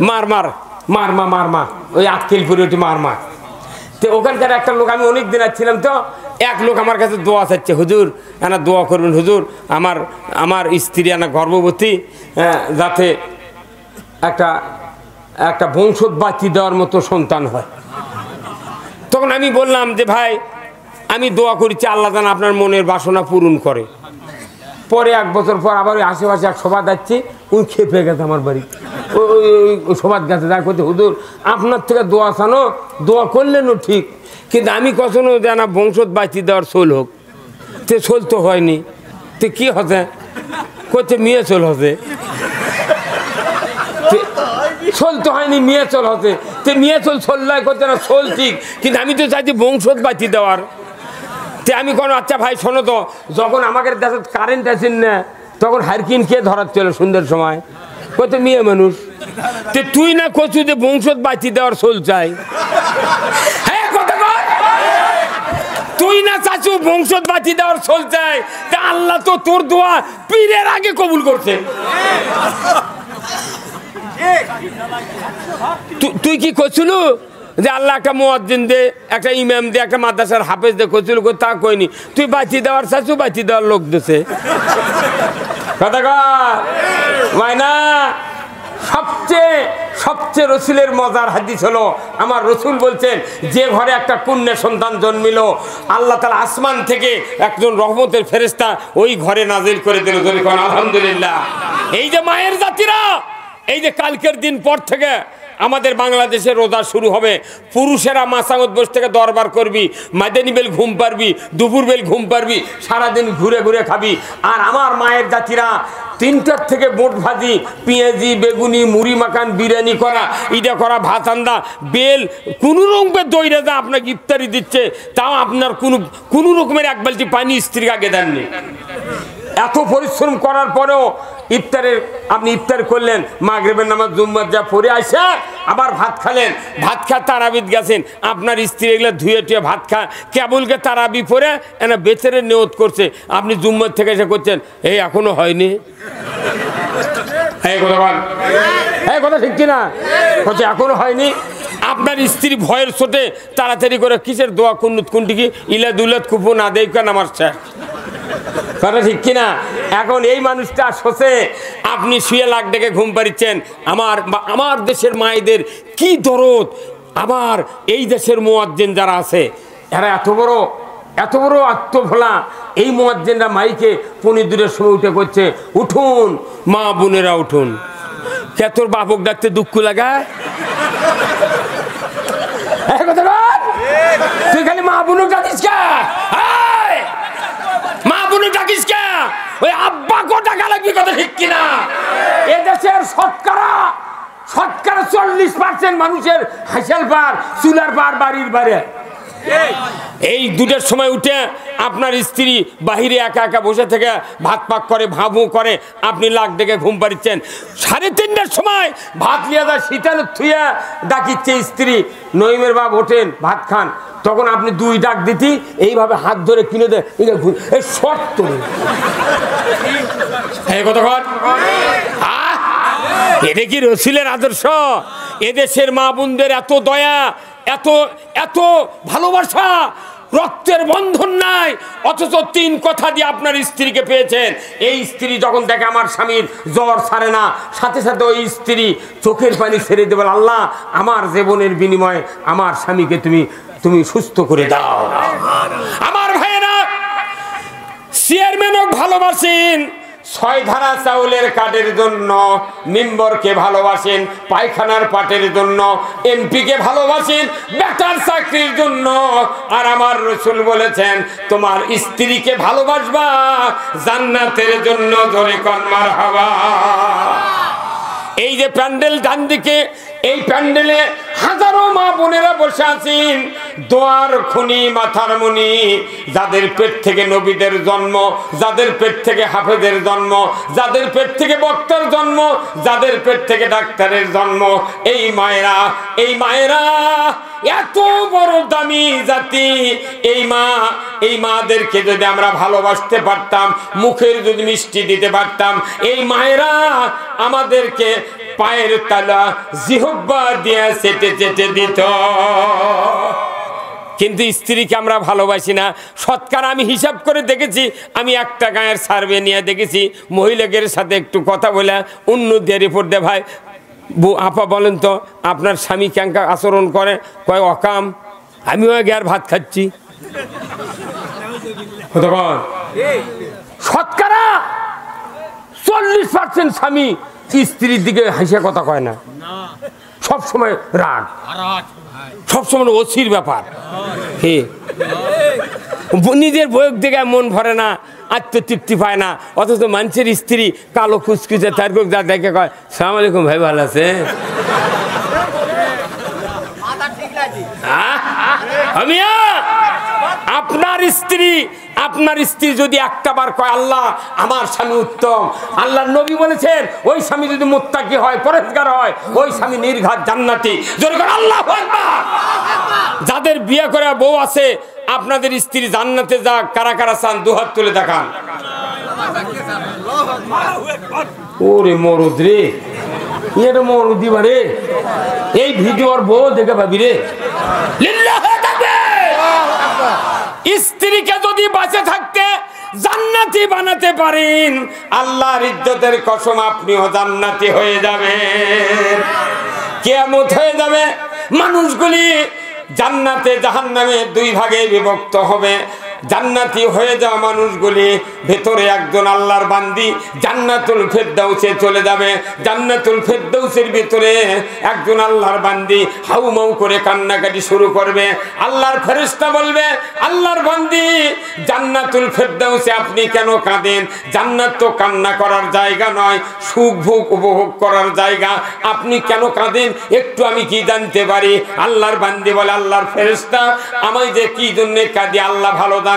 মারমা ওই আক্কেলপুরে ওটি মারমা। তো ওখানকার একটা লোক, আমি অনেক দিন ছিলাম, তো এক লোক আমার কাছে দোয়া চাচ্ছে, হুজুর এনা দোয়া করবেন হুজুর, আমার স্ত্রী এনা গর্ভবতী, যাতে একটা বংশোৎ বাঁচিয়ে দেওয়ার মতো সন্তান হয়। তখন আমি বললাম যে ভাই আমি দোয়া করেছি, আল্লাহ যেন আপনার মনের বাসনা পূরণ করে। পরে 1 বছর পর আবার ওই আশেপাশে এক সভা যাচ্ছি, ওই খেপে গেছে আমার বাড়ি, ওই সভার গেছে, যা করতে হুজুর আপনার থেকে দোয়া চানো, দোয়া করলেনও ঠিক, কিন্তু আমি কখনো জানা বংশোৎ বাঁচিয়ে দেওয়ার সোল হোক, তে সোল তো হয়নি, তে কি হচ্ছে করছে মেয়ে চল হচ্ছে, সোল তো হয়নি, মেয়ে চল হচ্ছে, তে মেয়ে চল সোল্লাই করছে না, সোল ঠিক, কিন্তু আমি তো চাইছি বংশোৎ বাঁচিয়ে দেওয়ার। তে আমি কোনো আচ্ছা ভাই শোনো তো, যখন আমাদের দেশে কারেন্ট আসেন না, তখন হারকিন কে ধরাচ্ছিল সন্ধ্যের সময়, কত মেয়ে মানুষ, তে তুই না কচু যে বংশোৎ বাঁচিয়ে দেওয়ার সোল চাই, হ্যাঁ কথা বল, তুই না চাচু বংশোৎ বাঁচিয়ে দেওয়ার সোল চাই, তা আল্লাহ তো তোর দোয়া পীরের আগে কবুল করছে। তুই কি করছিল যে আল্লাহ একটা মুয়াজ্জিন দে, একটা ইমাম দে, একটা মাদ্রাসার হাফেজ দে, করছিল, তা কইনি, তুই বাঁচিয়ে দেওয়ার চাচু বাঁচিয়ে দেওয়ার লোক দেশে কথা কয় না। সবচেয়ে রসুলের মজার হাদিস হলো, আমার রসুল বলছেন যে ঘরে একটা কন্যা সন্তান জন্মিল, আল্লাহ তাআলা আসমান থেকে একজন রহমতের ফেরেশতা ওই ঘরে নাজিল করে দিল, আলহামদুলিল্লাহ। এই যে মায়ের জাতিরা, এই যে কালকের দিন পর থেকে আমাদের বাংলাদেশে রোজা শুরু হবে, পুরুষেরা মাসাঙ্গত বসে থেকে দরবার করবি, মাদানি বেল ঘুম পারবি, দুপুর বেল ঘুম পারবি, সারাদিন ঘুরে ঘুরে খাবি। আর আমার মায়ের জাতিরা 3টার থেকে বোট ভাজি, পেঁয়াজি, বেগুনি, মুড়ি মাখান, বিরিয়ানি করা, ইটা করা, ভাত আন্দা, বেল, কোনো রকমের দইরা যা আপনাকে ইফতারি দিচ্ছে, তাও আপনার কোনো রকমের 1 বালতি পানি স্ত্রীর আগে দেননি। এত পরিশ্রম করার পরেও আপনি ইফতার করলেন, মাগরিবের নামাজ জুম্মার যা পড়ে আসে আবার ভাত খালেন, ভাত খা তারাবিদ গেছেন, আপনার স্ত্রী এগুলো ধুয়ে টুয়ে ভাত খা কেবলকে তারাবি পরে এনা বেচারে নিয়ত করছে, আপনি জুম্মার থেকে এসে করছেন এই এখনো হয়নি, এই কথা ঠিক কিনা, হচ্ছে এখনো হয়নি। আপনার স্ত্রী ভয়ের চোটে তাড়াতাড়ি করে কিসের দোয়া কুন্নুত কুন্টিকি ইলাদ উলাদ কুপু না দেই কেন আমার শেষ কথা ঠিক কিনা। এখন এই মানুষটা শোষে আপনি শুয়ে লাখ ডেকে ঘুম পাড়িচ্ছেন। আমার দেশের মায়েদের কি দরদ, আমার এই দেশের মুয়াজ্জিন যারা আছে এরা এত বড় আত্মভোলা, এই মুয়াজ্জিনরা মাইকে পনিদুরের সময় উঠে করছে, উঠুন মা বোনেরা উঠুন, কে তোর বাপক ডাকতে দুঃখ লাগায়, তুই খালি মা বোনু ডাকিস কে? মা বোনু ডাকিস কে? ওই আব্বা কো টাকা লাগবে, কথা ঠিক কিনা? এদেশের শতকরা 40% মানুষের হাসিল পার, চুলার পার, বাড়ির বাইরে। এই দুটোর সময় উঠে আপনার স্ত্রী বাহিরে একা একা বসে থেকে ভাত পাক করে, ভাবু করে, আপনি লাখ ডেকে ঘুম পাড়িচ্ছেন। 3:30টার সময় ভাত লিয়ে যা শীতাল থুয়া ডাকিচ্ছে স্ত্রী, নইমের বাপ ওঠেন ভাত খান। তখন আপনি 2 ডাক দিতি, এইভাবে হাত ধরে কিনে দেয়, এই শর্ত কতক্ষণ। এটা কি রসুলের আদর্শ? এদেশের মা বোনদের এত দয়া, এত এত ভালোবাসা, রক্তের বন্ধন নাই, অথচ 3 কথা দিয়ে আপনার স্ত্রীকে পেয়েছেন। এই স্ত্রী যখন দেখে আমার স্বামীর জ্বর ছাড়ে না, সাথে সাথে ওই স্ত্রী চোখের পানি ছেড়ে দেবে, আল্লাহ আমার জীবনের বিনিময়ে আমার স্বামীকে তুমি সুস্থ করে দাও। আমার ভাইয়েরা, চেয়ারম্যানও ভালোবাসেন 6 ধারা চাউলের কার্ডের জন্য, মেম্বরকে ভালোবাসেন পায়খানার পাটের জন্য, এমপিকে ভালোবাসেন বেটার চাকরির জন্য। আর আমার রাসূল বলেছেন তোমার স্ত্রীকে ভালোবাসবা জান্নাতের জন্য। জোরে কোন মারহাবা। এই যে প্যান্ডেল ডান দিকে, এই প্যান্ডেলে হাজারো মা বোনেরা বসে আছেন, দোয়ার খুনি মাথার মুনি, যাদের পেট থেকে নবীদের জন্ম, যাদের পেট থেকে হাফেজের জন্ম, যাদের পেট থেকে বক্তার জন্ম, যাদের পেট থেকে ডাক্তারের জন্ম। এই মায়েরা এত বড় দামি জাতি। এই মাদেরকে যদি আমরা ভালোবাসতে পারতাম, মুখের যদি মিষ্টি দিতে পারতাম, এই মায়েরা আমাদেরকে পায়ের তালা জিহ্বা দিয়ে চেটে চেটে দিত। কিন্তু স্ত্রীকে আমরা ভালোবাসি না। শতকরা আমি হিসাব করে দেখেছি, আমি একটা গায়ের সার্ভে নিয়ে দেখেছি, মহিলাদের সাথে একটু কথা বলে উন্নতি রিপোর্ট দেয়, ভাই আপা বলেন তো আপনার স্বামী কেঙ্কা আচরণ করে? কয় অকাম, আমিও আর ভাত খাচ্ছি। শতকরা 40% স্বামী স্ত্রীর দিকে হাসিয়া কথা কয় না, সবসময় রাগ, সবসময় অসির ব্যাপার। নিজের বয়স দেখে মন ভরে না, আত্মতৃপ্তি পায় না, অথচ মানুষের স্ত্রী কালো কুচকুচে তার যা দেখে কয় সালাম আলাইকুম ভাই, ভালো আছে? আপনার স্ত্রী যদি একটা বার কয় আল্লাহ আমার স্বামী উত্তম, আল্লাহর নবী বলেছেন ওই স্বামী যদি মুত্তাকি হয়, পরেজগার হয়, ওই স্বামী নির্ঘাত জান্নাতি। জোরে করে আল্লাহু আকবার। যাদের বিয়ে করে বউ আছে, আপনাদের স্ত্রী জান্নাতে যাক, কারা কারা চান 2 হাত তুলে দেখান। ওরে মরদ রে, এটা মরদ দিবা রে, এই ভিডিওর বউ দেখে ভাবি রে। স্ত্রীকে যদি বাঁচে থাকতে জান্নাতি বানাতে পারেন, আল্লাহর ইজ্জতের কসম আপনিও জান্নাতি হয়ে যাবেন। কিয়ামত হয়ে যাবে, মানুষগুলি জান্নাতে জাহান্নামে 2 ভাগে বিভক্ত হবে। জান্নাতি হয়ে যাওয়া মানুষগুলি ভেতরে একজন আল্লাহর বান্দি জান্নাতুল ফেরদাউসে চলে যাবে। জান্নাতুল ফেরদাউসের ভিতরে একজন আল্লাহর বান্দি হাউমাউ করে কান্নাকাটি শুরু করবে। আল্লাহর ফেরেশতা বলবে, আল্লাহর বান্দি জান্নাতুল ফেরদাউসে আপনি কেন কাঁদেন? জান্নাত তো কান্না করার জায়গা নয়, সুখ ভোগ উপভোগ করার জায়গা, আপনি কেন কাঁদেন? একটু আমি কি জানতে পারি? আল্লাহর বান্দি বলে, আল্লাহর ফেরেশতা আমায় যে কি জন্য কাঁদি আল্লাহ ভালো জানেন।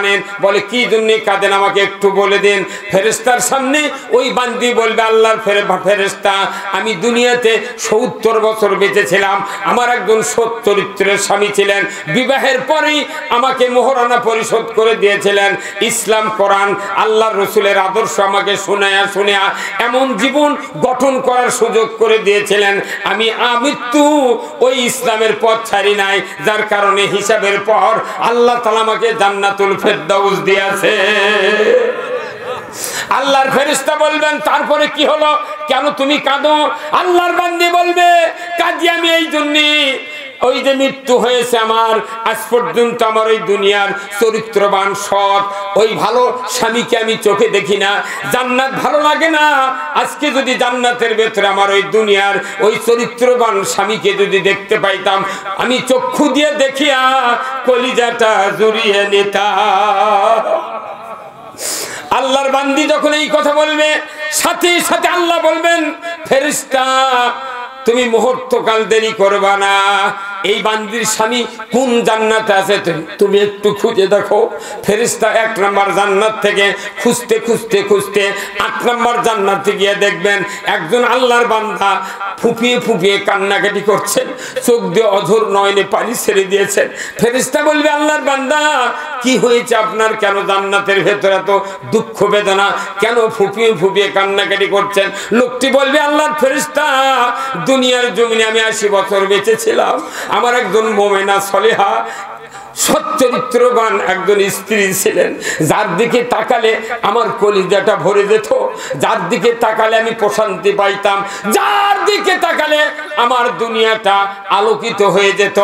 বলে কি জন্য কাঁদেন আমাকে একটু বলে দেন। ফেরেশতার সামনে ওই বান্দি বলবে, আল্লাহর ফেরেশতা আমি দুনিয়াতে 70 বছর বেঁচে ছিলাম, আমার একজন সৎ চরিত্রের স্বামী ছিলেন, বিবাহের পরেই আমাকে মোহরানা পরিশোধ করে দিয়েছিলেন। ইসলাম কোরআন আল্লাহর রসুলের আদর্শ আমাকে শুনিয়া এমন জীবন গঠন করার সুযোগ করে দিয়েছিলেন, আমি আমৃত্যু ওই ইসলামের পথ ছাড়ি নাই, যার কারণে হিসাবের পর আল্লাহ তাআলা আমাকে জান্নাতুল ফেরদাউস দিয়েছে। আল্লাহর ফেরেশতা বলবেন, তারপরে কি হলো? কেন তুমি কাঁদো? আল্লাহর বান্দি বলবে, কাঁদি আমি এই জন্য ওই যে মৃত্যু হয়েছে আমার, আজ পর্যন্ত আমার ওই দুনিয়ার চরিত্রবান সৎ ওই ভালো স্বামীকে আমি চোখে দেখি না, জান্নাত ভালো লাগে না। আজকে যদি জান্নাতের ভেতরে আমার ওই দুনিয়ার ওই চরিত্রবান স্বামীকে যদি দেখতে পাইতাম, আমি চক্ষু দিয়ে দেখিয়া কলিজাটা জুড়িয়ে নিতাম। আল্লাহর বান্দি যখন এই কথা বলবে, সাথে সাথে আল্লাহ বলবেন, ফেরেশতা তুমি মুহূর্তকাল দেরি করবা না, এই বান্দির স্বামী কোন জান্নাতে আছে তুমি একটু খুঁজে দেখো। ফেরেশতা 1 নম্বর জান্নাত থেকে খুঁজতে খুঁজতে খুঁজতে 8 নম্বর জান্নাতে গিয়ে দেখবেন একজন আল্লাহর বান্দা ফুপিয়ে ফুপিয়ে কান্নাকাটি করছেন, চোখ দিয়ে অঝোর নয়নে পানি ছেড়ে দিয়েছেন। ফেরেশতা বলবে, আল্লাহর বান্দা কি হয়েছে আপনার, কেন জান্নাতের ভেতরে এত দুঃখ বেদনা, কেন ফুপিয়ে ফুপিয়ে কান্নাকাটি করছেন? লোকটি বলবে, আল্লাহর ফেরেশতা দুনিয়ার জমিনে আমি 80 বছর বেঁচে ছিলাম, আমার একজন মুমিনা সলিহা সচ্চরিত্রবান একজন স্ত্রী ছিলেন, যার দিকে তাকালে আমার কলিজাটা ভরে যেত, যার দিকে তাকালে আমি প্রশান্তি পাইতাম, যার দিকে তাকালে আমার দুনিয়াটা আলোকিত হয়ে যেত।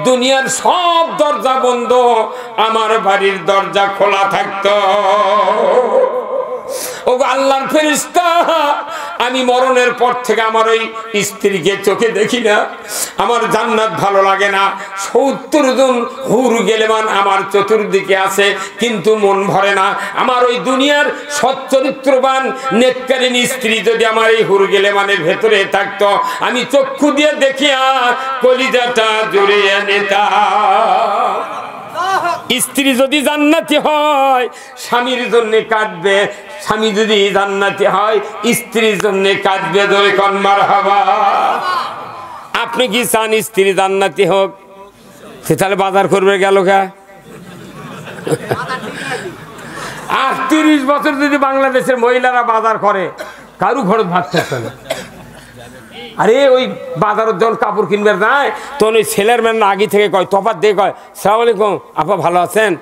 দুনিয়ার সব দরজা বন্ধ, আমার বাড়ির দরজা খোলা থাকতো। ও আল্লাহর ফেরেশতা, আমি মরণের পর থেকে আমার ওই স্ত্রীকে চোখে দেখি না, আমার জান্নাত ভালো লাগে না। 70 জন হুর গেলেমান আমার চতুর্দিকে আছে, কিন্তু মন ভরে না। আমার ওই দুনিয়ার সচ্চরিত্রবান নেককারিনী স্ত্রী যদি আমার এই হুর গেলেমানের ভেতরে থাকতো, আমি চক্ষু দিয়ে দেখিয়া কলিজাটা জুড়িয়ে নিতাম। স্ত্রী যদি জান্নাতি হয় স্বামীর জন্য কাঁদবে, স্বামী যদি জান্নাতি হয় স্ত্রীর জন্য কাঁদবে। ধরে কোন মারহাবা। আপনি কি চান স্ত্রী জান্নাতি হোক? সে তাহলে বাজার করবে গেল কা? আর 30 বছর যদি বাংলাদেশের মহিলারা বাজার করে, কারু ঘরে ভাত থাকতে না। আরে ওই বাজারের যখন কাপড় কিনবে যায়, তখন ওই ছেলের ম্যান আগে থেকে কয়, তফাৎ দিয়ে কয়, সালাম আলাইকুম আপা ভালো আছেন?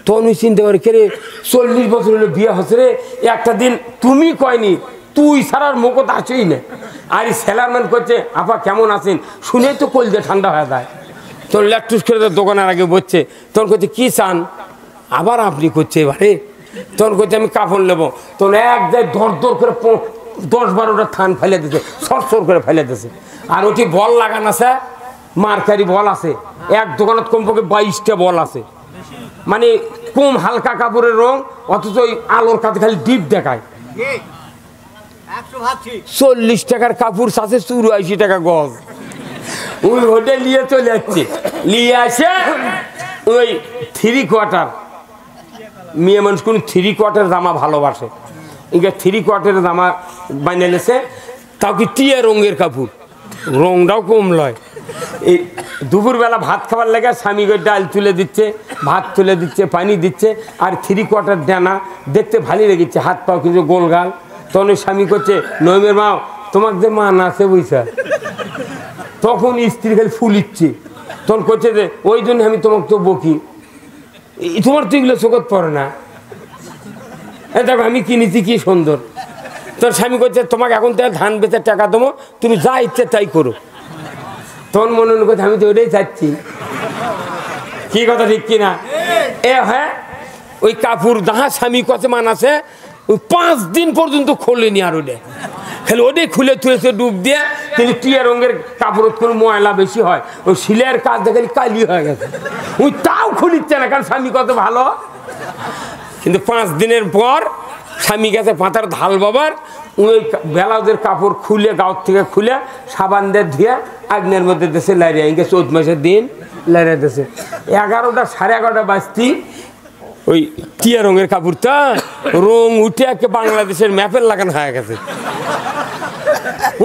তখন ওই চিন্তা করে, কে রে 40 বছর হলে বিয়ে হচ্ছে রে, একটা দিন তুমি কয়নি, তুই ছাড়ার মুখত আসেই না। আর এই ছেলের ম্যান করছে, আপা কেমন আছেন, শুনেই তো কলজা ঠান্ডা হয়ে যায়। তখন ল্যাকটুস করে তো দোকানের আগে বসছে, তখন করছে কি চান? আবার আপনি করছে এবারে। তখন করছে আমি কাপড় নেবো। তখন এক যায় দর দর করে 10-12টা থান ফেলে দিচ্ছে, সর করে ফেলে দিচ্ছে। আর ওটি বল লাগান আছে, মার্কারি বল আছে, এক দোকানত কমপক্ষে 22টা বল আছে। মানে কম হালকা কাপড়ের রং, অথচ ওই আলোর কাছে খালি ডিপ দেখায়। 40 টাকার কাপড় সাথে 84 টাকা গজ। ওই হোটেল নিয়ে চলে যাচ্ছে, নিয়ে আসে ওই 3 কোয়ার্টার। মেয়ে মানুষ কোন 3 কোয়ার্টার জামা ভালোবাসে, এগুলো 3 কোয়ার্টারের জামা বানিয়েছে, তাও কি টিয়া রঙের কাপড়, রংটাও কম লয়। এই দুপুরবেলা ভাত খাবার লেগে স্বামীকে ডাল তুলে দিচ্ছে, ভাত তুলে দিচ্ছে, পানি দিচ্ছে, আর 3 কোয়ার্টার ডানা দেখতে ভালোই লেগেছে, হাত পাও কিছু গোলগাল। তখন ওই স্বামী করছে, নইমের মা তোমার যে মান আছে বুঝছা। তখন স্ত্রী খালি ফুলিচ্ছে, তখন করছে যে ওই জন্য আমি তোমাকে তো বকি, তোমার তো এগুলো চোখত পড়ে না। দেখো আমি কিনেছি কি সুন্দর। তোর স্বামী করছে, তোমাকে এখন থেকে ধান বেচে টাকা দেবো, তুমি যা ইচ্ছে তাই করো। তখন মনে মনে করছে, আমি তো ওটাই চাচ্ছি। কি কথা ঠিক কিনা? হ্যাঁ, ওই কাপড় যাহা স্বামী কছে মান আছে, ওই 5 দিন পর্যন্ত খোলেনি। আর ওটা খালি ওটাই খুলে তুলেছে ডুব দিয়ে। কিন্তু টিয়া রঙের কাপড়ের কোনো ময়লা বেশি হয়, ওই সিলাইয়ের কাজ দেখে কালি হয়ে গেছে, ওই তাও খুলিচ্ছে না, কারণ স্বামী কত ভালো। কিন্তু 5 দিনের পর স্বামী গেছে পাতার ধাল বাবার, ওই ব্লাউজের কাপড় খুলে গাঁত থেকে খুলে সাবান দিয়ে ধুয়ে আগ্নের মধ্যে দেশে লাইরিয়া, ইনকে 14 মাসের দিন লাইরিয়া দেশে। 11টা 11:30 বাজতি ওই টিয়া রঙের কাপড়টা রং উঠে একে বাংলাদেশের ম্যাপের লাগানো হয়ে গেছে।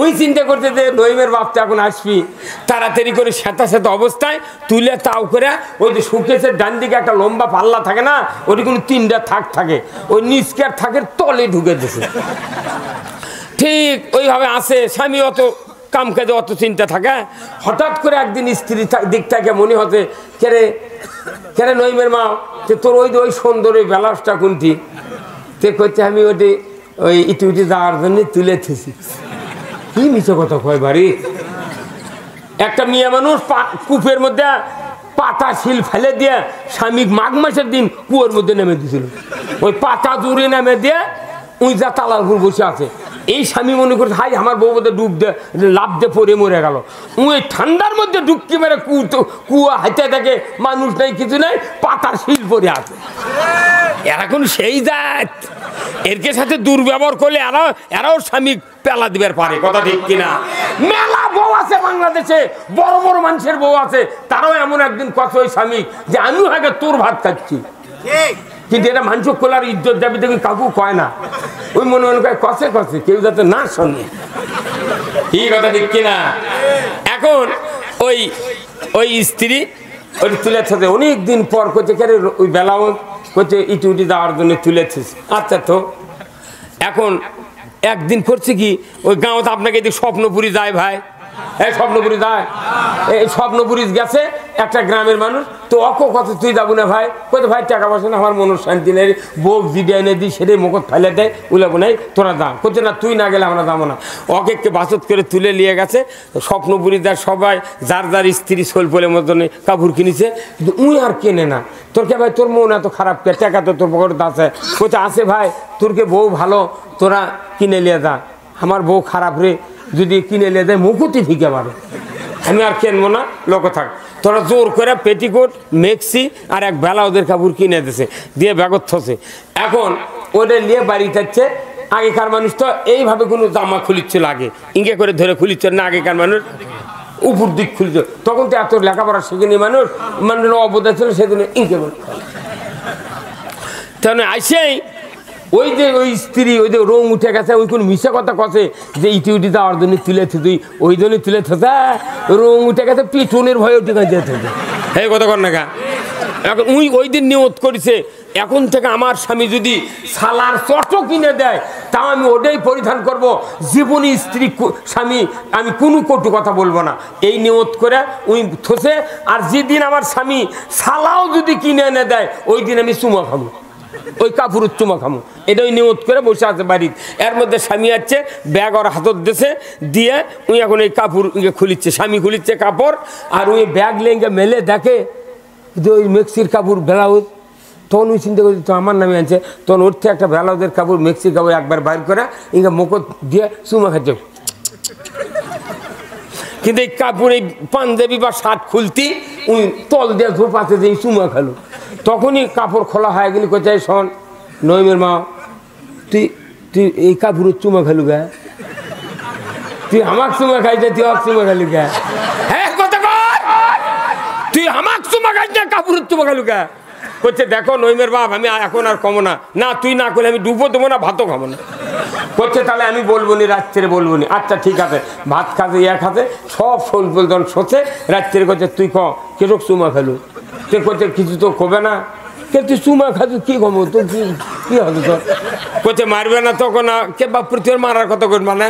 ওই চিন্তা করতে যে নইমের বাপটা এখন আসবি, তাড়াতাড়ি করে সেতা সেতা অবস্থায় তুলে তাও করে ওই যে শুকেছে ডান দিকে একটা লম্বা পাল্লা থাকে না, ওটি কোনো 3টা থাক থাকে, ওই নিচকের থাকের তলে ঢুকে দিয়েছে। ঠিক ওইভাবে আসে, স্বামী অত কাম কাজে অত চিন্তা থাকে। হঠাৎ করে একদিন স্ত্রীর দিক থেকে মনে হতে, কেরে কেরে নইমের মা তোর ওই সুন্দর ওই ব্লাউজটা কোনটি? তে করছে, আমি ওটি ওই ইটি যাওয়ার জন্য তুলে থেছি। কি মিছে কথা কয় বাড়ি। একটা মেয়ে মানুষ কূপের মধ্যে পাতা শিল ফেলে দিয়ে স্বামী মাঘ মাসের দিন কুয়োর মধ্যে নেমে দিয়েছিল। ওই পাতা দূরে নেমে দিয়ে উই যা তালার উপর বসে আছে। এই স্বামী মনে করছে হাই আমার বউ বোধহয় ডুব দে লাভ দিয়ে পরে মরে গেল। ওই ঠান্ডার মধ্যে ডুবকি মেরে কুয়া হাইতে থাকে, মানুষ নেই কিছু নেই, পাতার শিল পরে আছে। এরা কোন সেই জাত? এরকে সাথে দুর্ব্যবহার করলে এরাও স্বামী পেলা দিবার পারে, কথা ঠিক কিনা? মেলা বউ আছে বাংলাদেশে, বড় বড় মানুষের বউ আছে, তারাও এমন একদিন কথা ওই স্বামী যে আমিও আগে তোর ভাত খাচ্ছি, কিন্তু এটা মানুষ খোলার ইজ্জত যাবি দেখি কাকু কয় না। ওই মনে মনে কয় কষে কষে, কেউ যাতে না শোনে, কি কথা ঠিক কিনা? এখন ওই স্ত্রী ওই তুলেছে অনেকদিন পর, করছে কেরে ওই বেলাও করছে ইটি উটি দেওয়ার জন্য তুলেছিস। আচ্ছা, তো এখন একদিন করছে কি, ওই গাঁওতে আপনাকে এদিকে স্বপ্নপুরী যায় ভাই, এই স্বপ্নপুরী যায়, এই স্বপ্নপুরী গেছে একটা গ্রামের মানুষ, তো অকো কত তুই যাবো না ভাই? কত ভাই টাকা পয়সা না, আমার মনের শান্তি নেই, বোক জিডে এনে দিই সেটাই মুখত ফেলে দেয়, উলাবো নাই তোরা যা। করছে না তুই না গেলে আমরা যাবো না। অকেককে বাসত করে তুলে নিয়ে গেছে। স্বপ্নপুরীদার সবাই যার যার স্ত্রী সোলপোলের মতনে কাপড় কিনেছে, কিন্তু উই আর কেনে না। তোর কে ভাই তোর মন এত খারাপ কে? টাকা তো তোর পকেটে আছে। কোথায় আছে ভাই? তোরকে বউ ভালো, তোরা কিনে নিয়ে যা। আমার বউ খারাপ রে, যদি কিনে নিয়ে দেয় মুকুতি ফিকে মারে, আমি আর কিনবো না, লোক থাক। তোরা জোর করে পেটিকোট মেক্সি আর এক বেলা ওদের কাপড় কিনে দিয়েছে, দিয়ে ব্যাগত থসে। এখন ওদের নিয়ে বাড়ি থাকছে। আগেকার মানুষ তো এইভাবে কোনো জামা খুলিচ্ছিল, আগে ইঙ্গে করে ধরে খুলিচ্ছিল না, আগেকার মানুষ উপর দিক খুলছে। তখন তো এত লেখাপড়া শিখেনি মানুষ, মানুষ অবদা ছিল, সেজন্য ইঙ্গে করে। তাহলে আসেই ওই যে ওই স্ত্রী ওই যে রং উঠে গেছে, ওই কোন মিশা কথা কছে যে ইটি উটি দেওয়ার জন্য তুলেছে, তুই ওই জন্য তুলে থাকা, রং উঠে গেছে, পিটনের ভয়ে উঠে গেছে। এই কথা কর না গা। এখন ওই দিন নিয়ত করেছে, এখন থেকে আমার স্বামী যদি সালার চটো কিনে দেয়, তাও আমি ওটাই পরিধান করব, জীবনী স্ত্রী স্বামী আমি কোনো কটু কথা বলবো না, এই নিয়ত করে ওই থসে। আর যেদিন আমার স্বামী সালাও যদি কিনে এনে দেয়, ওই দিন আমি চুমা খাবো, ওই কাপড় চুমা খামো, এটাই নিয়ত করে বসে আছে বাড়িতে। এর মধ্যে স্বামী আছে ব্যাগ ওর হাতত দিয়েছে, দিয়ে উনি এখন এই কাপড় খুলিচ্ছে, স্বামী খুলিচ্ছে কাপড়, আর ওই ব্যাগ লেগে মেলে দেখে যে ওই মেক্সির কাপড় ব্লাউজ। তখন ওই চিন্তা করছি তো আমার নামে আনছে, তখন ওর থেকে একটা ব্লাউজের কাপড় মেক্সির কাপড় একবার বাইর করে ইঙ্গা মুখত দিয়ে চুমা খাচ্ছে। কিন্তু এই কাপড় এই পাঞ্জাবি বা শার্ট খুলতি ওই তল দিয়ে ঝোপাতে যে চুমা খেলো। তখনই কাপড় খোলা হয়ে গেলি, কোথায় শোন নইমের মা, তুই এই কাপড়ের চুমা খেলু গা, তুই আমাক চুমা খাইছে, তুই অক চুমা খেলু গা। হ্যাঁ কথা কর, তুই আমাক চুমা খাইছে কাপড়ের চুমা খেলু গা। করছে দেখো নইমের বাপ, আমি এখন আর কমো না, না তুই না করলে আমি ডুবো দেবো না, ভাতও খাবো না। করছে তাহলে আমি বলবো নি, রাত্রে বলবো নি। আচ্ছা ঠিক আছে, ভাত খাতে ইয়া খাতে সব শোল বলতন শোষে, রাত্রে করছে তুই কেসক চুমা খেলু, তুই করছে কিছু তো কবে না, কে তুই চুমা খাচ্ছিস কি কমো তো, কি হবে তোর? করছে মারবে না তখন কে বাপুর তোর মারার কথা করবে না।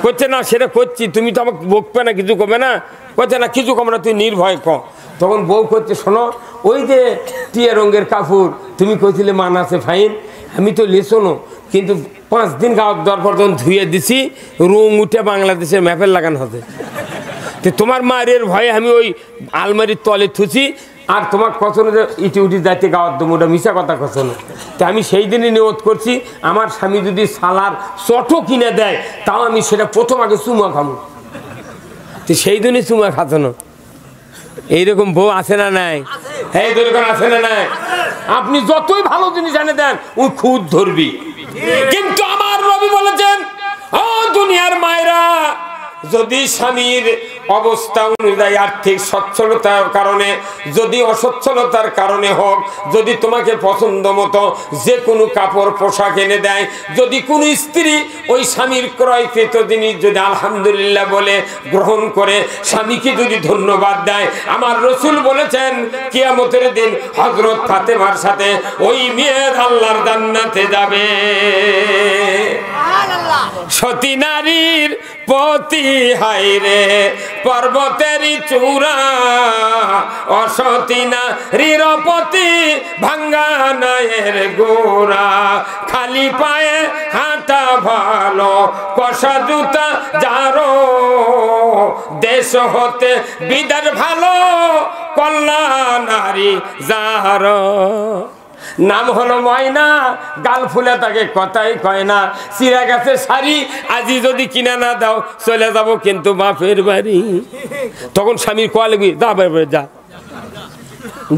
করছে না সেটা করছি, তুমি তো আমাকে বকবে না, কিছু কমে না। করছে না কিছু কমে না, তুই নির্ভয় ক। তখন বউ করছে শোনো, ওই যে টিয়া রঙের কাপড় তুমি কইছিলে মান আছে ফাইন, আমি তো লেসোনো, কিন্তু 5 দিন গাঁত দেওয়ার পর তখন ধুয়ে দিছি, রং উঠে বাংলাদেশের ম্যাপের লাগানো হতে। তো তোমার মায়ের ভয়ে আমি ওই আলমারির তলে থুছি, আর তোমার কখনো যে ইটি উটি যাইতে গাওয়ার দম, ওটা মিশা কথা কখনো। তো আমি সেই দিনই নিয়ত করছি, আমার স্বামী যদি সালার চটো কিনে দেয়, তাও আমি সেটা প্রথম আগে চুমা খাবো। তো সেই দিনই চুমা খাতানো। এইরকম বউ আছে না নাই? এই দরকার আছে না নাই? আপনি যতই ভালো জিনিস এনে দেন, ওই খুদ ধরবি। কিন্তু আমার নবী বলেছেন, ও দুনিয়ার মায়েরা, যদি স্বামীর অবস্থা অনুযায়ী আর্থিক সচ্ছলতার কারণে, যদি অসচ্ছলতার কারণে হোক, যদি তোমাকে পছন্দ মতো যে কোনো কাপড় পোশাক এনে দেয়, যদি কোনো স্ত্রী ওই স্বামীর ক্রয়কৃত জিনিস যদি আলহামদুলিল্লাহ বলে গ্রহণ করে, স্বামীকে যদি ধন্যবাদ দেয়, আমার রসুল বলেছেন কিয়ামতের দিন হযরত ফাতেমার সাথে ওই মেয়ে আল্লাহর জান্নাতে যাবে। সতী নারীর পতি হাইরে পর্বতেরই চূড়া অসতী নারীর পতি ভাঙ্গা নায়ের গোড়া খালি পায়ে হাঁটা ভালো কষা জুতা যারো দেশ হতে বিদার ভালো কল্যাণ নারী যারো নাম হলো ময়না গাল ফুলে তাকে কথাই কয় না চিরা গাছের শাড়ি আজি যদি কিনা না দাও চলে যাব কিন্তু বাপের বাড়ি তখন স্বামীর কোয়া লাগবি যা বাপের যা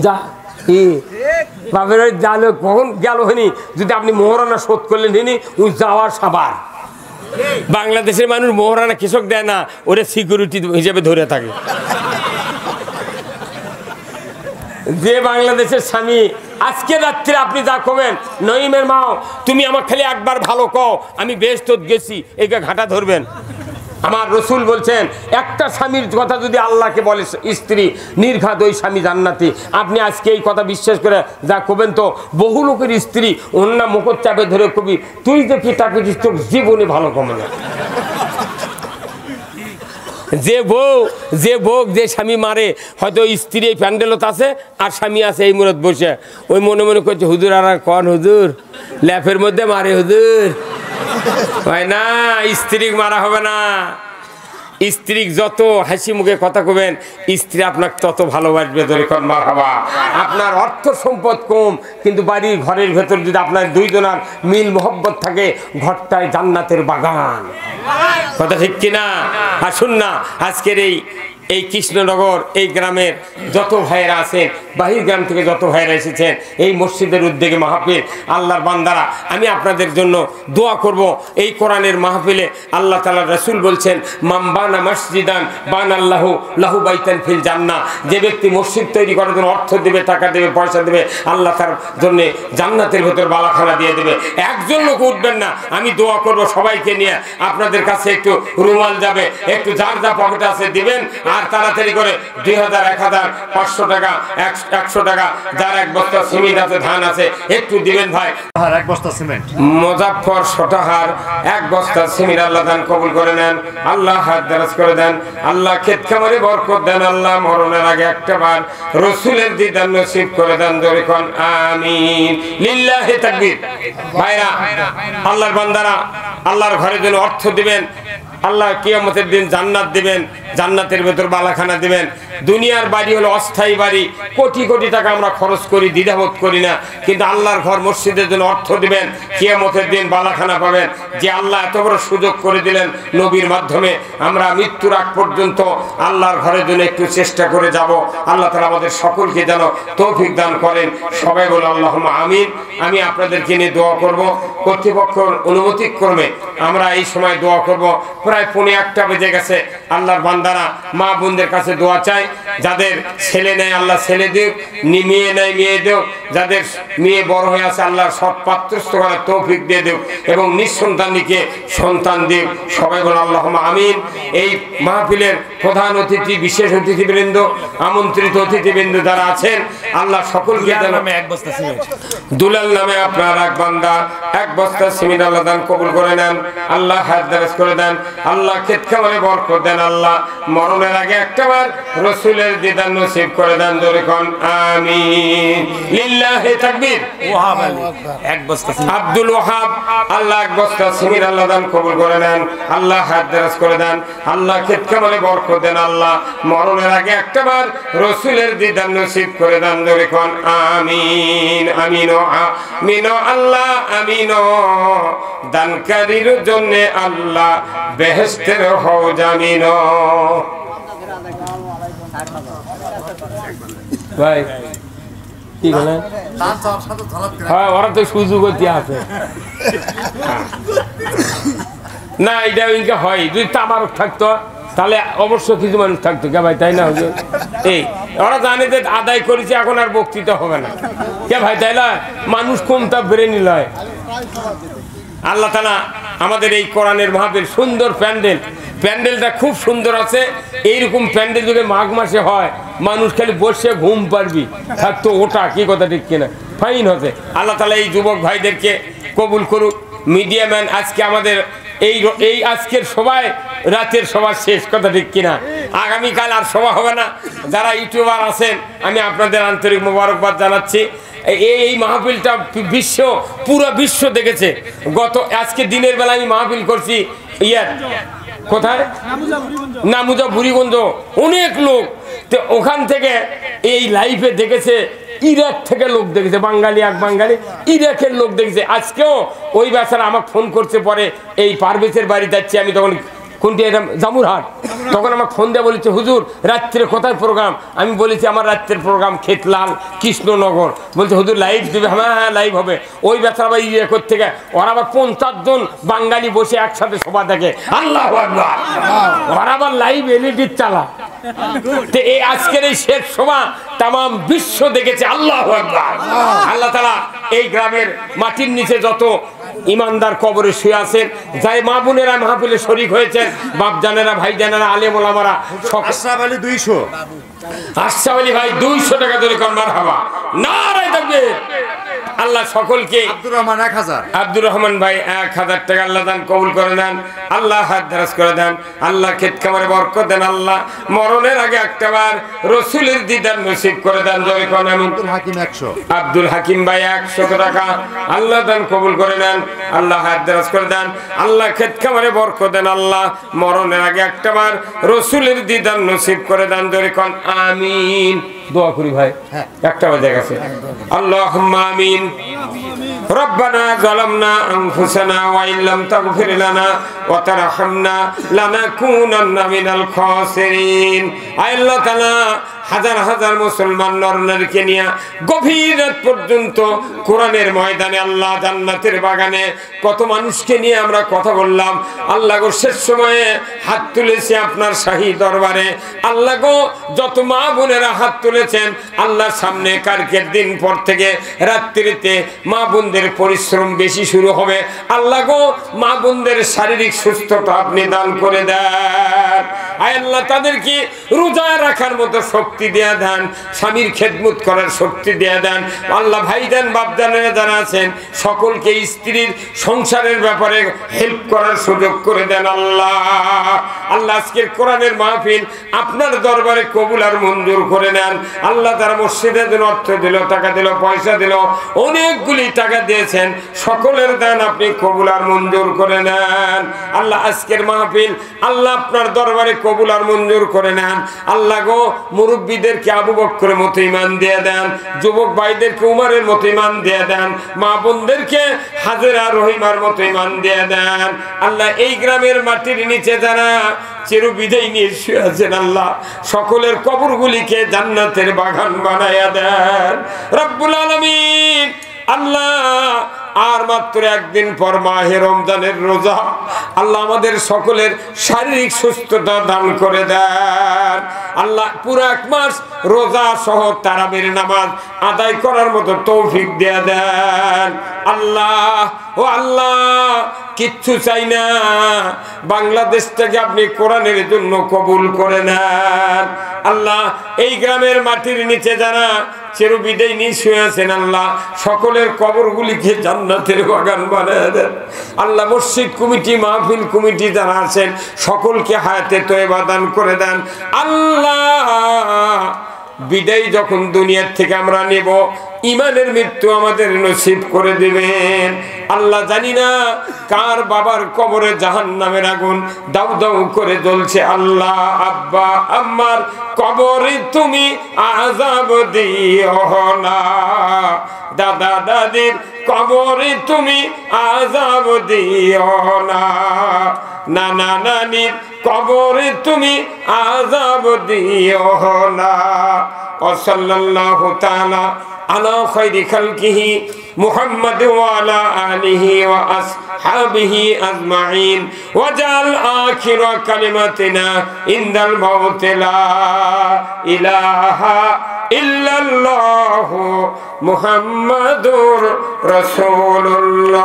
যা কি বাপের বাড়ি যালো কখন গেল হয়নি যদি আপনি মোহরানা শোধ করলেন হয়নি ওই যাওয়ার সাবার বাংলাদেশের মানুষ মোহরানা কৃষক দেয় না ওরা সিকিউরিটি হিসেবে ধরে থাকে যে বাংলাদেশের স্বামী আজকে রাত্রে আপনি যা কবেন নঈমের মাও তুমি আমার খালি একবার ভালো কও আমি বেহেশত গেছি একে ঘাটা ধরবেন আমার রসুল বলছেন একটা স্বামীর কথা যদি আল্লাহকে বলে স্ত্রী নির্ঘাত ওই স্বামী জান্নাতি আপনি আজকে এই কথা বিশ্বাস করে যা কবেন তো বহু লোকের স্ত্রী অন্য মুখর চাপে ধরে কবি তুই যে কি তাকে জীবনে ভালো কমে না যে বউ যে স্বামী মারে হয়তো স্ত্রী এই প্যান্ডেলত আছে আর স্বামী আছে এই মুরত বসে ওই মনে মনে করছে হুজুর আর কন হুজুর ল্যাপের মধ্যে মারে হুজুর হয় না স্ত্রী মারা হবে না স্ত্রী যত হাসি মুখে কথা কবেন স্ত্রী আপনাকে তত ভালোবাসবে দরিকন মারহাবা আপনার অর্থ সম্পদ কম কিন্তু বাড়ির ঘরের ভেতর যদি আপনার দুইজনের মিল মোহব্বত থাকে ঘরটায় জান্নাতের বাগান কথা ঠিক কিনা আসুন না আজকের এই কৃষ্ণনগর এই গ্রামের যত ভাইয়েরা আছেন বাহির গ্রাম থেকে যত ভাইয়েরা এসেছেন এই মসজিদের উদ্যোগে মাহফিল আল্লাহর বান্দারা আমি আপনাদের জন্য দোয়া করব এই কোরআনের মাহফিলে আল্লাহ তাআলা রাসূল বলছেন মামবানা মসজিদান বানাল্লাহু লাহু বাইতান ফিল জান্নাহ যে ব্যক্তি মসজিদ তৈরি করার জন্য অর্থ দেবে টাকা দেবে পয়সা দেবে আল্লাহ তার জন্য জান্নাতের ভেতর বালাখানা দিয়ে দেবে একজন লোক উঠবেন না আমি দোয়া করব সবাইকে নিয়ে আপনাদের কাছে একটু রুমাল যাবে একটু যার যা পকেটে আছে দিবেন আর তাড়াতাড়ি করে 2000 1000 500 টাকা 100 টাকা যার এক বস্তা সিমেন্ট আছে ধান আছে একটু দিবেন ভাই আর এক বস্তা সিমেন্ট মুজাফফর সটাহার এক বস্তা সিমেন্ট আল্লাহ দান কবুল করে নেন আল্লাহ হাত দারাজ করে দেন আল্লাহ ক্ষেত খামারে বরকত দেন আল্লাহ মরণের আগে একটাবার রাসূলের দিদার নসিব করে দেন জোরে কোন আমিন লিল্লাহি তাকবীর ভাইরা আল্লাহর বান্দারা আল্লাহর ঘরে যেন অর্থ দিবেন আল্লাহ কিয়ামতের দিন জান্নাত দিবেন জান্নাতের ভেতর বালাখানা দিবেন দুনিয়ার বাড়ি হলো অস্থায়ী বাড়ি কোটি কোটি টাকা আমরা খরচ করি দ্বিধাবোধ করি না কিন্তু আল্লাহর ঘর মসজিদের জন্য অর্থ দিবেন কিয়ামতের দিন বালাখানা পাবেন যে আল্লাহ এত বড় সুযোগ করে দিলেন নবীর মাধ্যমে আমরা মৃত্যুর আগ পর্যন্ত আল্লাহর ঘরের জন্য একটু চেষ্টা করে যাব আল্লাহ তাআলা আমাদের সকলকে যেন তৌফিক দান করেন সবাই বলে আল্লাহুম্মা আমিন আমি আপনাদেরকে নিয়ে দোয়া করব কর্তৃপক্ষের অনুমতি ক্রমে আমরা এই সময় দোয়া করব প্রায় 1:45 বেজে গেছে আল্লাহর বান্দারা মা বোনদের কাছে দোয়া চাই যাদের ছেলে নেই আল্লাহ ছেলে দিক মেয়ে নেই মেয়ে দিও যাদের মেয়ে বড় হয়ে আছে আল্লাহর সৎ পাত্রস্থ করার তৌফিক দিয়ে দিও এবং নিঃসন্তানকে সন্তান দিও সবাই বলে আল্লাহুম্মা আমিন এই মাহফিলের প্রধান অতিথি বিশেষ অতিথিবৃন্দ আমন্ত্রিত অতিথিবৃন্দ যারা আছেন আল্লাহ সকলকে নামে এক বস্তা সিমেন্ট দুলাল নামে আপনার এক বান্দা এক বস্তা সিমেন্ট আল্লাহ দান কবুল করে নেন আল্লাহ হাত দারাজ করে দেন আল্লাহ ক্ষেত খামারে বরকত দেন আল্লাহ মরণের আগে একটাবার রাসূলের দিদার নসিব করে দেন জোরে কোন আমিন লিল্লাহি তাকবীর ওয়াহাব আলী এক বস্তা আব্দুল ওয়াহাব আল্লাহ এক বস্তা সিমেন্ট আল্লাহ দান কবুল করে নেন আল্লাহ হাত দারাজ করে দেন আল্লাহ ক্ষেত খামারে বরকত দেন আল্লাহ মরণের আগে একটাবার রাসূলের দিদার নসিব করে দেন জোরে কোন আমিন আমিন আমিন আল্লাহ আমিন দানকারীর জন্য আল্লাহ বেহেশতের হও জামিন ভাই কি বলেন হ্যাঁ ওরা তো সুযোগ আছে না এটা ইনকা হয় যদি তাবারক থাকতো তাহলে অবশ্য কিছু মানুষ থাকতো কে ভাই তাই না এই ওরা জানে যে আদায় করেছে এখন আর বক্তৃতা হবে না কে ভাই তাই না মানুষ কমতা বেড়ে নিল আল্লাহ তাআলা আমাদের এই কোরআনের মাহফিল সুন্দর প্যান্ডেলটা খুব সুন্দর আছে এইরকম প্যান্ডেল যদি মাঘ মাসে হয় মানুষ খালি বসে ঘুম পারবি থাকতো ওটা কি কথা ঠিক কিনা ফাইন হতে আল্লাহ তাআলা এই যুবক ভাইদেরকে কবুল করুক মিডিয়া ম্যান আজকে আমাদের এই আজকের সবাই রাতের সভা শেষ, কথা ঠিক কিনা? আগামীকাল আর সভা হবে না। যারা ইউটিউবার আছেন আমি আপনাদের আন্তরিক মোবারকবাদ জানাচ্ছি। এই মাহফিলটা পুরো বিশ্ব দেখেছে। আজকে দিনের বেলা আমি মাহফিল করছি কোথায়, নামুজা বুড়িগঞ্জ, অনেক লোক। তো ওখান থেকে এই লাইভে দেখেছে, ইরাক থেকে লোক দেখেছে, বাঙালি এক বাঙালি ইরাকের লোক দেখেছে। আজকেও ওই বেচারা আমাকে ফোন করছে, পরে এই পারভেজের বাড়ি যাচ্ছি আমি, তখন কোনটি এটা জামুরহাট, তখন আমাকে ফোন দিয়ে বলেছে হুজুর রাত্রে কোথায় প্রোগ্রাম? আমি বলেছি আমার রাত্রের প্রোগ্রাম খেতলাল কৃষ্ণনগর। বলছে হুজুর লাইভ দেবে? হ্যাঁ লাইভ হবে। ওই বেচারা আবার ইরাকের থেকে, ওরা আবার 50 জন বাঙালি বসে একসাথে সভা দেখে। আল্লাহু আকবার, ওরা আবার লাইভ এলইডি চালা। তো এই আজকের এই শেষ সভা তাম বিশ্ব দেখেছে। আল্লাহু আকবার। আল্লাহ তাআলা এই গ্রামের মাটির নিচে যত ইমানদার কবরে শুয়ে আছেন, যাই মা বোনেরা মাহফিলে শরীক হয়েছেন, বাপ জানেরা, ভাই জানেরা, আলেম ওলামারা, আশরাফ আলী 200, আশরাফ আলী ভাই 200 টাকা ধরে কর মারহাবা, নারায়ে তাকবীর। আল্লাহ সকলকে, আব্দুর রহমান ভাই 1000 টাকা আল্লাহ দান কবুল করে দেন, আল্লাহ হাত দারাজ করে দেন, আল্লাহ ক্ষেত খামারে বরকত দেন, আল্লাহ মরণের আগে একটাবার রাসূলের দিদার নসিব করে দেন। জয় কোন আমিন। আব্দুল হাকিম ভাই 100 টাকা আল্লাহ দান কবুল করে নেন, আল্লাহ হাত দারাজ করে দেন, আল্লাহ ক্ষেত খামারে বরকত দেন, আল্লাহ মরণের আগে একটাবার রাসূলের দিদার নসিব করে দেন। জয় কোন আমিন। দোয়া করি ভাই, একটা বাজে গেছে। আল্লাহুম্মা আমিন। রব্বানা যালামনা আনফুসানা ওয়া ইল্লাম তাগফির লানা ওয়া তারহামনা লানাকুনান্না মিনাল খাসিরিন। আল্লাহ তাআলা হাজার হাজার মুসলমান নরনারীকে নিয়ে গভীর রাত পর্যন্ত কোরআনের ময়দানে, আল্লাহ জান্নাতের বাগানে কত মানুষকে নিয়ে আমরা কথা বললাম। আল্লাহ গো শেষ সময়ে হাত তুলেছে আপনার শাহী দরবারে। আল্লাহ গো যত মা বোনেরা হাত তুলেছেন, আল্লাহর সামনে কালকের দিন পর থেকে রাত্রিতে মা বোনদের পরিশ্রম বেশি শুরু হবে। আল্লাহ গো মা বোনদের শারীরিক সুস্থতা আপনি দান করে দেন। আয় আল্লাহ তাদেরকে রোজা রাখার মতো শক্তি দেয়া দেন, স্বামীর খেদমত করার শক্তি দেয়া দেন। আল্লাহ ভাইজান বাপজানেরা যারা আছেন সকলকে স্ত্রীর সংসারের ব্যাপারে হেল্প করার সুযোগ করে দেন। আল্লাহ আল্লাহ আজকের কোরআনের মাহফিল আপনার দরবারে কবুল আর মঞ্জুর করে নেন। আল্লাহ তারা মসজিদের জন্য অর্থ দিল, টাকা দিল, পয়সা দিল, অনেকগুলি টাকা দিয়েছেন, সকলের দান আপনি কবুল আর মঞ্জুর করে নেন। আল্লাহ আজকের মাহফিল আল্লাহ আপনার দরবারে কবুল আর মঞ্জুর করে নেন। আল্লাহ গো মুরব্বীদেরকে আবু বকরের মতো ঈমান দিয়ে দেন, যুবক ভাইদেরকে উমরের মতো ঈমান দিয়ে দেন, মা বোনদেরকে হাজেরা রহিমার মতো ঈমান দিয়ে দেন। আল্লাহ এই গ্রামের মাটির নিচে যারা চির বিদায় নিয়ে শুয়ে আছেন, আল্লাহ সকলের কবরগুলিকে জান্নাতের বাগান বানায়া দেন রব্বুল আলামিন। আল্লাহ আর মাত্র একদিন পর মাহে রমজানের রোজা, আল্লাহ আমাদের সকলের শারীরিক সুস্থতা দান করে দেন। আল্লাহ পুরো 1 মাস রোজা সহ তারাবির নামাজ আদায় করার মতো তৌফিক দিয়ে দেন। আল্লাহ ও আল্লাহ কিচ্ছু চাই না, বাংলাদেশটাকে আপনি কোরআনের জন্য কবুল করে নেন। আল্লাহ এই গ্রামের মাটির নিচে যারা চির বিদায় নিয়ে শুয়ে আছেন, আল্লাহ সকলের কবরগুলিকে জান্নাতের বাগান বানায় দেন। আল্লাহ মসজিদ কমিটি, মাহফিল কমিটি যারা আছেন সকলকে হায়াতে তয়বা দান করে দেন। আল্লাহ বিদায় যখন দুনিয়ার থেকে আমরা নেব, ইমানের মৃত্যু আমাদের নসিব করে দিবেন। আল্লাহ জানি না কার বাবার কবরে জাহান্নামের আগুন দাউ দাউ করে জ্বলছে। আল্লাহ আব্বা আম্মার কবরে তুমি আযাব দিও না, দাদা দাদির কবরে তুমি আযাব দিও না, নানা নানির কবরে তুমি আযাব দিও না। সাল্লাল্লাহু তাআলা আলা খায়রি খালকিহি মুহাম্মাদ ওয়া আলা আলিহি ওয়া আসহাবিহি আজমাইন ওয়াজাল আখিরা কালিমাতিনা ইনদাল মাউত লা ইলাহা ইল্লাল্লাহু মুহাম্মাদুর রাসূলুল্লাহ।